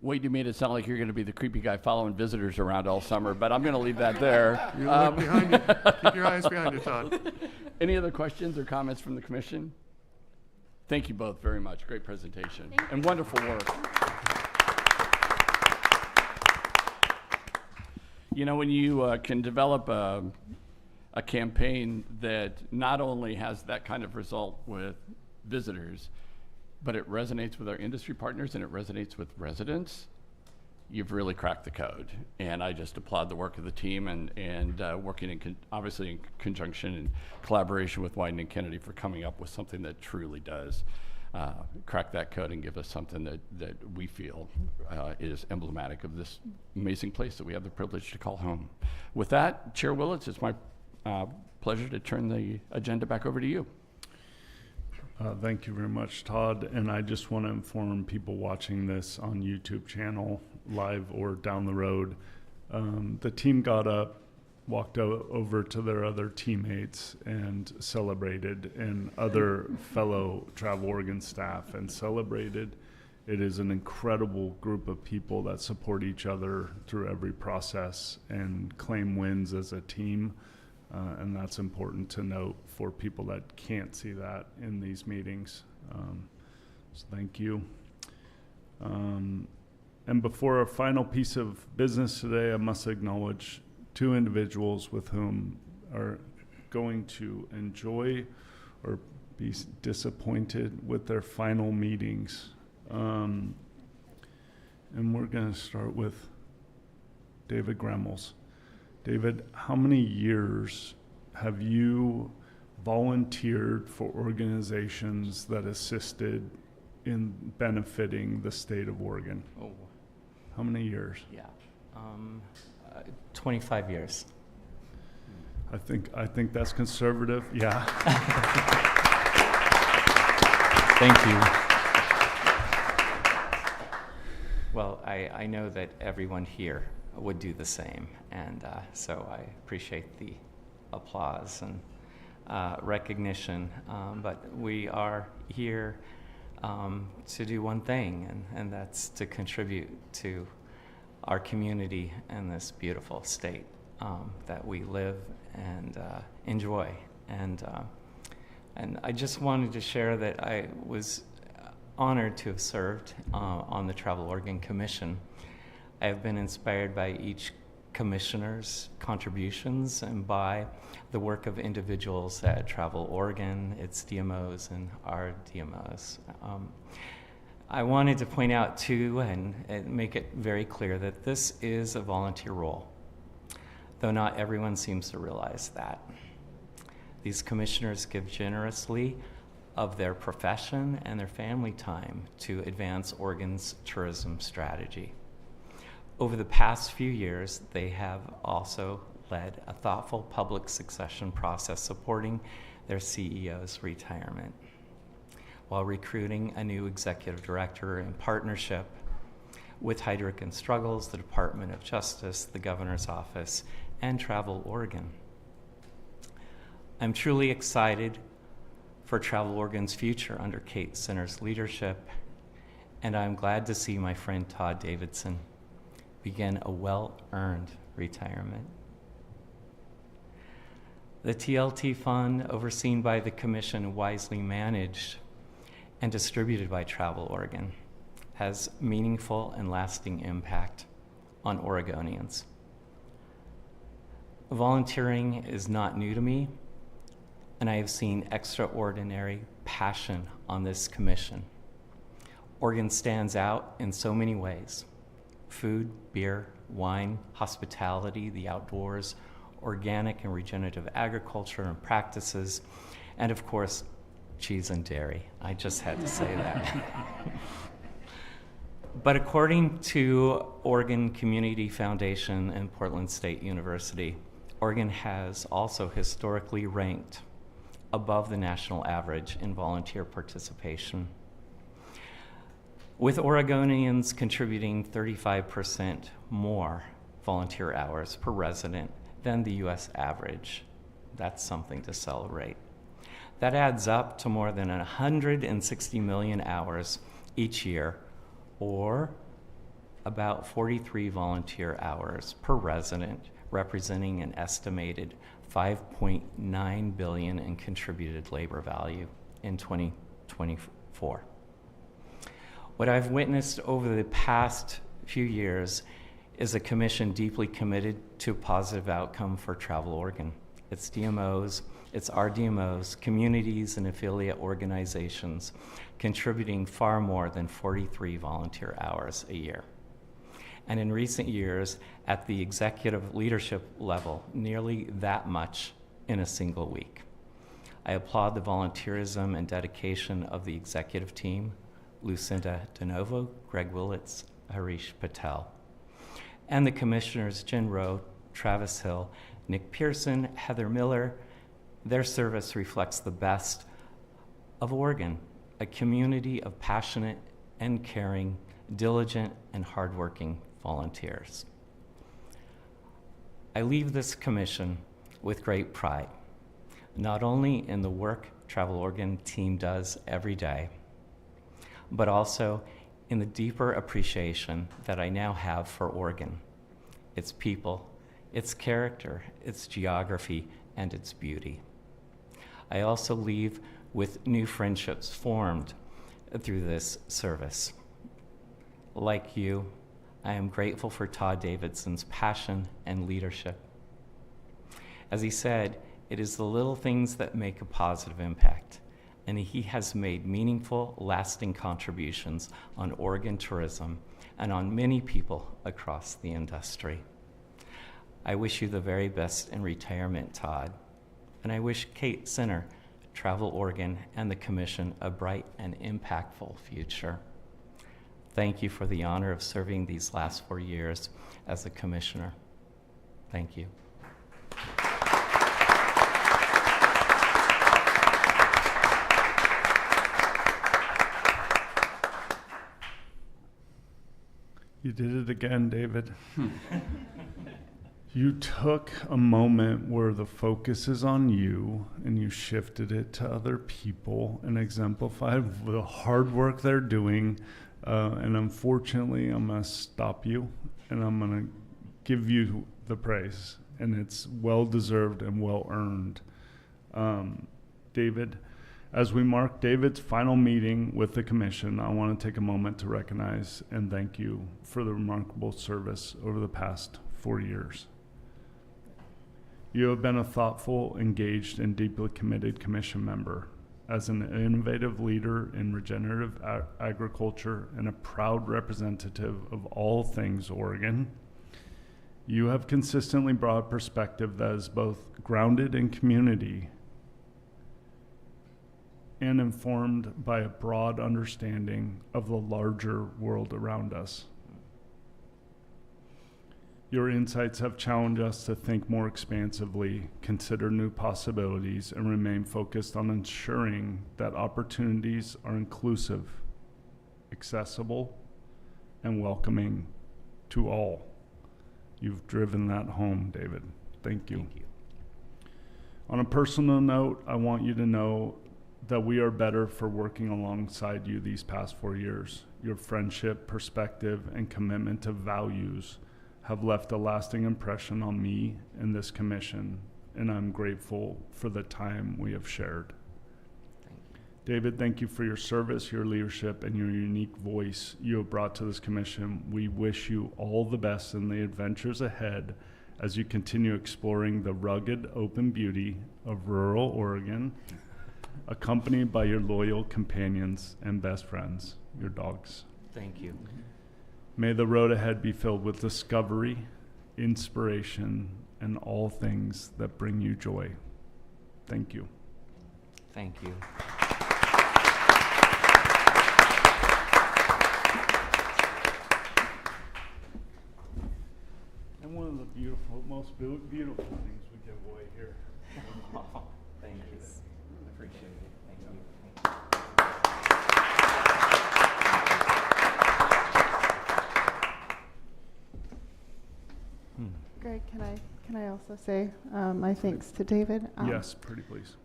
Speaker 11: Wade, you made it sound like you're going to be the creepy guy following visitors around all summer, but I'm going to leave that there.
Speaker 15: You look behind you. Keep your eyes behind you, Todd.
Speaker 11: Any other questions or comments from the commission? Thank you both very much. Great presentation and wonderful work. You know, when you can develop a campaign that not only has that kind of result with visitors, but it resonates with our industry partners and it resonates with residents, you've really cracked the code. And I just applaud the work of the team and working obviously in conjunction and collaboration with Wyden and Kennedy for coming up with something that truly does crack that code and give us something that we feel is emblematic of this amazing place that we have the privilege to call home. With that, Chair Willits, it's my pleasure to turn the agenda back over to you.
Speaker 1: Thank you very much, Todd. And I just want to inform people watching this on YouTube channel, live or down the road. The team got up, walked over to their other teammates and celebrated, and other fellow Travel Oregon staff and celebrated. It is an incredible group of people that support each other through every process and claim wins as a team. And that's important to note for people that can't see that in these meetings. So thank you. And before our final piece of business today, I must acknowledge two individuals with whom are going to enjoy or be disappointed with their final meetings. And we're going to start with David Gremmels. David, how many years have you volunteered for organizations that assisted in benefiting the state of Oregon?
Speaker 2: Oh.
Speaker 1: How many years?
Speaker 2: Yeah, 25 years.
Speaker 1: I think that's conservative. Yeah.
Speaker 2: Thank you. Well, I know that everyone here would do the same, and so I appreciate the applause and recognition, but we are here to do one thing, and that's to contribute to our community and this beautiful state that we live and enjoy. And I just wanted to share that I was honored to have served on the Travel Oregon Commission. I have been inspired by each commissioner's contributions and by the work of individuals at Travel Oregon, its DMOs, and our DMOs. I wanted to point out too and make it very clear that this is a volunteer role, though not everyone seems to realize that. These commissioners give generously of their profession and their family time to advance Oregon's tourism strategy. Over the past few years, they have also led a thoughtful public succession process supporting their CEO's retirement, while recruiting a new executive director in partnership with Heidrick & Struggles, the Department of Justice, the Governor's Office, and Travel Oregon. I'm truly excited for Travel Oregon's future under Kate Sinner's leadership, and I'm glad to see my friend Todd Davidson begin a well-earned retirement. The TLT fund, overseen by the Commission and wisely managed and distributed by Travel Oregon, has meaningful and lasting impact on Oregonians. Volunteering is not new to me, and I have seen extraordinary passion on this commission. Oregon stands out in so many ways: food, beer, wine, hospitality, the outdoors, organic and regenerative agriculture and practices, and of course, cheese and dairy. I just had to say that. But according to Oregon Community Foundation and Portland State University, Oregon has also historically ranked above the national average in volunteer participation, with Oregonians contributing 35% more volunteer hours per resident than the US average. That's something to celebrate. That adds up to more than 160 million hours each year, or about 43 volunteer hours per resident, representing an estimated $5.9 billion in contributed labor value in 2024. What I've witnessed over the past few years is a commission deeply committed to a positive outcome for Travel Oregon, its DMOs, its RDMOs, communities, and affiliate organizations, contributing far more than 43 volunteer hours a year. And in recent years, at the executive leadership level, nearly that much in a single week. I applaud the volunteerism and dedication of the executive team, Lucinda DeNovo, Greg Willits, Harish Patel, and the commissioners Jen Rowe, Travis Hill, Nick Pearson, Heather Miller. Their service reflects the best of Oregon, a community of passionate and caring, diligent and hardworking volunteers. I leave this commission with great pride, not only in the work Travel Oregon team does every day, but also in the deeper appreciation that I now have for Oregon, its people, its character, its geography, and its beauty. I also leave with new friendships formed through this service. Like you, I am grateful for Todd Davidson's passion and leadership. As he said, it is the little things that make a positive impact, and he has made meaningful, lasting contributions on Oregon tourism and on many people across the industry. I wish you the very best in retirement, Todd, and I wish Kate Sinner, Travel Oregon, and the Commission a bright and impactful future. Thank you for the honor of serving these last 4 years as a commissioner. Thank you.
Speaker 1: You did it again, David. You took a moment where the focus is on you and you shifted it to other people and exemplified the hard work they're doing. And unfortunately, I'm going to stop you and I'm going to give you the praise. And it's well-deserved and well-earned. David, as we mark David's final meeting with the commission, I want to take a moment to recognize and thank you for the remarkable service over the past 4 years. You have been a thoughtful, engaged, and deeply committed commission member. As an innovative leader in regenerative agriculture and a proud representative of all things Oregon, you have consistently brought a perspective that is both grounded in community and informed by a broad understanding of the larger world around us. Your insights have challenged us to think more expansively, consider new possibilities, and remain focused on ensuring that opportunities are inclusive, accessible, and welcoming to all. You've driven that home, David. Thank you.
Speaker 2: Thank you.
Speaker 1: On a personal note, I want you to know that we are better for working alongside you these past 4 years. Your friendship, perspective, and commitment to values have left a lasting impression on me and this commission, and I'm grateful for the time we have shared. David, thank you for your service, your leadership, and your unique voice you have brought to this commission. We wish you all the best in the adventures ahead as you continue exploring the rugged, open beauty of rural Oregon, accompanied by your loyal companions and best friends, your dogs.
Speaker 2: Thank you.
Speaker 1: May the road ahead be filled with discovery, inspiration, and all things that bring you joy. Thank you.
Speaker 2: Thank you.
Speaker 1: And one of the most beautiful things we give away here.
Speaker 2: Thank you. I appreciate it. Thank you.
Speaker 8: Greg, can I also say my thanks to David?
Speaker 1: Yes, pretty please.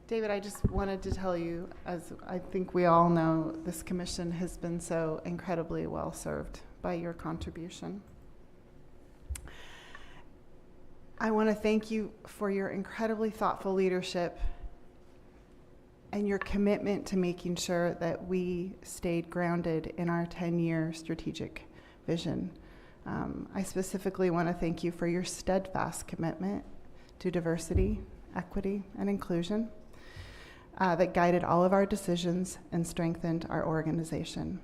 Speaker 8: David, I just wanted to tell you, as I think we all know, this commission has been so incredibly well served by your contribution. I want to thank you for your incredibly thoughtful leadership and your commitment to making sure that we stayed grounded in our 10-year strategic vision. I specifically want to thank you for your steadfast commitment to diversity, equity, and inclusion that guided all of our decisions and strengthened our organization.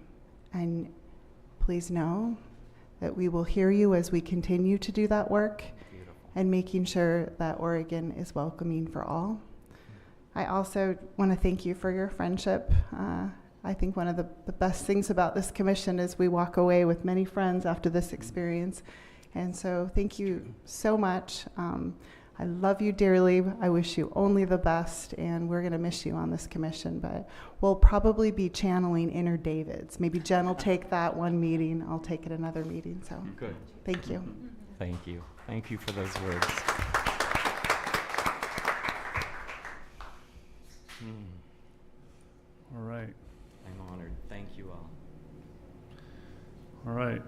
Speaker 8: And please know that we will hear you as we continue to do that work and making sure that Oregon is welcoming for all. I also want to thank you for your friendship. I think one of the best things about this commission is we walk away with many friends after this experience. And so thank you so much. I love you dearly. I wish you only the best, and we're going to miss you on this commission, but we'll probably be channeling inner Davids. Maybe Jen will take that one meeting. I'll take it another meeting. So
Speaker 2: Good.
Speaker 8: Thank you.
Speaker 2: Thank you. Thank you for those words.
Speaker 1: All right.
Speaker 2: I'm honored. Thank you all.
Speaker 1: All right.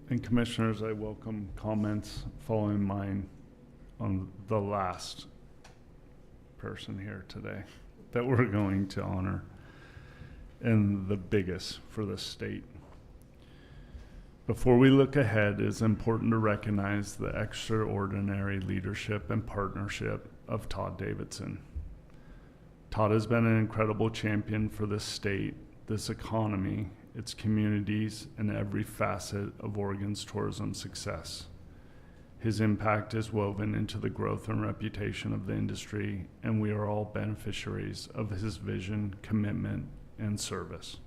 Speaker 1: And commissioners, I welcome comments following mine on the last person here today that we're going to honor, and the biggest for the state. Before we look ahead, it's important to recognize the extraordinary leadership and partnership of Todd Davidson. Todd has been an incredible champion for this state, this economy, its communities, and every facet of Oregon's tourism success. His impact is woven into the growth and reputation of the industry, and we are all beneficiaries of his vision, commitment, and service.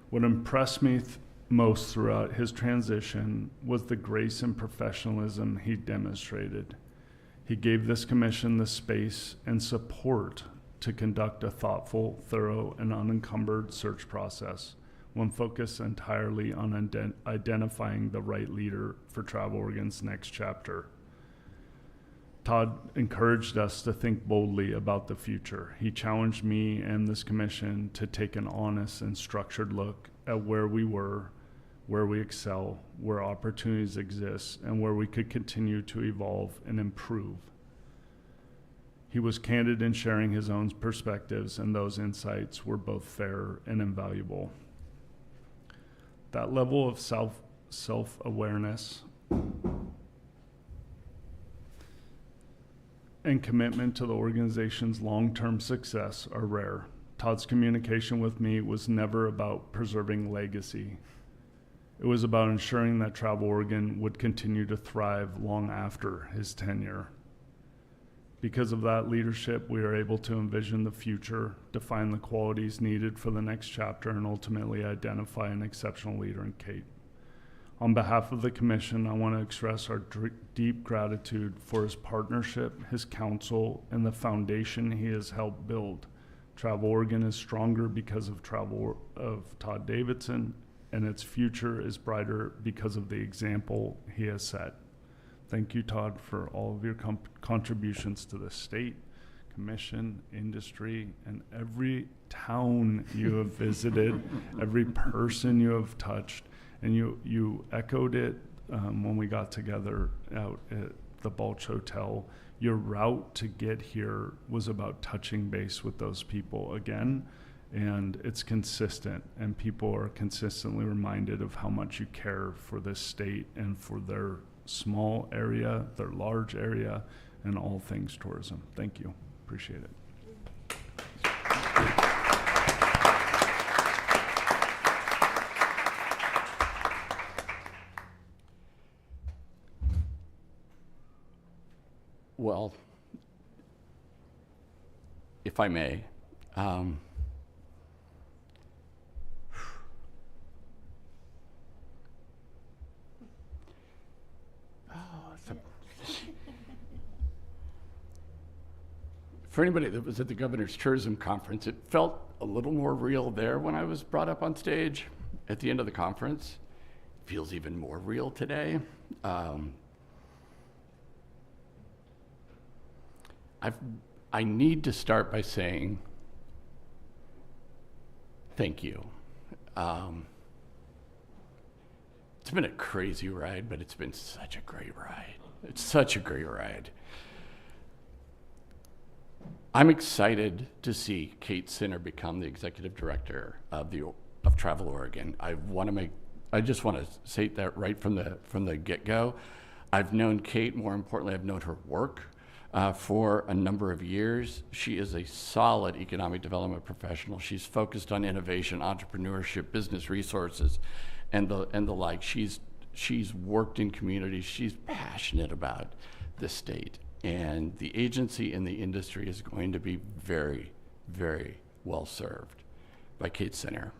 Speaker 1: What impressed me most throughout his transition was the grace and professionalism he demonstrated. He gave this commission the space and support to conduct a thoughtful, thorough, and unencumbered search process, one focused entirely on identifying the right leader for Travel Oregon's next chapter. Todd encouraged us to think boldly about the future. He challenged me and this commission to take an honest and structured look at where we were, where we excel, where opportunities exist, and where we could continue to evolve and improve. He was candid in sharing his own perspectives, and those insights were both fair and invaluable. That level of self-awareness and commitment to the organization's long-term success are rare. Todd's communication with me was never about preserving legacy. It was about ensuring that Travel Oregon would continue to thrive long after his tenure. Because of that leadership, we are able to envision the future, define the qualities needed for the next chapter, and ultimately identify an exceptional leader in Kate. On behalf of the commission, I want to express our deep gratitude for his partnership, his counsel, and the foundation he has helped build. Travel Oregon is stronger because of Todd Davidson, and its future is brighter because of the example he has set. Thank you, Todd, for all of your contributions to the state, commission, industry, and every town you have visited, every person you have touched. And you echoed it when we got together out at the Balch Hotel. Your route to get here was about touching base with those people again, and it's consistent, and people are consistently reminded of how much you care for this state and for their small area, their large area, and all things tourism. Thank you. Appreciate it.
Speaker 11: Well, if I may, for anybody that was at the Governor's Tourism Conference, it felt a little more real there when I was brought up on stage at the end of the conference. It feels even more real today. I need to start by saying thank you. It's been a crazy ride, but it's been such a great ride. It's such a great ride. I'm excited to see Kate Sinner become the executive director of Travel Oregon. I just want to say that right from the get-go. I've known Kate, more importantly, I've known her work for a number of years. She is a solid economic development professional. She's focused on innovation, entrepreneurship, business resources, and the like. She's worked in communities. She's passionate about the state. And the agency and the industry is going to be very, very well served by Kate Sinner.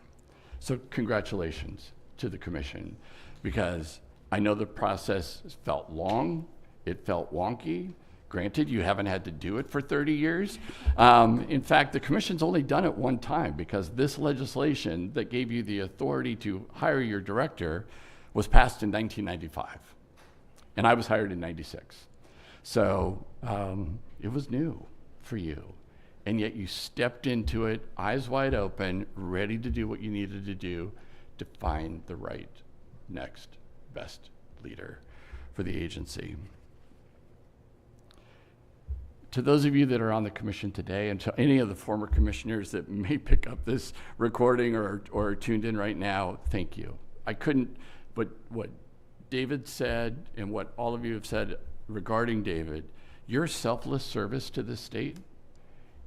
Speaker 11: So congratulations to the commission, because I know the process felt long, it felt wonky. Granted, you haven't had to do it for 30 years. In fact, the commission's only done it one time, because this legislation that gave you the authority to hire your director was passed in 1995. And I was hired in 96. So it was new for you. And yet you stepped into it, eyes wide open, ready to do what you needed to do to find the right next best leader for the agency. To those of you that are on the commission today, and to any of the former commissioners that may pick up this recording or are tuned in right now, thank you. I couldn't, but what David said and what all of you have said regarding David, your selfless service to this state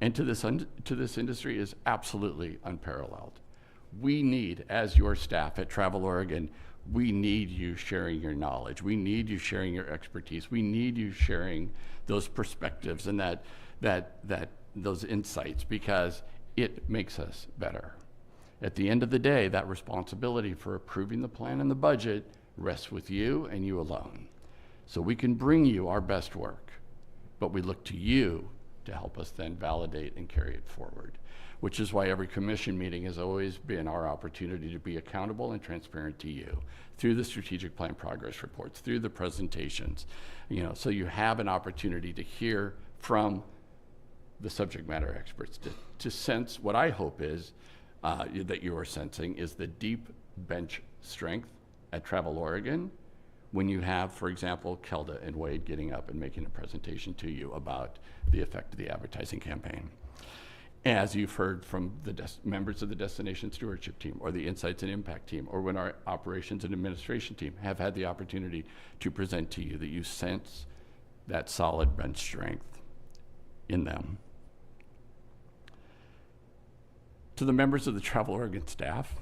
Speaker 11: and to this industry is absolutely unparalleled. We need, as your staff at Travel Oregon, we need you sharing your knowledge. We need you sharing your expertise. We need you sharing those perspectives and those insights, because it makes us better. At the end of the day, that responsibility for approving the plan and the budget rests with you and you alone. So we can bring you our best work, but we look to you to help us then validate and carry it forward, which is why every commission meeting has always been our opportunity to be accountable and transparent to you through the strategic plan progress reports, through the presentations, so you have an opportunity to hear from the subject matter experts, to sense what I hope is that you are sensing is the deep bench strength at Travel Oregon when you have, for example, Kelda and Wade getting up and making a presentation to you about the effect of the advertising campaign. As you've heard from the members of the Destination Stewardship team or the Insights and Impact team, or when our operations and administration team have had the opportunity to present to you, that you sense that solid bench strength in them. To the members of the Travel Oregon staff,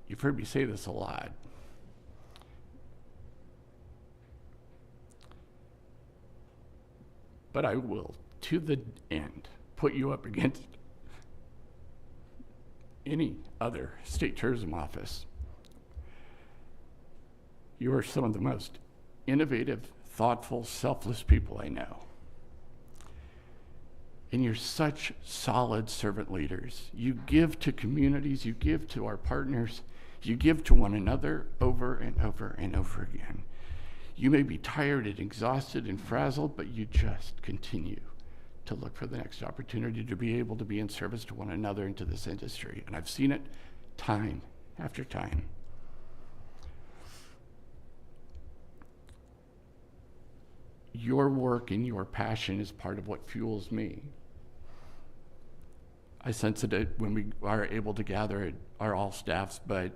Speaker 11: you've heard me say this a lot. But I will, to the end, put you up against any other state tourism office. You are some of the most innovative, thoughtful, selfless people I know. And you're such solid servant leaders. You give to communities, you give to our partners, you give to one another over and over and over again. You may be tired and exhausted and frazzled, but you just continue to look for the next opportunity to be able to be in service to one another and to this industry. And I've seen it time after time. Your work and your passion is part of what fuels me. I sense it when we are able to gather our all staffs, but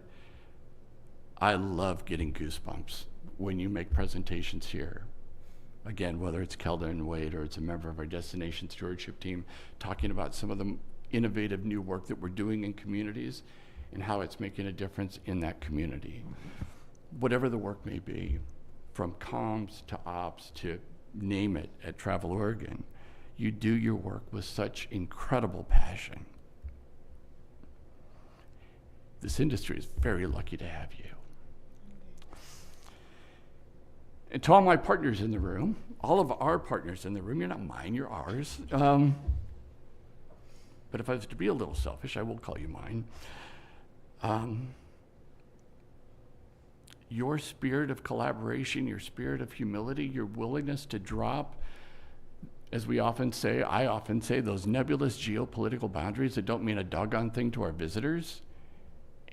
Speaker 11: I love getting goosebumps when you make presentations here. Again, whether it's Keldon Wade or it's a member of our destination stewardship team talking about some of the innovative new work that we're doing in communities and how it's making a difference in that community. Whatever the work may be, from comms to ops to name it at Travel Oregon, you do your work with such incredible passion. This industry is very lucky to have you. And to all my partners in the room, all of our partners in the room, you're not mine, you're ours. But if I was to be a little selfish, I will call you mine. Your spirit of collaboration, your spirit of humility, your willingness to drop, as we often say, I often say, those nebulous geopolitical boundaries that don't mean a doggone thing to our visitors,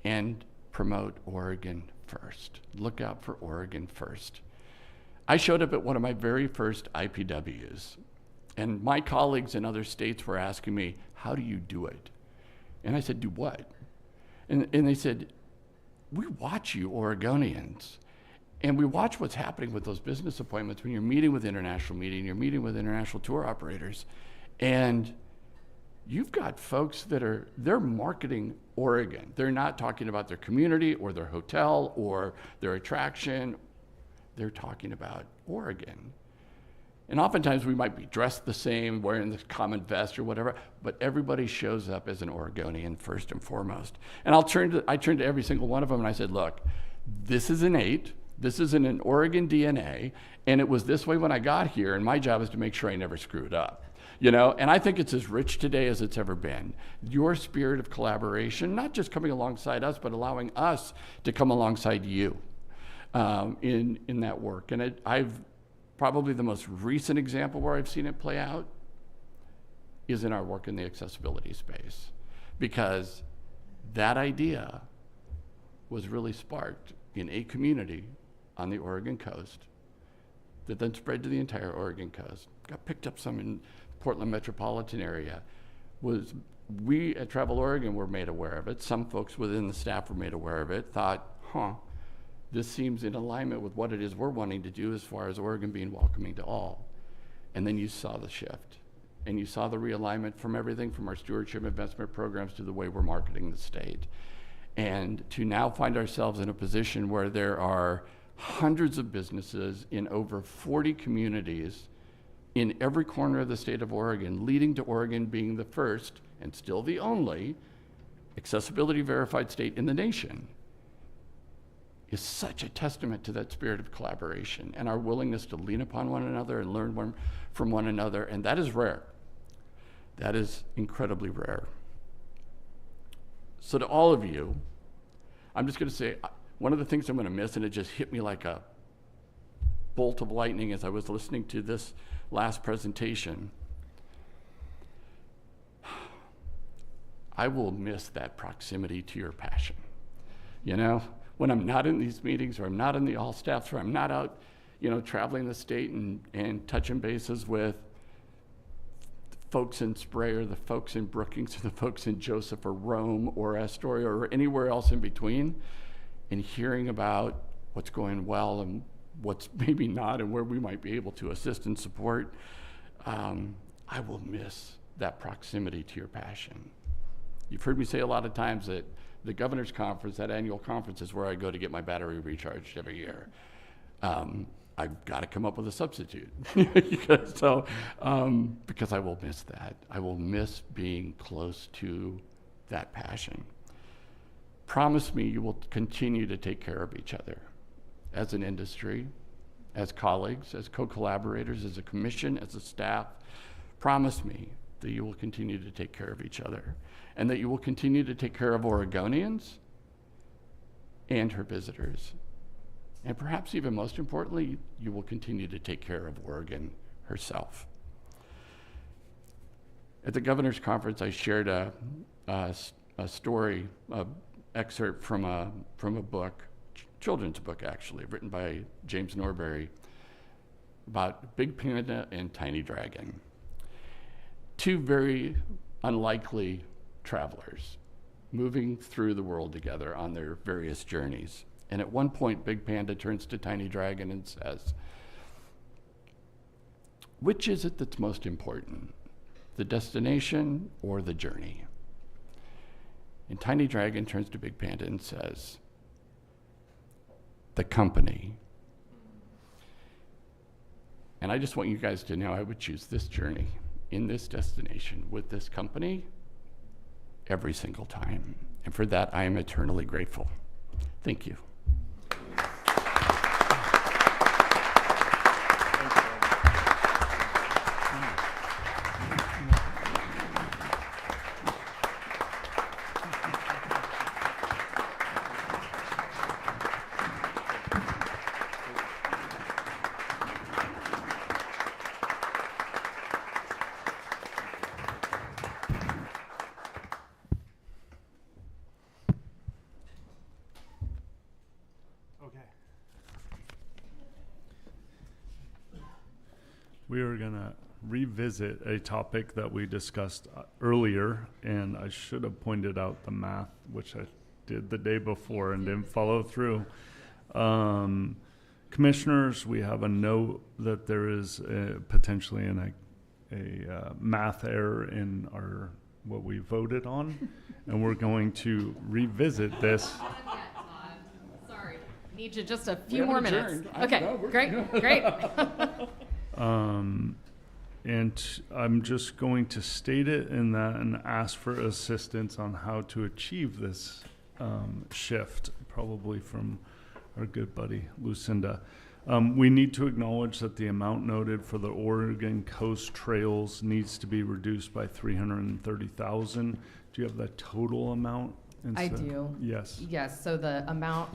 Speaker 11: and promote Oregon first. Look out for Oregon first. I showed up at one of my very first IPWs, and my colleagues in other states were asking me, how do you do it? And I said, do what? And they said, we watch you Oregonians, and we watch what's happening with those business appointments when you're meeting with international media, you're meeting with international tour operators, and you've got folks they're marketing Oregon. They're not talking about their community or their hotel or their attraction. They're talking about Oregon. And oftentimes we might be dressed the same, wearing this common vest or whatever, but everybody shows up as an Oregonian first and foremost. And I turned to every single one of them and I said, look, this is innate, this is in an Oregon DNA, and it was this way when I got here, and my job is to make sure I never screw it up. You know, and I think it's as rich today as it's ever been. Your spirit of collaboration, not just coming alongside us, but allowing us to come alongside you in that work. And I've probably the most recent example where I've seen it play out is in our work in the accessibility space, because that idea was really sparked in a community on the Oregon coast that then spread to the entire Oregon coast, got picked up some in Portland metropolitan area. We at Travel Oregon were made aware of it. Some folks within the staff were made aware of it, thought, this seems in alignment with what it is we're wanting to do as far as Oregon being welcoming to all. And then you saw the shift. And you saw the realignment from everything from our stewardship investment programs to the way we're marketing the state. And to now find ourselves in a position where there are hundreds of businesses in over 40 communities in every corner of the state of Oregon, leading to Oregon being the first, and still the only, accessibility verified state in the nation, is such a testament to that spirit of collaboration and our willingness to lean upon one another and learn from one another, and that is rare. That is incredibly rare. So to all of you, I'm just gonna say, one of the things I'm gonna miss, and it just hit me like a bolt of lightning as I was listening to this last presentation, I will miss that proximity to your passion. You know, when I'm not in these meetings, or I'm not in the all staffs, or I'm not out, you know, traveling the state and touching bases with folks in Spray, or the folks in Brookings, or the folks in Joseph, or Rome, or Astoria, or anywhere else in between, and hearing about what's going well and what's maybe not, and where we might be able to assist and support, I will miss that proximity to your passion. You've heard me say a lot of times that the governor's conference, that annual conference, is where I go to get my battery recharged every year. I've got to come up with a substitute. Because I will miss that. I will miss being close to that passion. Promise me you will continue to take care of each other as an industry, as colleagues, as co-collaborators, as a commission, as a staff. Promise me that you will continue to take care of each other and that you will continue to take care of Oregonians and her visitors. And perhaps even most importantly, you will continue to take care of Oregon herself. At the governor's conference, I shared a story, an excerpt from a book, children's book actually, written by James Norbury, about Big Panda and Tiny Dragon. Two very unlikely travelers moving through the world together on their various journeys. And at one point, Big Panda turns to Tiny Dragon and says, "Which is it that's most important, the destination or the journey?" And Tiny Dragon turns to Big Panda and says, "The company." And I just want you guys to know I would choose this journey in this destination with this company every single time. And for that, I am eternally grateful. Thank you.
Speaker 1: We are going to revisit a topic that we discussed earlier, and I should have pointed out the math, which I did the day before and didn't follow through. Commissioners, we have a note that there is potentially a math error in what we voted on, and we're going to revisit this.
Speaker 13: Sorry, need you just a few more minutes. Okay, great.
Speaker 1: And I'm just going to state it and ask for assistance on how to achieve this shift, probably from our good buddy Lucinda. We need to acknowledge that the amount noted for the Oregon Coast Trails needs to be reduced by $330,000. Do you have the total amount?
Speaker 13: I do.
Speaker 1: Yes.
Speaker 13: Yes, so the amount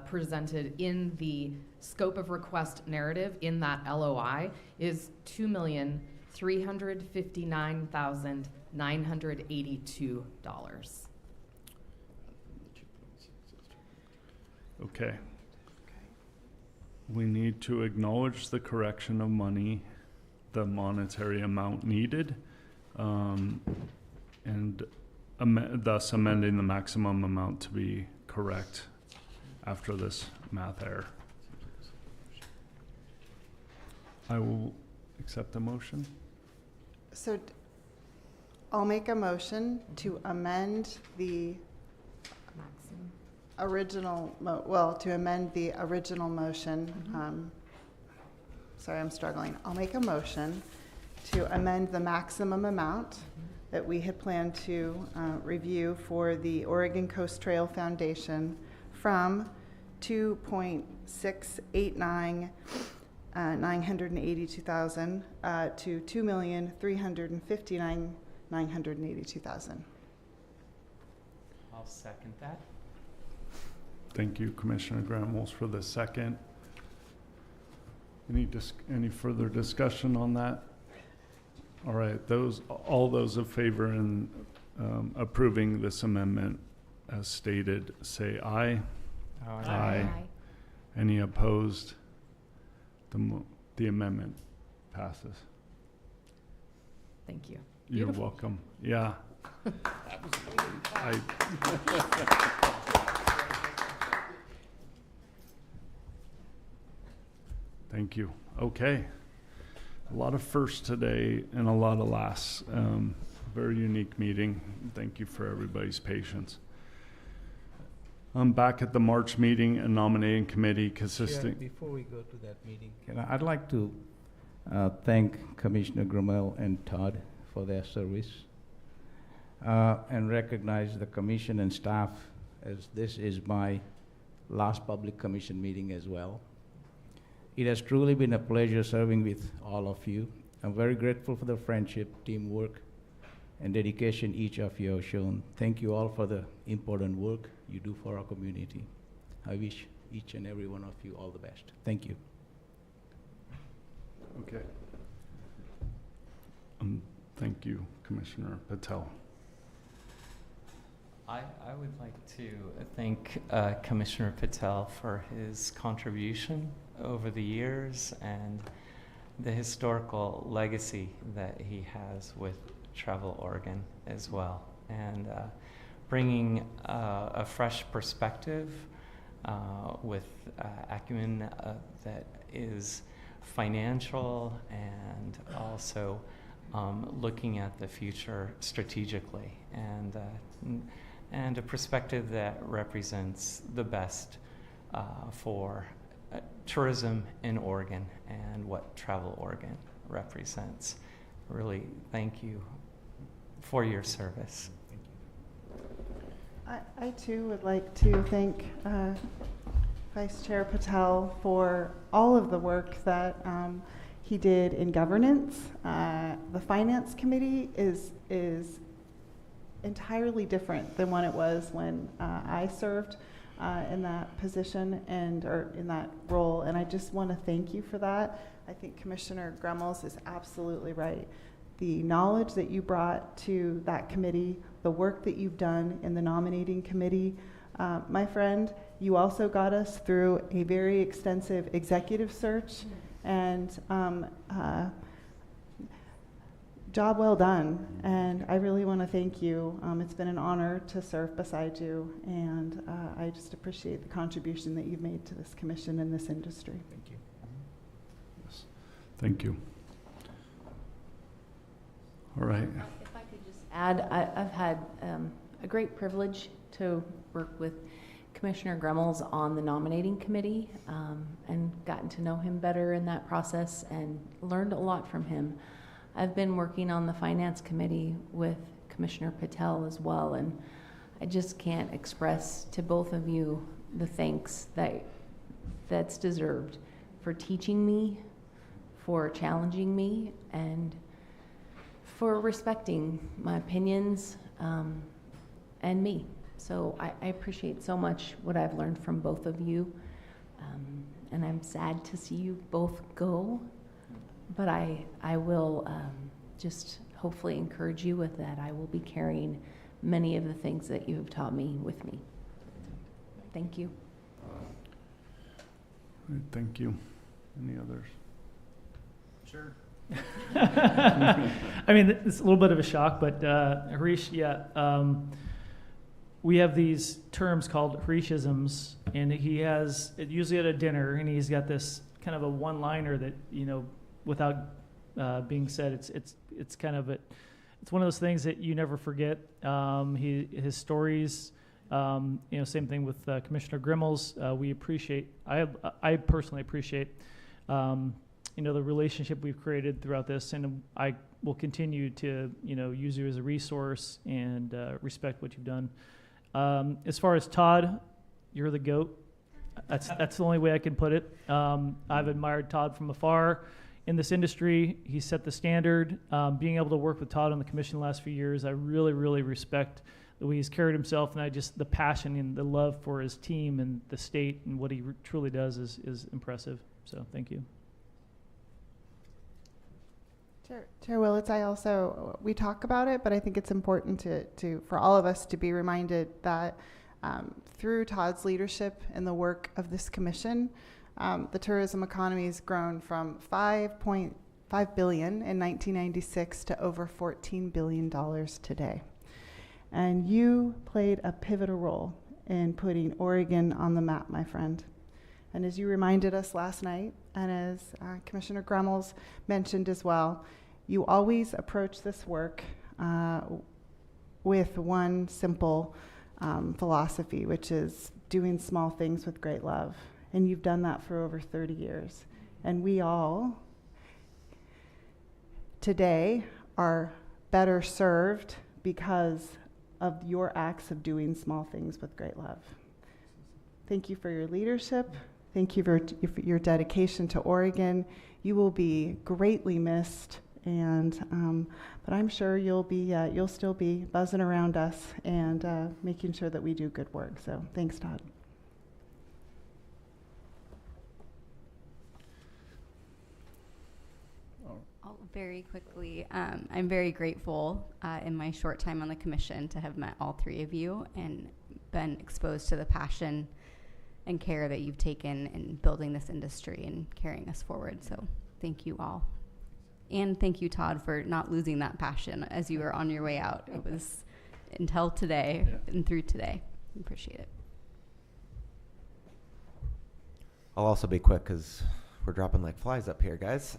Speaker 13: presented in the scope of request narrative in that LOI is $2,359,982.
Speaker 1: Okay. We need to acknowledge the correction of money, the monetary amount needed, and thus amending the maximum amount to be correct after this math error. I will accept the motion.
Speaker 8: So I'll make a motion to amend the original, to amend the original motion. Sorry, I'm struggling. I'll make a motion to amend the maximum amount that we had planned to review for the Oregon Coast Trail Foundation from $2.689 $982,000 to $2,359,982,000.
Speaker 2: I'll second that.
Speaker 1: Thank you, Commissioner Gramels, for the second. Any further discussion on that? All right, all those in favor in approving this amendment as stated, say aye.
Speaker 2: Aye.
Speaker 1: Any opposed? The amendment passes.
Speaker 13: Thank you.
Speaker 1: You're
Speaker 13: Beautiful.
Speaker 1: welcome. Yeah. Thank you. Okay. A lot of firsts today and a lot of lasts. very unique meeting. Thank you for everybody's patience. I'm back at the March meeting and nominating committee consistent.
Speaker 6: Before we go to that meeting, I'd like to thank Commissioner Grummel and Todd for their service and recognize the commission and staff, as this is my last public commission meeting as well. It has truly been a pleasure serving with all of you. I'm very grateful for the friendship, teamwork, and dedication each of you have shown. Thank you all for the important work you do for our community. I wish each and every one of you all the best. Thank you.
Speaker 1: Okay. Thank you, Commissioner Patel.
Speaker 2: I would like to thank Commissioner Patel for his contribution over the years and the historical legacy that he has with Travel Oregon as well, and bringing a fresh perspective with acumen that is financial and also looking at the future strategically, and a perspective that represents the best for tourism in Oregon and what Travel Oregon represents. Really, thank you for your service.
Speaker 8: I too would like to thank Vice Chair Patel for all of the work that he did in governance. The Finance Committee is entirely different than what it was when I served in that position or in that role, and I just want to thank you for that. I think Commissioner Gremmels is absolutely right. The knowledge that you brought to that committee, the work that you've done in the nominating committee, my friend, you also got us through a very extensive executive search, and job well done, and I really want to thank you. It's been an honor to serve beside you, and I just appreciate the contribution that you've made to this commission and this industry.
Speaker 6: Thank you.
Speaker 1: Yes. Thank you. All right.
Speaker 7: If I could just add, I've had a great privilege to work with Commissioner Gremmels on the nominating committee and gotten to know him better in that process and learned a lot from him. I've been working on the Finance Committee with Commissioner Patel as well, and I just can't express to both of you the thanks that's deserved for teaching me, for challenging me, and for respecting my opinions and me. So I appreciate so much what I've learned from both of you, and I'm sad to see you both go. But I will just hopefully encourage you with that. I will be carrying many of the things that you have taught me with me. Thank you.
Speaker 1: All right, thank you. Any others?
Speaker 5: Sure. I mean, it's a little bit of a shock, but Harish, we have these terms called Harishisms, and he has it usually at a dinner, and he's got this kind of a one-liner that, without being said, it's kind of it's one of those things that you never forget. His stories, same thing with Commissioner Gremmels. We appreciate. I personally appreciate, the relationship we've created throughout this, and I will continue to, use you as a resource and respect what you've done. As far as Todd, you're the GOAT. That's the only way I can put it. I've admired Todd from afar. In this industry, he set the standard. Being able to work with Todd on the commission the last few years, I really, really respect the way he's carried himself, and the passion and the love for his team and the state and what he truly does is impressive. So thank you.
Speaker 8: Chair Willits, we talk about it, but I think it's important for all of us to be reminded that through Todd's leadership and the work of this commission, the tourism economy has grown from $5.5 billion in 1996 to over $14 billion today. And you played a pivotal role in putting Oregon on the map, my friend. And as you reminded us last night, and as Commissioner Gremmels mentioned as well, you always approach this work with one simple philosophy, which is doing small things with great love. And you've done that for over 30 years. And we all today are better served because of your acts of doing small things with great love. Thank you for your leadership. Thank you for your dedication to Oregon. You will be greatly missed, and but I'm sure you'll still be buzzing around us and making sure that we do good work. So thanks, Todd.
Speaker 4: Very quickly, I'm very grateful in my short time on the commission to have met all three of you and been exposed to the passion and care that you've taken in building this industry and carrying us forward. So thank you all. And thank you, Todd, for not losing that passion as you were on your way out. It was until today and through today. I appreciate it.
Speaker 3: I'll also be quick because we're dropping like flies up here, guys.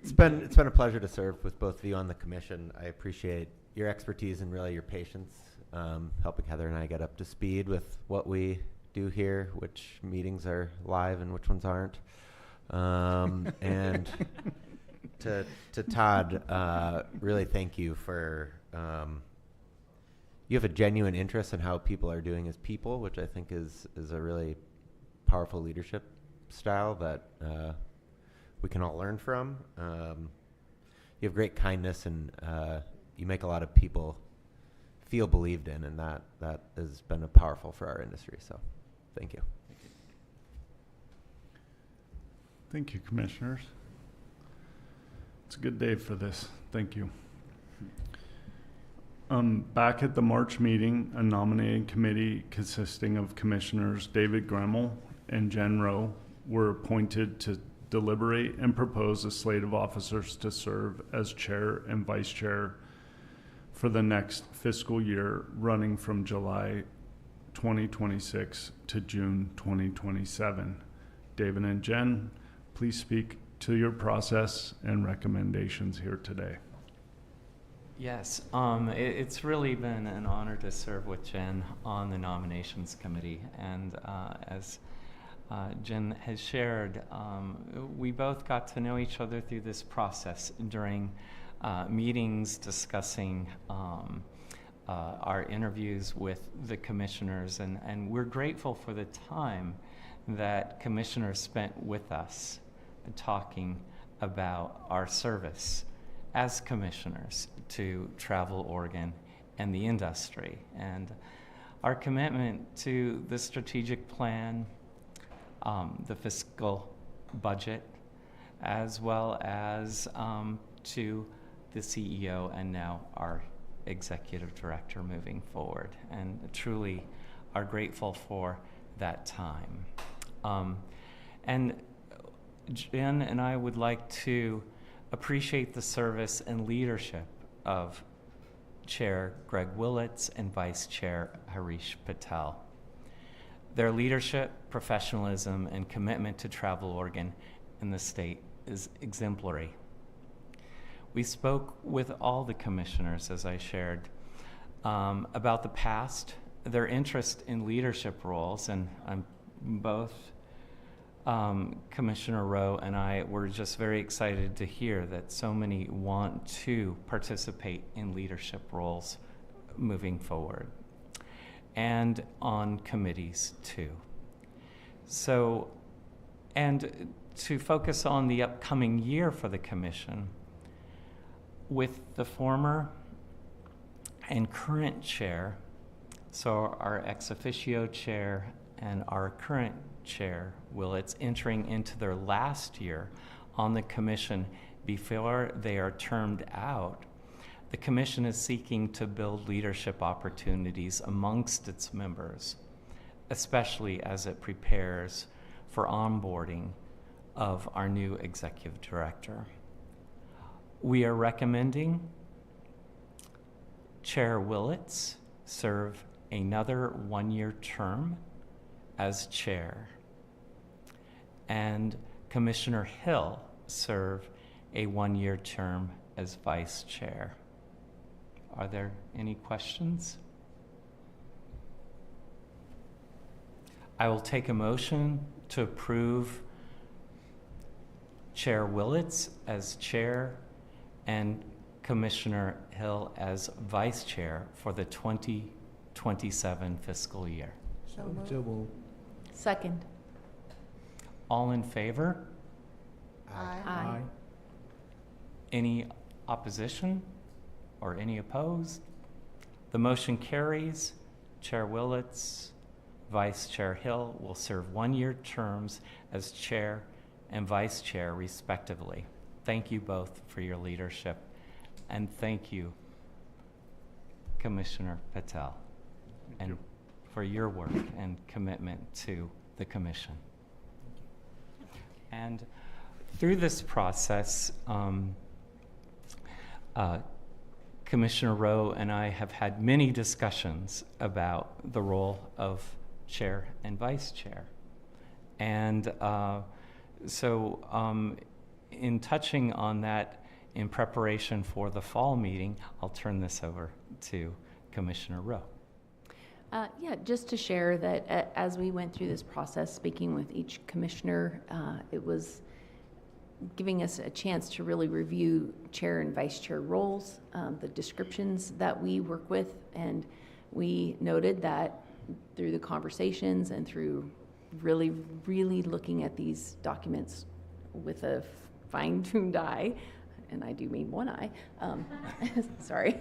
Speaker 3: It's been a pleasure to serve with both of you on the commission. I appreciate your expertise and really your patience, helping Heather and I get up to speed with what we do here, which meetings are live and which ones aren't. And to Todd, really thank you for. You have a genuine interest in how people are doing as people, which I think is a really powerful leadership style that we can all learn from. You have great kindness, and you make a lot of people feel believed in, and that has been powerful for our industry. So thank you.
Speaker 1: Thank you, commissioners. It's a good day for this. Thank you. Back at the March meeting, a nominating committee consisting of Commissioners David Gremmel and Jen Rowe were appointed to deliberate and propose a slate of officers to serve as chair and vice chair for the next fiscal year, running from July 2026 to June 2027. David and Jen, please speak to your process and recommendations here today.
Speaker 2: Yes, it's really been an honor to serve with Jen on the nominations committee. And as Jen has shared, we both got to know each other through this process during meetings discussing our interviews with the commissioners. And we're grateful for the time that commissioners spent with us talking about our service as commissioners to Travel Oregon and the industry, and our commitment to the strategic plan, the fiscal budget, as well as to the CEO and now our executive director moving forward, and truly are grateful for that time. And Jen and I would like to appreciate the service and leadership of Chair Greg Willits and Vice Chair Harish Patel. Their leadership, professionalism, and commitment to Travel Oregon in the state is exemplary. We spoke with all the commissioners, as I shared, about the past, their interest in leadership roles, and both Commissioner Rowe and I were just very excited to hear that so many want to participate in leadership roles moving forward, and on committees too. So, and to focus on the upcoming year for the commission, with the former and current chair, so our ex officio chair and our current chair, Willits, entering into their last year on the commission before they are termed out, the commission is seeking to build leadership opportunities amongst its members, especially as it prepares for onboarding of our new executive director. We are recommending Chair Willits serve another one-year term as chair, and Commissioner Hill serve a one-year term as vice chair. Are there any questions? I will take a motion to approve Chair Willits as chair and Commissioner Hill as vice chair for the 2027 fiscal year.
Speaker 6: So moved.
Speaker 7: Second.
Speaker 2: All in favor?
Speaker 7: Aye.
Speaker 2: Any opposition or any opposed? The motion carries. Chair Willits, Vice Chair Hill will serve one-year terms as chair and vice chair respectively. Thank you both for your leadership, and thank you, Commissioner Patel, and for your work and commitment to the commission. And through this process, Commissioner Rowe and I have had many discussions about the role of chair and vice chair. And so in touching on that in preparation for the fall meeting, I'll turn this over to Commissioner Rowe.
Speaker 7: Yeah, just to share that as we went through this process, speaking with each commissioner, it was giving us a chance to really review chair and vice chair roles, the descriptions that we work with, and we noted that through the conversations and through really looking at these documents with a fine-tuned eye, and I do mean one eye, sorry,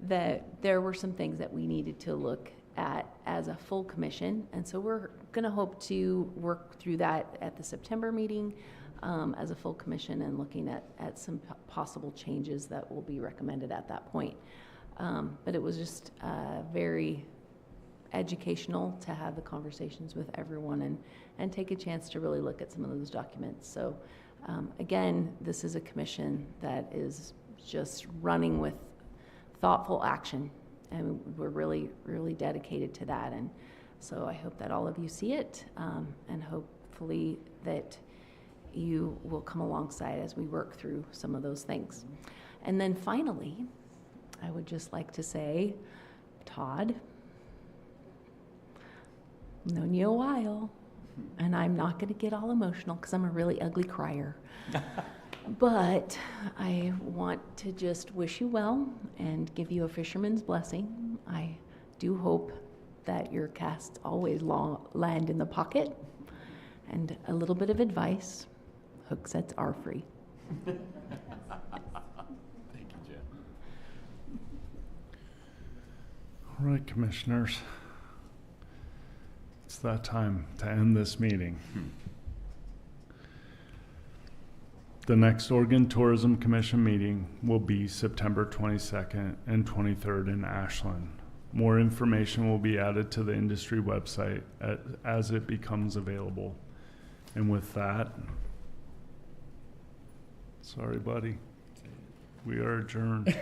Speaker 7: that there were some things that we needed to look at as a full commission. And so we're going to hope to work through that at the September meeting as a full commission and looking at some possible changes that will be recommended at that point. But it was just very educational to have the conversations with everyone and take a chance to really look at some of those documents. So again, this is a commission that is just running with thoughtful action, and we're really dedicated to that. And so I hope that all of you see it, and hopefully that you will come alongside as we work through some of those things. And then finally, I would just like to say, Todd, I've known you a while, and I'm not going to get all emotional because I'm a really ugly crier. But I want to just wish you well and give you a fisherman's blessing. I do hope that your casts always land in the pocket. And a little bit of advice, hook sets are free.
Speaker 11: Thank you, Jen.
Speaker 1: All right, commissioners. It's that time to end this meeting. The next Oregon Tourism Commission meeting will be September 22nd and 23rd in Ashland. More information will be added to the industry website as it becomes available. And with that, sorry, buddy, we are adjourned.